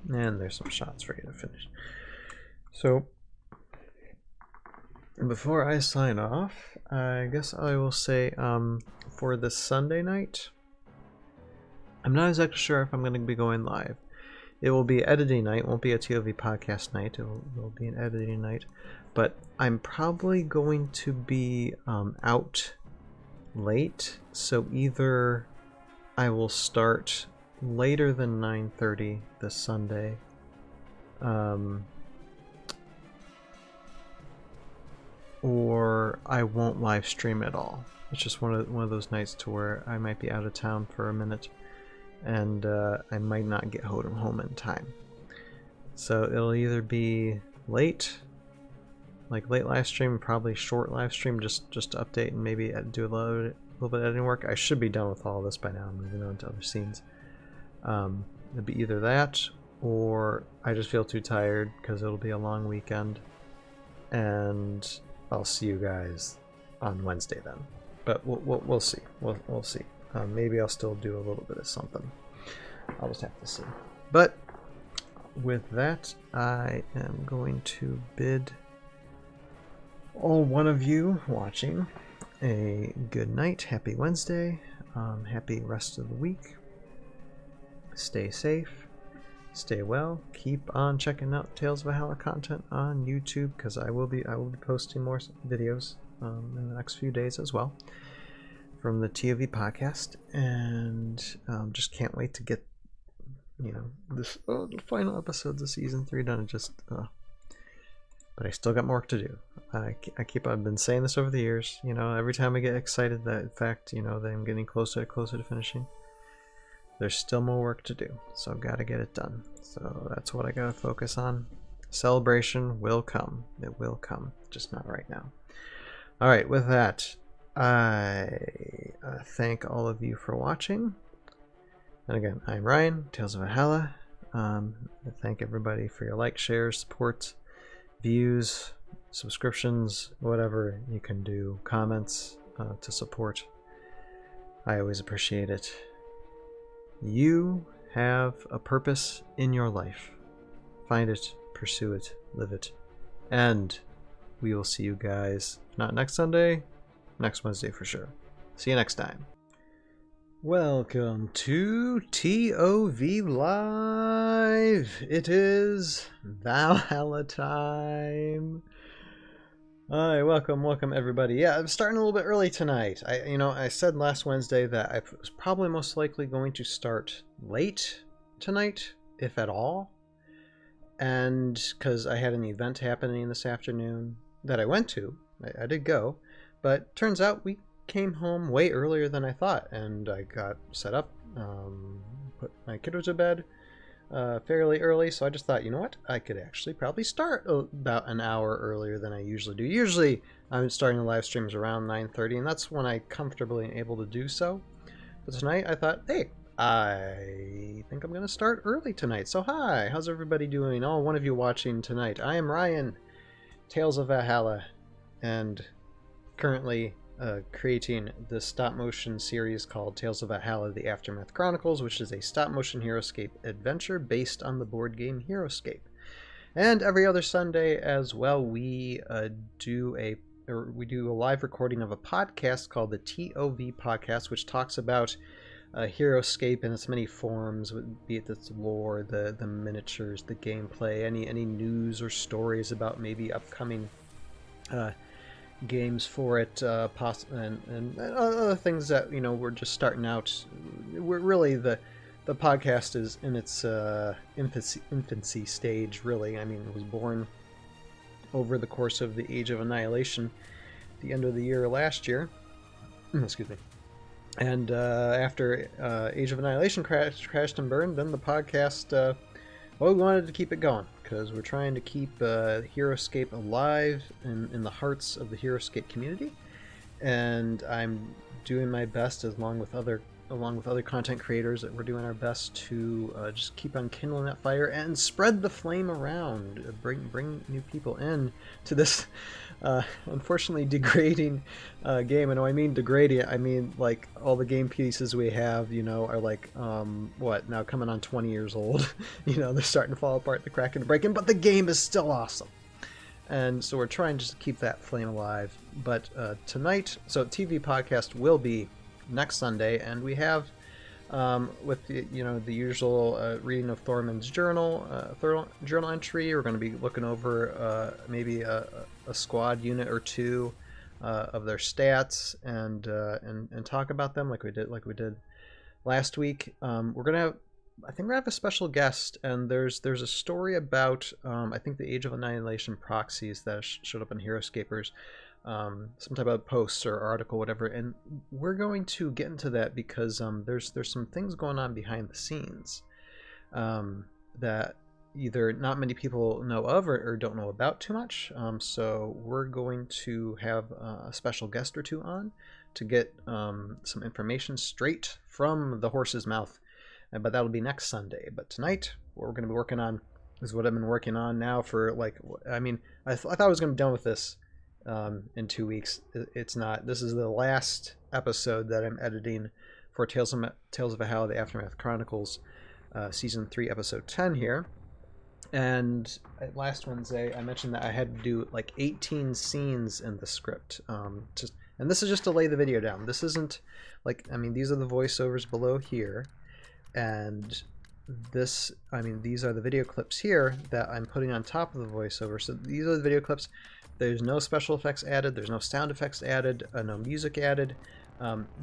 And there's some shots for you to finish. So, before I sign off, I guess I will say for this Sunday night, I'm not exactly sure if I'm going to be going live. It will be editing night, won't be a ToV podcast night, it will be an editing night. But I'm probably going to be out late, so either I will start later than 9:30 this Sunday, or I won't live stream at all. It's just one of those nights to where I might be out of town for a minute, and I might not get home in time. So it'll either be late, like late live stream, probably short live stream, just to update and maybe do a little bit of editing work. I should be done with all this by now. I'm moving on to other scenes. It'll be either that, or I just feel too tired because it'll be a long weekend, and I'll see you guys on Wednesday then. But we'll see. We'll see. Maybe I'll still do a little bit of something. I'll just have to see. But with that, I am going to bid all one of you watching a good night. Happy Wednesday. Happy rest of the week. Stay safe. Stay well. Keep on checking out Tales of Valhalla content on YouTube, because I will be posting more videos in the next few days as well from the ToV podcast, and just can't wait to get this the final episodes of season 3 done. But I still got more work to do. I've been saying this over the years. Every time I get excited that in fact that I'm getting closer to finishing, there's still more work to do. So I've got to get it done. So that's what I got to focus on. Celebration will come. It will come, just not right now. All right, with that, I thank all of you for watching. And again, I'm Ryan, Tales of Valhalla. I thank everybody for your likes, shares, support, views, subscriptions, whatever you can do, comments to support. I always appreciate it. You have a purpose in your life. Find it, pursue it, live it. And we will see you guys, if not next Sunday, next Wednesday for sure. See you next time. Welcome to ToV Live. It is Valhalla time. All right, welcome everybody. Yeah, I'm starting a little bit early tonight. I said last Wednesday that I was probably most likely going to start late tonight, if at all, and because I had an event happening this afternoon that I went to. I did go, but turns out we came home way earlier than I thought, and I got set up, put my kiddo to bed fairly early, so I just thought, you know what, I could actually probably start about an hour earlier than I usually do. Usually I'm starting the live streams around 9:30, and that's when I comfortably am able to do so. But tonight I thought, hey, I think I'm going to start early tonight. So hi, how's everybody doing? All one of you watching tonight. I am Ryan, Tales of Valhalla, and currently creating the stop-motion series called Tales of Valhalla, the Aftermath Chronicles, which is a stop-motion HeroScape adventure based on the board game HeroScape. And every other Sunday as well, we do a live recording of a podcast called the ToV podcast, which talks about HeroScape in its many forms, be it its lore, the miniatures, the gameplay, any news or stories about maybe upcoming games for it, and other things that we're just starting out. We're really the podcast is in its infancy stage, really. I mean, it was born over the course of the Age of Annihilation, the end of the year last year. Excuse me. And after Age of Annihilation crashed and burned, then the podcast, we wanted to keep it going, because we're trying to keep HeroScape alive in the hearts of the HeroScape community, and I'm doing my best, along with other content creators, that we're doing our best to just keep on kindling that fire and spread the flame around, bring new people in to this unfortunately degrading game. And when I mean degrading, I mean like all the game pieces we have are like now coming on 20 years old. They're starting to fall apart, the cracking and breaking, but the game is still awesome. And so we're trying just to keep that flame alive. But tonight, so TV podcast will be next Sunday, and we have with the usual reading of Thormund's journal entry. We're going to be looking over maybe a squad unit or two of their stats and talk about them like we did last week. We're gonna have a special guest, and there's a story about I think the Age of Annihilation proxies that showed up in HeroScapers. Some type of post or article, whatever, and we're going to get into that because there's some things going on behind the scenes that either not many people know of or don't know about too much. So we're going to have a special guest or two on to get some information straight from the horse's mouth. But that'll be next Sunday. But tonight, what we're going to be working on is what I've been working on now for I thought I was going to be done with this in 2 weeks. It's not. This is the last episode that I'm editing for Tales of Valhalla, the Aftermath Chronicles, Season 3, Episode 10 here. And last Wednesday, I mentioned that I had to do like 18 scenes in the script. And this is just to lay the video down. This isn't these are the voiceovers below here. And these are the video clips here that I'm putting on top of the voiceover. So these are the video clips. There's no special effects added. There's no sound effects added. No music added.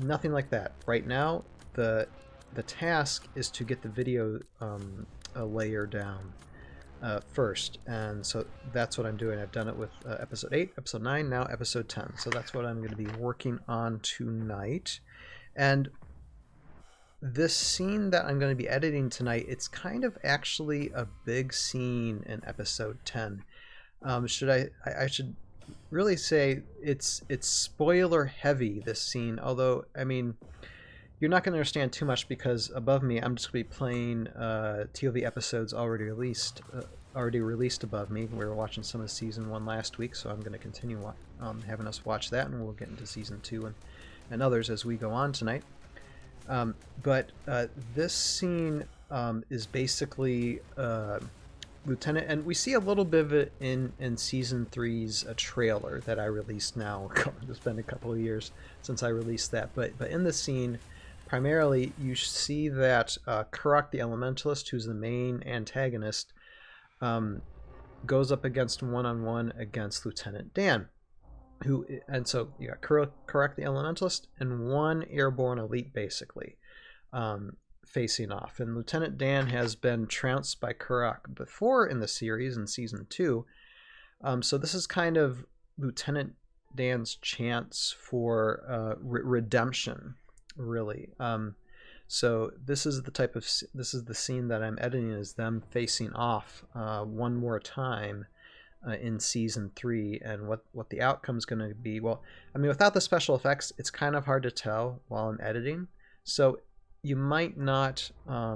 Nothing like that. Right now, the task is to get the video a layer down first. And so that's what I'm doing. I've done it with Episode 8, Episode 9, now Episode 10. So that's what I'm going to be working on tonight. And this scene that I'm going to be editing tonight, it's kind of actually a big scene in Episode 10. I should really say it's spoiler heavy, this scene, although you're not going to understand too much because above me I'm just going to be playing ToV episodes already released above me. We were watching some of Season 1 last week, so I'm going to continue having us watch that, and we'll get into Season 2 and others as we go on tonight. But this scene is basically Lieutenant, and we see a little bit of it in Season 3's trailer that I released now. It's been a couple of years since I released that, but in the scene, primarily you see that Karak the Elementalist, who's the main antagonist, goes up against one-on-one against Lieutenant Dan. And so you got Karak the Elementalist and one airborne elite basically facing off. And Lieutenant Dan has been trounced by Karak before in the series in Season 2. So this is kind of Lieutenant Dan's chance for redemption, really. So this is the scene that I'm editing, is them facing off one more time in Season 3, and what the outcome's going to be. Well, without the special effects, it's kind of hard to tell while I'm editing, so you might not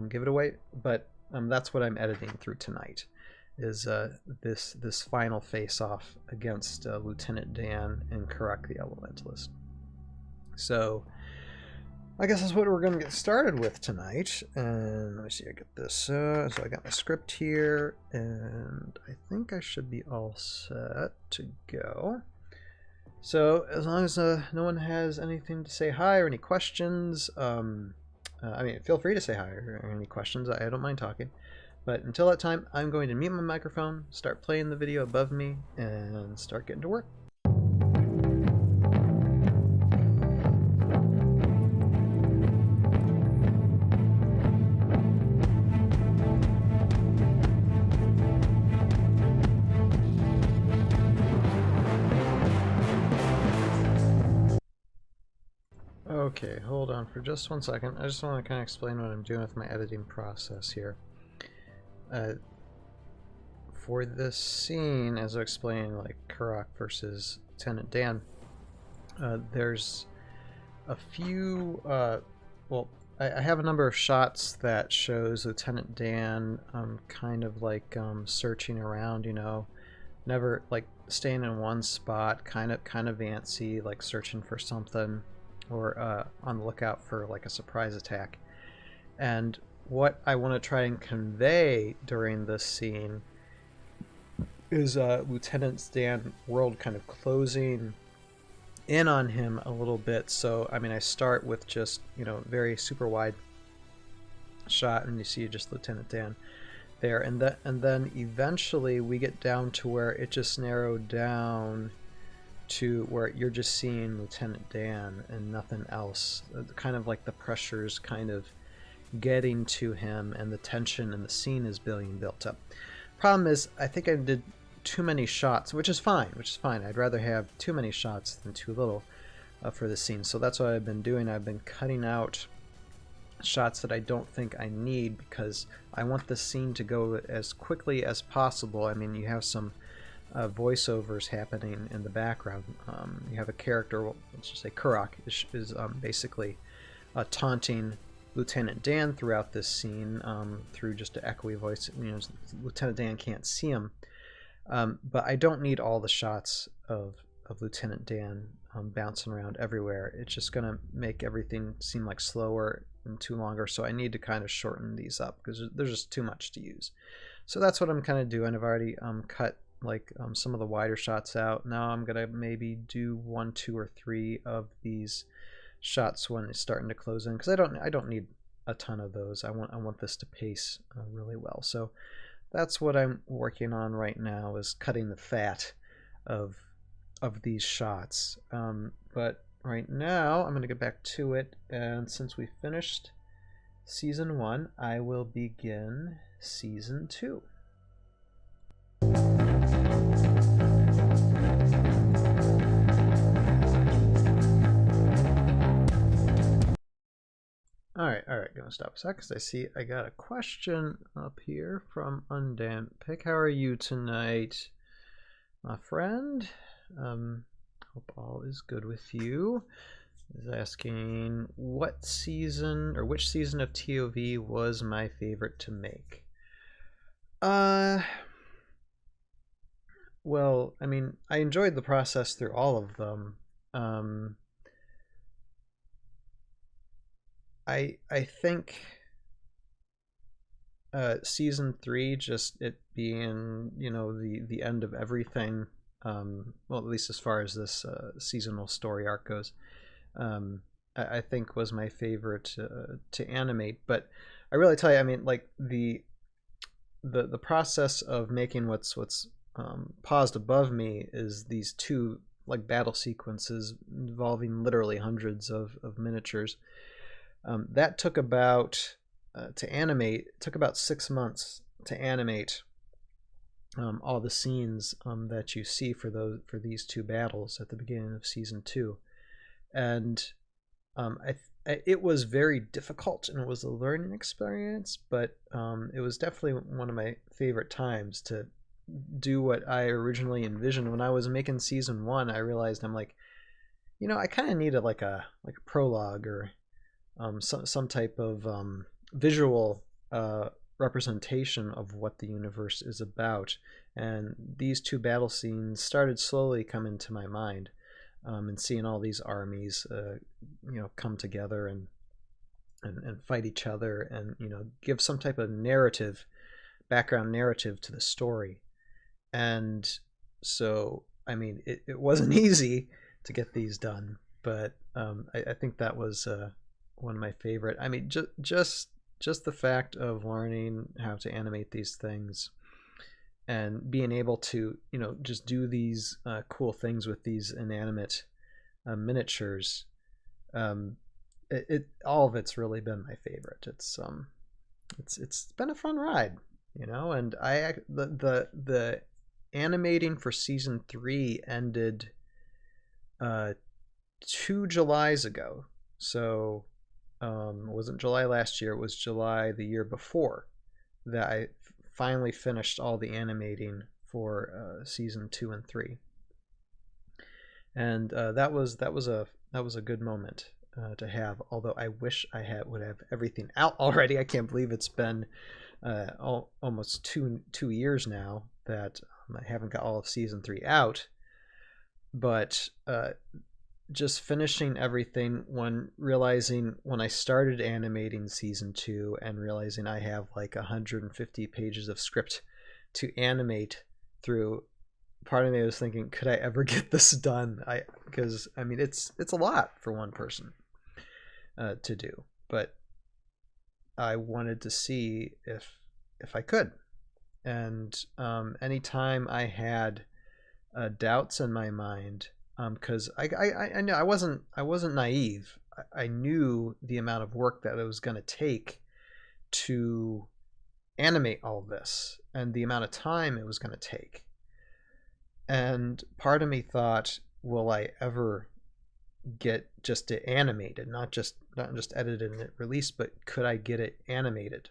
give it away, but that's what I'm editing through tonight, is this final face-off against Lieutenant Dan and Karak the Elementalist. So I guess that's what we're going to get started with tonight. And let me see, I get this. So I got my script here, and I think I should be all set to go. So as long as no one has anything to say hi or any questions, feel free to say hi or any questions. I don't mind talking. But until that time, I'm going to mute my microphone, start playing the video above me, and start getting to work. Okay, hold on for just 1 second. I just want to kind of explain what I'm doing with my editing process here. For this scene, as I explained, like Karak versus Lieutenant Dan, there's a few, I have a number of shots that shows Lieutenant Dan kind of like searching around, never like staying in one spot, kind of antsy, like searching for something, or on the lookout for like a surprise attack. And what I want to try and convey during this scene is Lieutenant Dan's world kind of closing in on him a little bit. So I start with just very super wide shot, and you see just Lieutenant Dan there, and then eventually we get down to where it just narrowed down to where you're just seeing Lieutenant Dan and nothing else. Kind of like the pressure's kind of getting to him, and the tension in the scene is being built up. Problem is, I think I did too many shots, which is fine. I'd rather have too many shots than too little for the scene. So that's what I've been doing. I've been cutting out shots that I don't think I need, because I want the scene to go as quickly as possible. I mean, you have some voiceovers happening in the background. You have a character, let's just say Kurok, is basically taunting Lieutenant Dan throughout this scene through just an echoey voice. You know, Lieutenant Dan can't see him, but I don't need all the shots of Lieutenant Dan bouncing around everywhere. It's just going to make everything seem like slower and too longer, so I need to kind of shorten these up because there's just too much to use. So that's what I'm kind of doing. I've already cut like some of the wider shots out. Now I'm going to maybe do 1, 2, or 3 of these shots when it's starting to close in, because I don't need a ton of those. I want this to pace really well. So that's what I'm working on right now, is cutting the fat of these shots. But right now I'm going to get back to it, and since we finished season 1, I will begin season 2. Alright, gonna stop a sec because I see I got a question up here from Undamp Pick. How are you tonight, my friend? Hope all is good with you. Is asking what season or which season of ToV was my favorite to make. Well, I mean, I enjoyed the process through all of them. I think season 3, just it being, you know, the end of everything, well, at least as far as this seasonal story arc goes, I think was my favorite to animate. But I really tell you, I mean, like the process of making what's paused above me is these 2 like battle sequences involving literally hundreds of miniatures. That took about to animate. It took about 6 months to animate all the scenes that you see for these 2 battles at the beginning of season 2, and it was very difficult and it was a learning experience. But it was definitely one of my favorite times to do what I originally envisioned. When I was making season 1, I realized I'm like, you know, I kind of needed like a prologue or some type of visual representation of what the universe is about, and these 2 battle scenes started slowly coming to my mind, and seeing all these armies you know, come together and fight each other, and, you know, give some type of background narrative to the story. And so, I mean, it wasn't easy to get these done, but I think that was one of my favorite. I mean, just the fact of learning how to animate these things and being able to, you know, just do these cool things with these inanimate miniatures. All of it's really been my favorite. It's been a fun ride, you know. And the animating for season 3 ended 2 Julys ago. So it wasn't July last year, it was July the year before that I finally finished all the animating for season 2 and 3. And that was a good moment to have, although I wish I would have everything out already. I can't believe it's been almost two years now that I haven't got all of season 3 out. But just finishing everything, when I started animating season 2 and realizing I have like 150 pages of script to animate through, part of me was thinking, could I ever get this done? Because I mean, it's a lot for one person to do, but I wanted to see if I could. And anytime I had doubts in my mind, because I know I wasn't naive. I knew the amount of work that it was going to take to animate all of this and the amount of time it was going to take. And part of me thought, will I ever get just it animated, not just edited and released, but could I get it animated?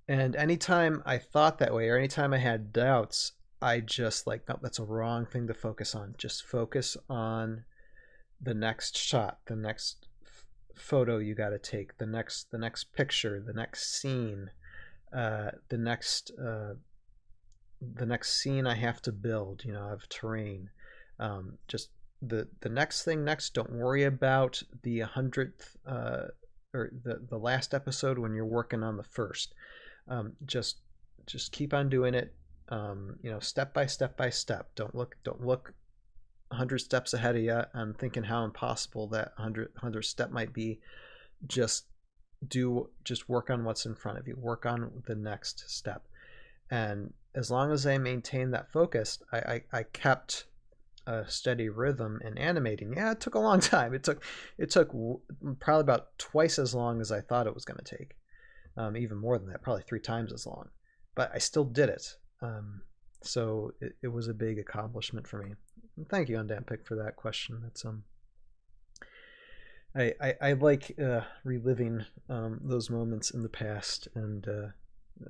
And anytime I thought that way, or anytime I had doubts, I just like, no, that's a wrong thing to focus on. Just focus on the next shot, the next photo you got to take, the next picture, the next scene, the next scene I have to build, of terrain. Just the next thing next. Don't worry about the 100th or the last episode when you're working on the first. Just keep on doing it. Step by step. Don't look 100 steps ahead of you and thinking how impossible that 100th step might be. Just work on what's in front of you. Work on the next step. And as long as I maintained that focus, I kept a steady rhythm in animating. Yeah, it took a long time. It took probably about twice as long as I thought it was going to take. Even more than that, probably 3 times as long. But I still did it. So it was a big accomplishment for me. And thank you, Undampic, for that question. That's I like reliving those moments in the past, and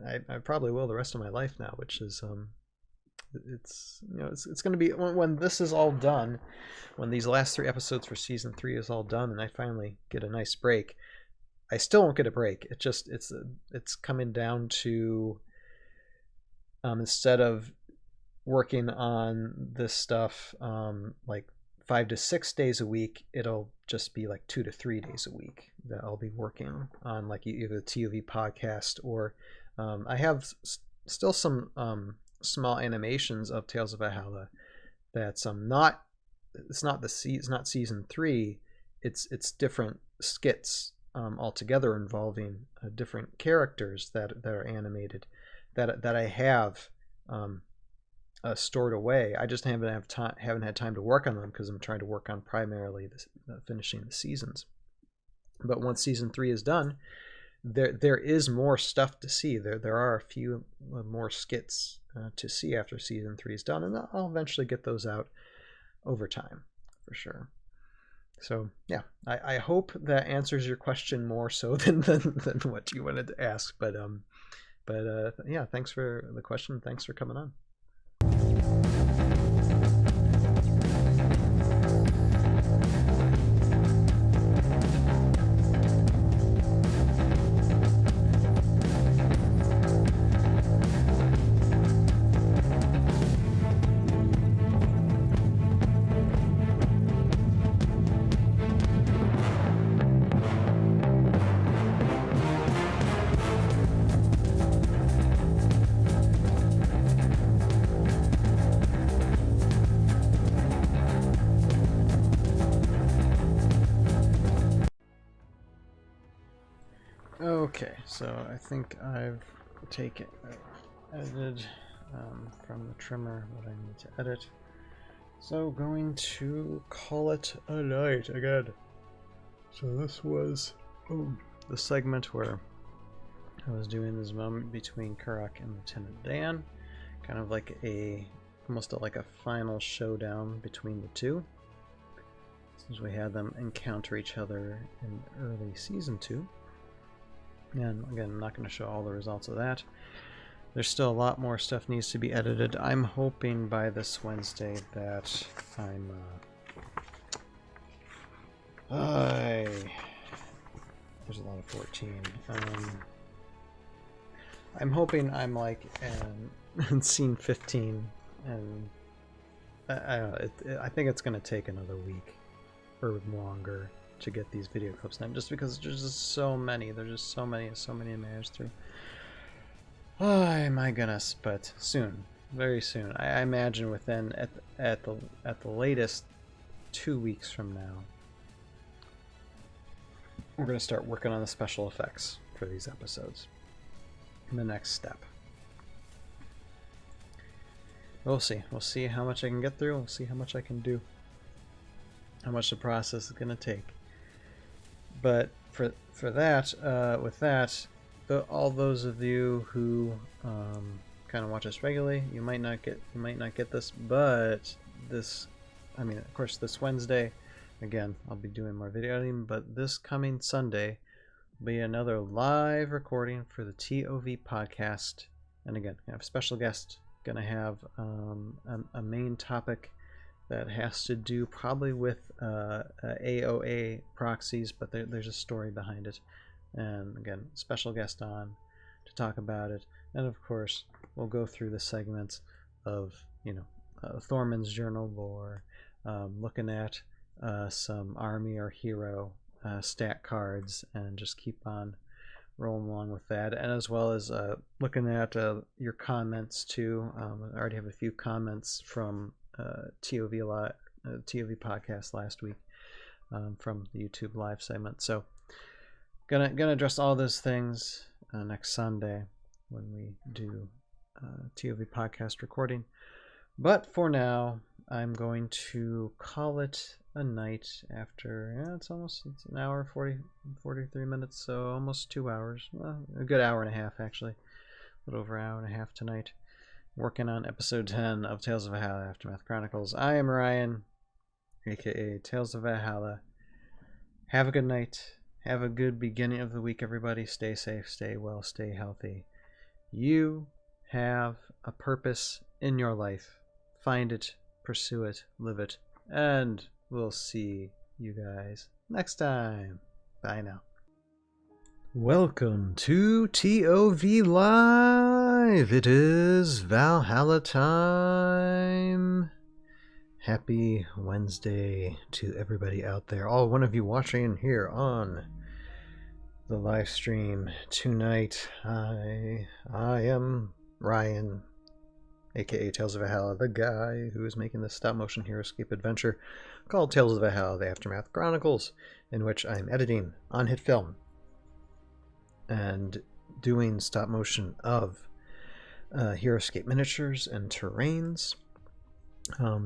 I probably will the rest of my life now, which is it's going to be when this is all done, when these last 3 episodes for season 3 is all done, and I finally get a nice break. I still won't get a break. It's coming down to instead of working on this stuff like 5 to 6 days a week, it'll just be like 2 to 3 days a week that I'll be working on, like either the ToV podcast or I have still some small animations of Tales of Valhalla that's not season 3. It's different skits altogether involving different characters that are animated that I have stored away. I just haven't had time to work on them because I'm trying to work on primarily finishing the seasons. But once season 3 is done, there is more stuff to see. There are a few more skits to see after season 3 is done, and I'll eventually get those out over time for sure. So yeah, I hope that answers your question more so than what you wanted to ask. But yeah, thanks for the question. Thanks for coming on. Okay, so I think I've edited from the trimmer what I need to edit. So going to call it a night again. So this was the segment where I was doing this moment between Karak and Lieutenant Dan, kind of like almost like a final showdown between the two, since we had them encounter each other in early season 2. And again, I'm not going to show all the results of that. There's still a lot more stuff needs to be edited. I'm hoping by this Wednesday that I'm there's a lot of 14. I'm hoping I'm like in scene 15, and I don't know, I think it's going to take another week or longer to get these video clips done, just because there's just so many. There's just so many to manage through. Oh my goodness! But soon, very soon. I imagine within at the latest 2 weeks from now, we're gonna start working on the special effects for these episodes. The next step. We'll see. We'll see how much I can get through. We'll see how much I can do. How much the process is gonna take. But for that, with that, all those of you who kind of watch us regularly, you might not get this, but this I mean, of course, this Wednesday, again, I'll be doing more video editing, but this coming Sunday will be another live recording for the ToV podcast. And again, I have a special guest, going to have a main topic that has to do probably with AOA proxies, but there's a story behind it. And again, special guest on to talk about it. And of course, we'll go through the segments of, Thorman's journal lore, looking at some army or hero stat cards, and just keep on rolling along with that, and as well as looking at your comments too. I already have a few comments from ToV podcast last week from the YouTube live segment. So gonna address all those things next Sunday when we do ToV podcast recording. But for now, I'm going to call it a night after, it's an hour, 43 minutes, so almost 2 hours. Well, a good hour and a half, actually. A little over an hour and a half tonight. Working on episode 10 of Tales of Valhalla, Aftermath Chronicles. I am Ryan, aka Tales of Valhalla. Have a good night. Have a good beginning of the week, everybody. Stay safe, stay well, stay healthy. You have a purpose in your life. Find it, pursue it, live it, and we'll see you guys next time. Bye now. Welcome to ToV Live. It is Valhalla time. Happy Wednesday to everybody out there. All one of you watching here on the live stream tonight. I am Ryan, aka Tales of Valhalla, the guy who is making this stop motion hero escape adventure called Tales of Valhalla, the Aftermath Chronicles, in which I'm editing on hit film and doing stop motion of hero escape miniatures and terrains,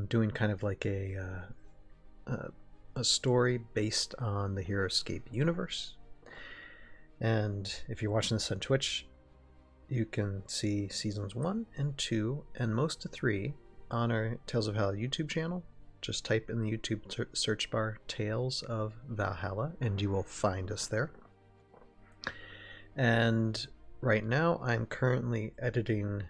doing kind of like a story based on the hero escape universe. And if you're watching this on Twitch, you can see seasons 1 and 2 and most of 3 on our Tales of Valhalla YouTube channel. Just type in the YouTube search bar Tales of Valhalla and you will find us there. And right now I'm currently editing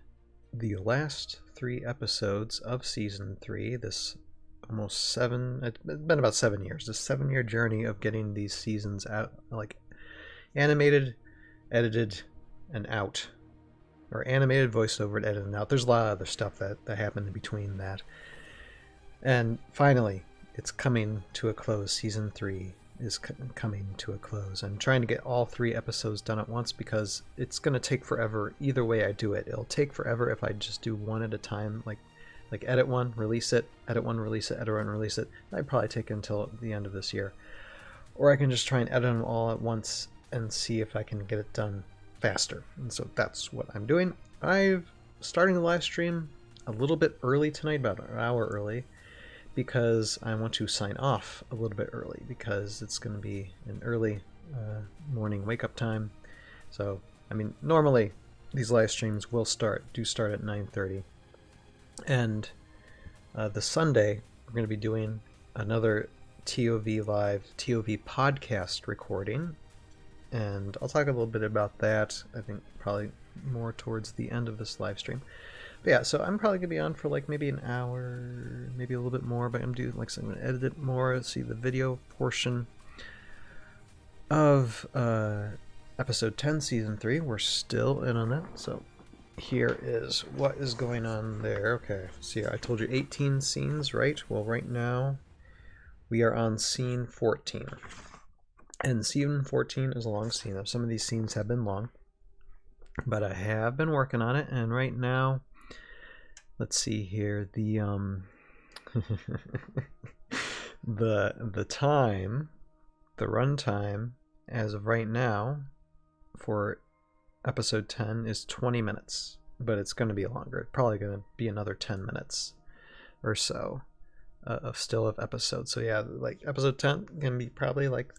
the last 3 episodes of season 3. This it's been about 7 years. This 7-year journey of getting these seasons out, like animated, edited, and out. Or animated, voiceover, and edited out. There's a lot of other stuff that happened in between that. And finally, it's coming to a close. Season 3 is coming to a close. I'm trying to get all 3 episodes done at once because it's going to take forever either way I do it. It'll take forever if I just do one at a time, like edit one, release it, edit one, release it, edit one, release it. That'd probably take until the end of this year. Or I can just try and edit them all at once and see if I can get it done faster. And so that's what I'm doing. I'm starting the live stream a little bit early tonight, about an hour early, because I want to sign off a little bit early because it's going to be an early morning wake up time. So, I mean, normally these live streams will start at 9:30. And the Sunday, we're going to be doing another ToV Live, ToV podcast recording. And I'll talk a little bit about that, I think probably more towards the end of this live stream. But yeah, so I'm probably going to be on for like maybe an hour, maybe a little bit more, but I'm going to edit it more, see the video portion of episode 10, season 3. We're still in on that, so here is what is going on there. Okay, so yeah, I told you 18 scenes, right? Well, right now we are on scene 14. And scene 14 is a long scene. Some of these scenes have been long, but I have been working on it. And right now, let's see here, the the time, the runtime as of right now for episode 10 is 20 minutes, but it's going to be longer. It's probably going to be another 10 minutes or so of episodes. So yeah, like episode 10 can be probably like,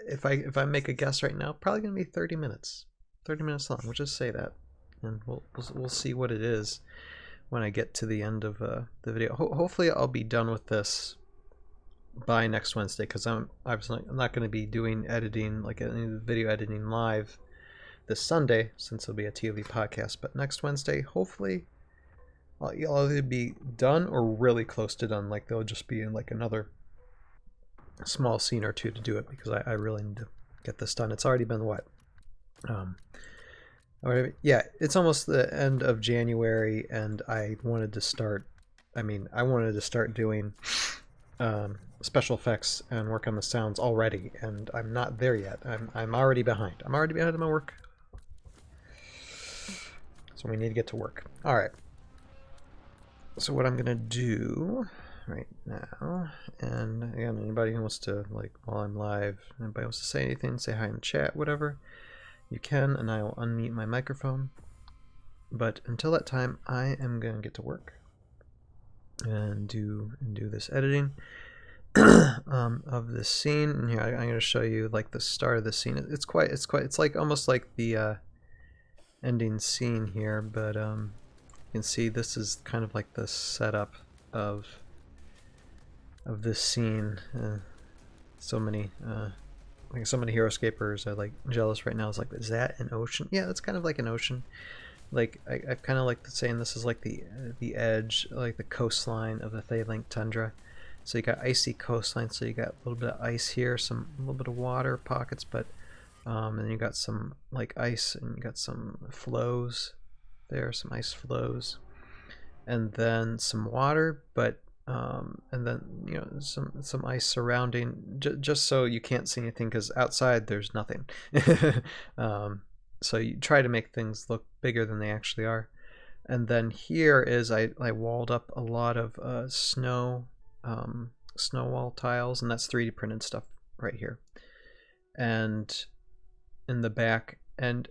if I make a guess right now, probably gonna be 30 minutes long. We'll just say that, and we'll see what it is when I get to the end of the video. Hopefully I'll be done with this by next Wednesday, because I'm obviously not going to be doing editing, like any video editing live this Sunday, since it'll be a ToV podcast. But next Wednesday, hopefully I'll either be done or really close to done. Like there'll just be in like another small scene or two to do it, because I really need to get this done. It's already been what? Yeah, it's almost the end of January, and I wanted to start doing special effects and work on the sounds already, and I'm not there yet. I'm already behind. I'm already behind in my work. So we need to get to work. All right. So what I'm gonna do right now, and again, anybody who wants to, like, while I'm live, anybody wants to say anything, say hi in the chat, whatever, you can, and I will unmute my microphone. But until that time, I am gonna get to work and do this editing of this scene. And here I'm going to show you like the start of the scene. It's like almost like the ending scene here, but you can see this is kind of like the setup of this scene. So many hero-scapers are like jealous right now. It's like, is that an ocean? Yeah, that's kind of like an ocean. Like I kind of like saying this is like the edge, like the coastline of the ToVLink tundra. So you got icy coastline, so you got a little bit of ice here, a little bit of water pockets, but and you got some like ice, and you got some flows there, some ice flows, and then some water, but and then, you know, some ice surrounding, just so you can't see anything, because outside there's nothing. So you try to make things look bigger than they actually are. And then here is I walled up a lot of snow wall tiles, and that's 3D printed stuff right here. And in the back, and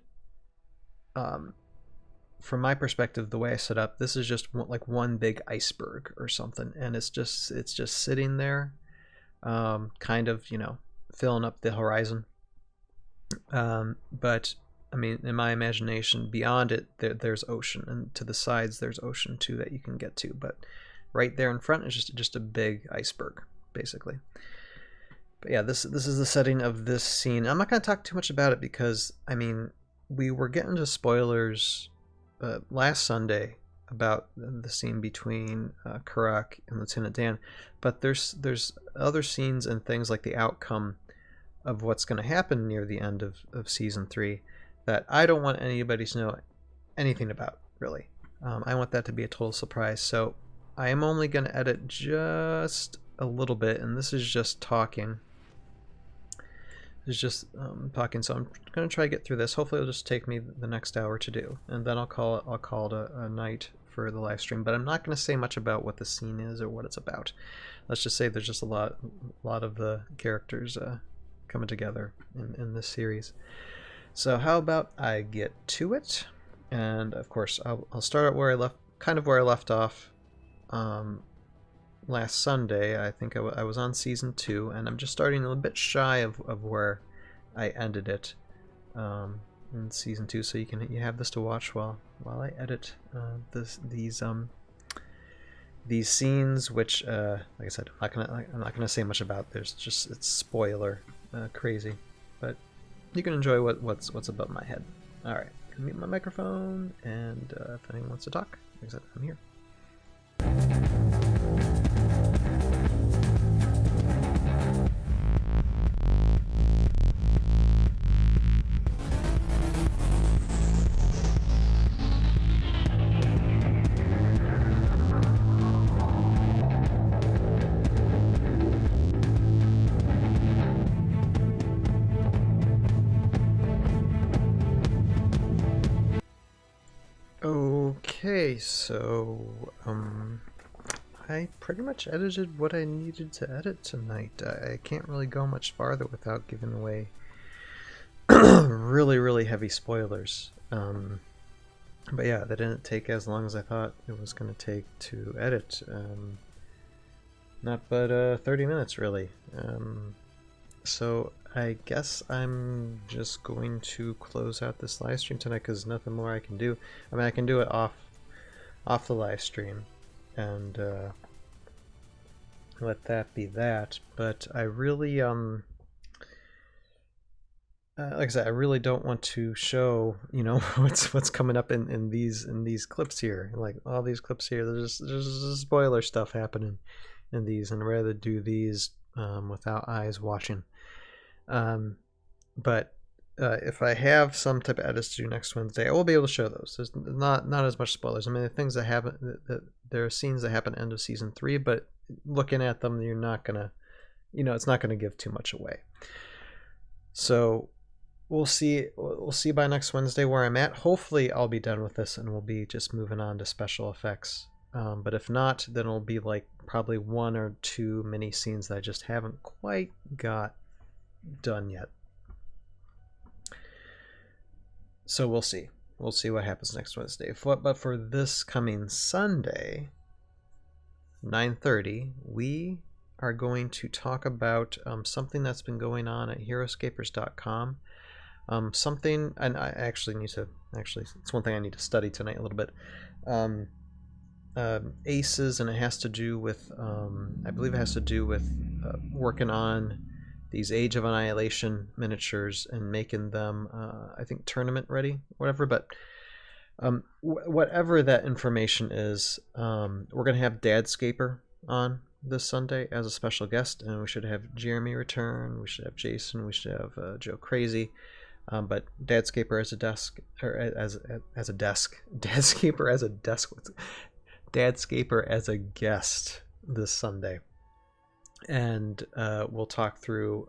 from my perspective, the way I set up, this is just like one big iceberg or something, and it's just sitting there, kind of, you know, filling up the horizon. But I mean, in my imagination, beyond it, there's ocean, and to the sides there's ocean too that you can get to. But right there in front is just a big iceberg, basically. But yeah, this is the setting of this scene. I'm not going to talk too much about it, because I mean, we were getting to spoilers last Sunday about the scene between Karak and Lieutenant Dan, but there's other scenes and things like the outcome of what's going to happen near the end of season 3 that I don't want anybody to know anything about, really. I want that to be a total surprise. So I am only going to edit just a little bit, and this is just talking. It's just talking, so I'm going to try to get through this. Hopefully it'll just take me the next hour to do, and then I'll call it a night for the live stream. But I'm not going to say much about what the scene is or what it's about. Let's just say there's just a lot of the characters coming together in this series. So how about I get to it? And of course, I'll start at where I left off last Sunday. I think I was on season 2, and I'm just starting a little bit shy of where I ended it in season 2. So you have this to watch while I edit these scenes, which like I said, I'm not gonna say much about. It's spoiler crazy, but you can enjoy what's above my head. All right, I'm mute my microphone, and if anyone wants to talk, like I said, I'm here. Okay, so I pretty much edited what I needed to edit tonight. I can't really go much farther without giving away really heavy spoilers. But yeah, that didn't take as long as I thought it was going to take to edit. Not but 30 minutes really. So I guess I'm just going to close out this live stream tonight, because nothing more I can do. I mean, I can do it off off the live stream, and let that be that. But I really like I said, I really don't want to show, what's coming up in these clips here. Like all these clips here, there's spoiler stuff happening in these, and I'd rather do these without eyes watching. But if I have some type of edits to do next Wednesday, I will be able to show those. There's not as much spoilers. I mean, the things that happen, there are scenes that happen end of season 3, but looking at them, you're not gonna, it's not gonna give too much away. So we'll see by next Wednesday where I'm at. Hopefully I'll be done with this and we'll be just moving on to special effects. But if not, then it'll be like probably 1 or 2 mini scenes that I just haven't quite got done yet. So we'll see. We'll see what happens next Wednesday. But for this coming Sunday, 9:30, we are going to talk about something that's been going on at heroescapers.com. Something, and I actually need to, it's one thing I need to study tonight a little bit. Aces, and it has to do with, I believe it has to do with working on these Age of Annihilation miniatures and making them, I think, tournament ready, whatever. But whatever that information is, we're going to have Dadscaper on this Sunday as a special guest, and we should have Jeremy return, we should have Jason, we should have Joe Crazy. But Dadscaper as a desk, or as a desk, Dadscaper as a desk, Dadscaper as a guest this Sunday, and we'll talk through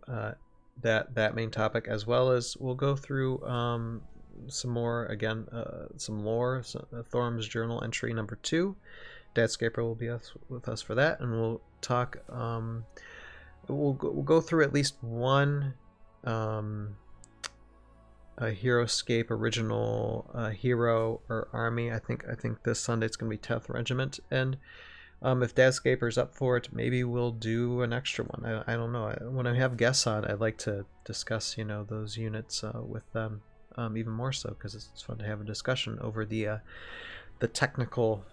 that main topic, as well as we'll go through some more, again, some lore. Thorm's Journal entry number 2. Dadscaper will be with us for that, and we'll talk. We'll go through at least one a Heroescape original hero or army. I think this Sunday it's going to be 10th Regiment, and if Dadscaper's up for it, maybe we'll do an extra one. I don't know. When I have guests on, I'd like to discuss those units with them even more so, because it's fun to have a discussion over the technical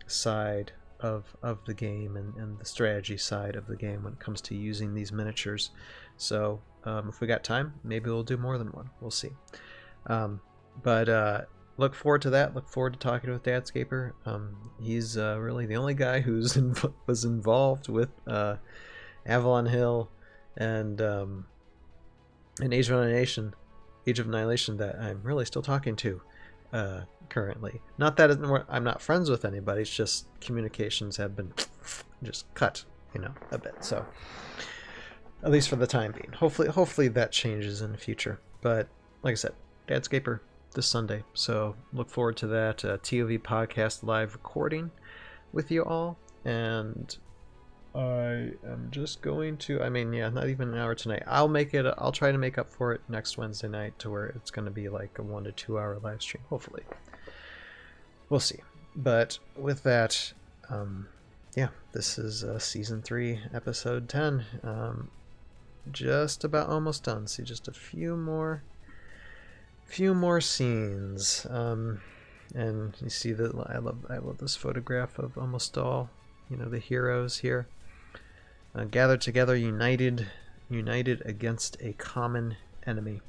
side of the game and the strategy side of the game when it comes to using these miniatures. So if we got time, maybe we'll do more than one. We'll see. But look forward to that. Look forward to talking with Dadscaper. He's really the only guy who's was involved with Avalon Hill and Age of Annihilation that I'm really still talking to currently. Not that I'm not friends with anybody. It's just communications have been just cut, a bit. So at least for the time being. Hopefully that changes in the future. But like I said, Dadscaper this Sunday. So look forward to that ToV podcast live recording with you all. And I am just going to, not even an hour tonight. I'll try to make up for it next Wednesday night, to where it's going to be like a 1 to 2 hour live stream, hopefully. We'll see. But with that, this is season 3, episode 10. Just about almost done. See, just a few more scenes. And you see that I love this photograph of almost all the heroes here, gathered together, united against a common enemy.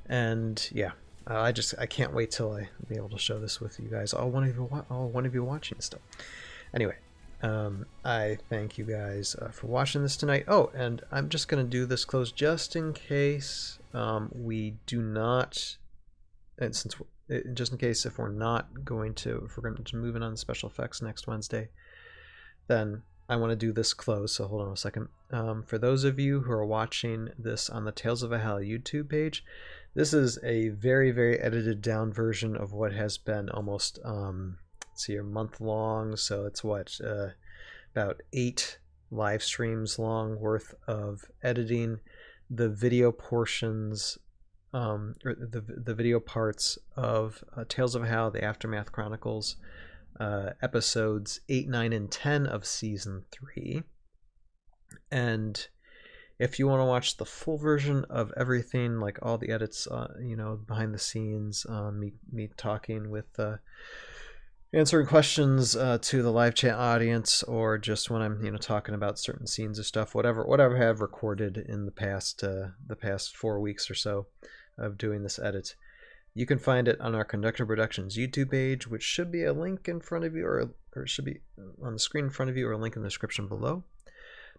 And yeah, I can't wait till I be able to show this with you guys, all one of you watching still. Anyway, I thank you guys for watching this tonight. Oh, and I'm just going to do this close just in case we do not, and just in case if we're going to move in on special effects next Wednesday, then I want to do this close. So hold on a second. For those of you who are watching this on the Tales of Valhalla YouTube page, this is a very, very edited down version of what has been almost a month long. So it's about 8 live streams long worth of editing. The video portions, or the video parts of Tales of Valhalla, the Aftermath Chronicles episodes 8, 9, and 10 of season 3, and If you want to watch the full version of everything, like all the edits, behind the scenes, me talking with, answering questions to the live chat audience, or just when I'm talking about certain scenes of stuff, whatever I have recorded in the past 4 weeks or so of doing this edit, you can find it on our Conductor Productions YouTube page, which should be a link in front of you, or it should be on the screen in front of you, or a link in the description below.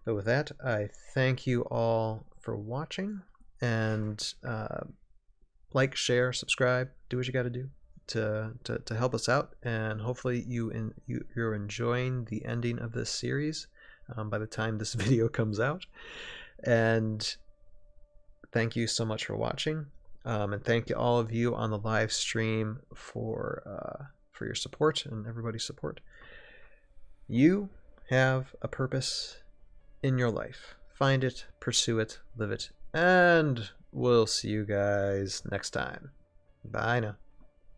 But with that, I thank you all for watching, and like, share, subscribe, do what you got to do to help us out, and hopefully you're enjoying the ending of this series by the time this video comes out. And thank you so much for watching, and thank you all of you on the live stream for your support and everybody's support. You have a purpose in your life. Find it, pursue it, live it, and we'll see you guys next time. Bye now.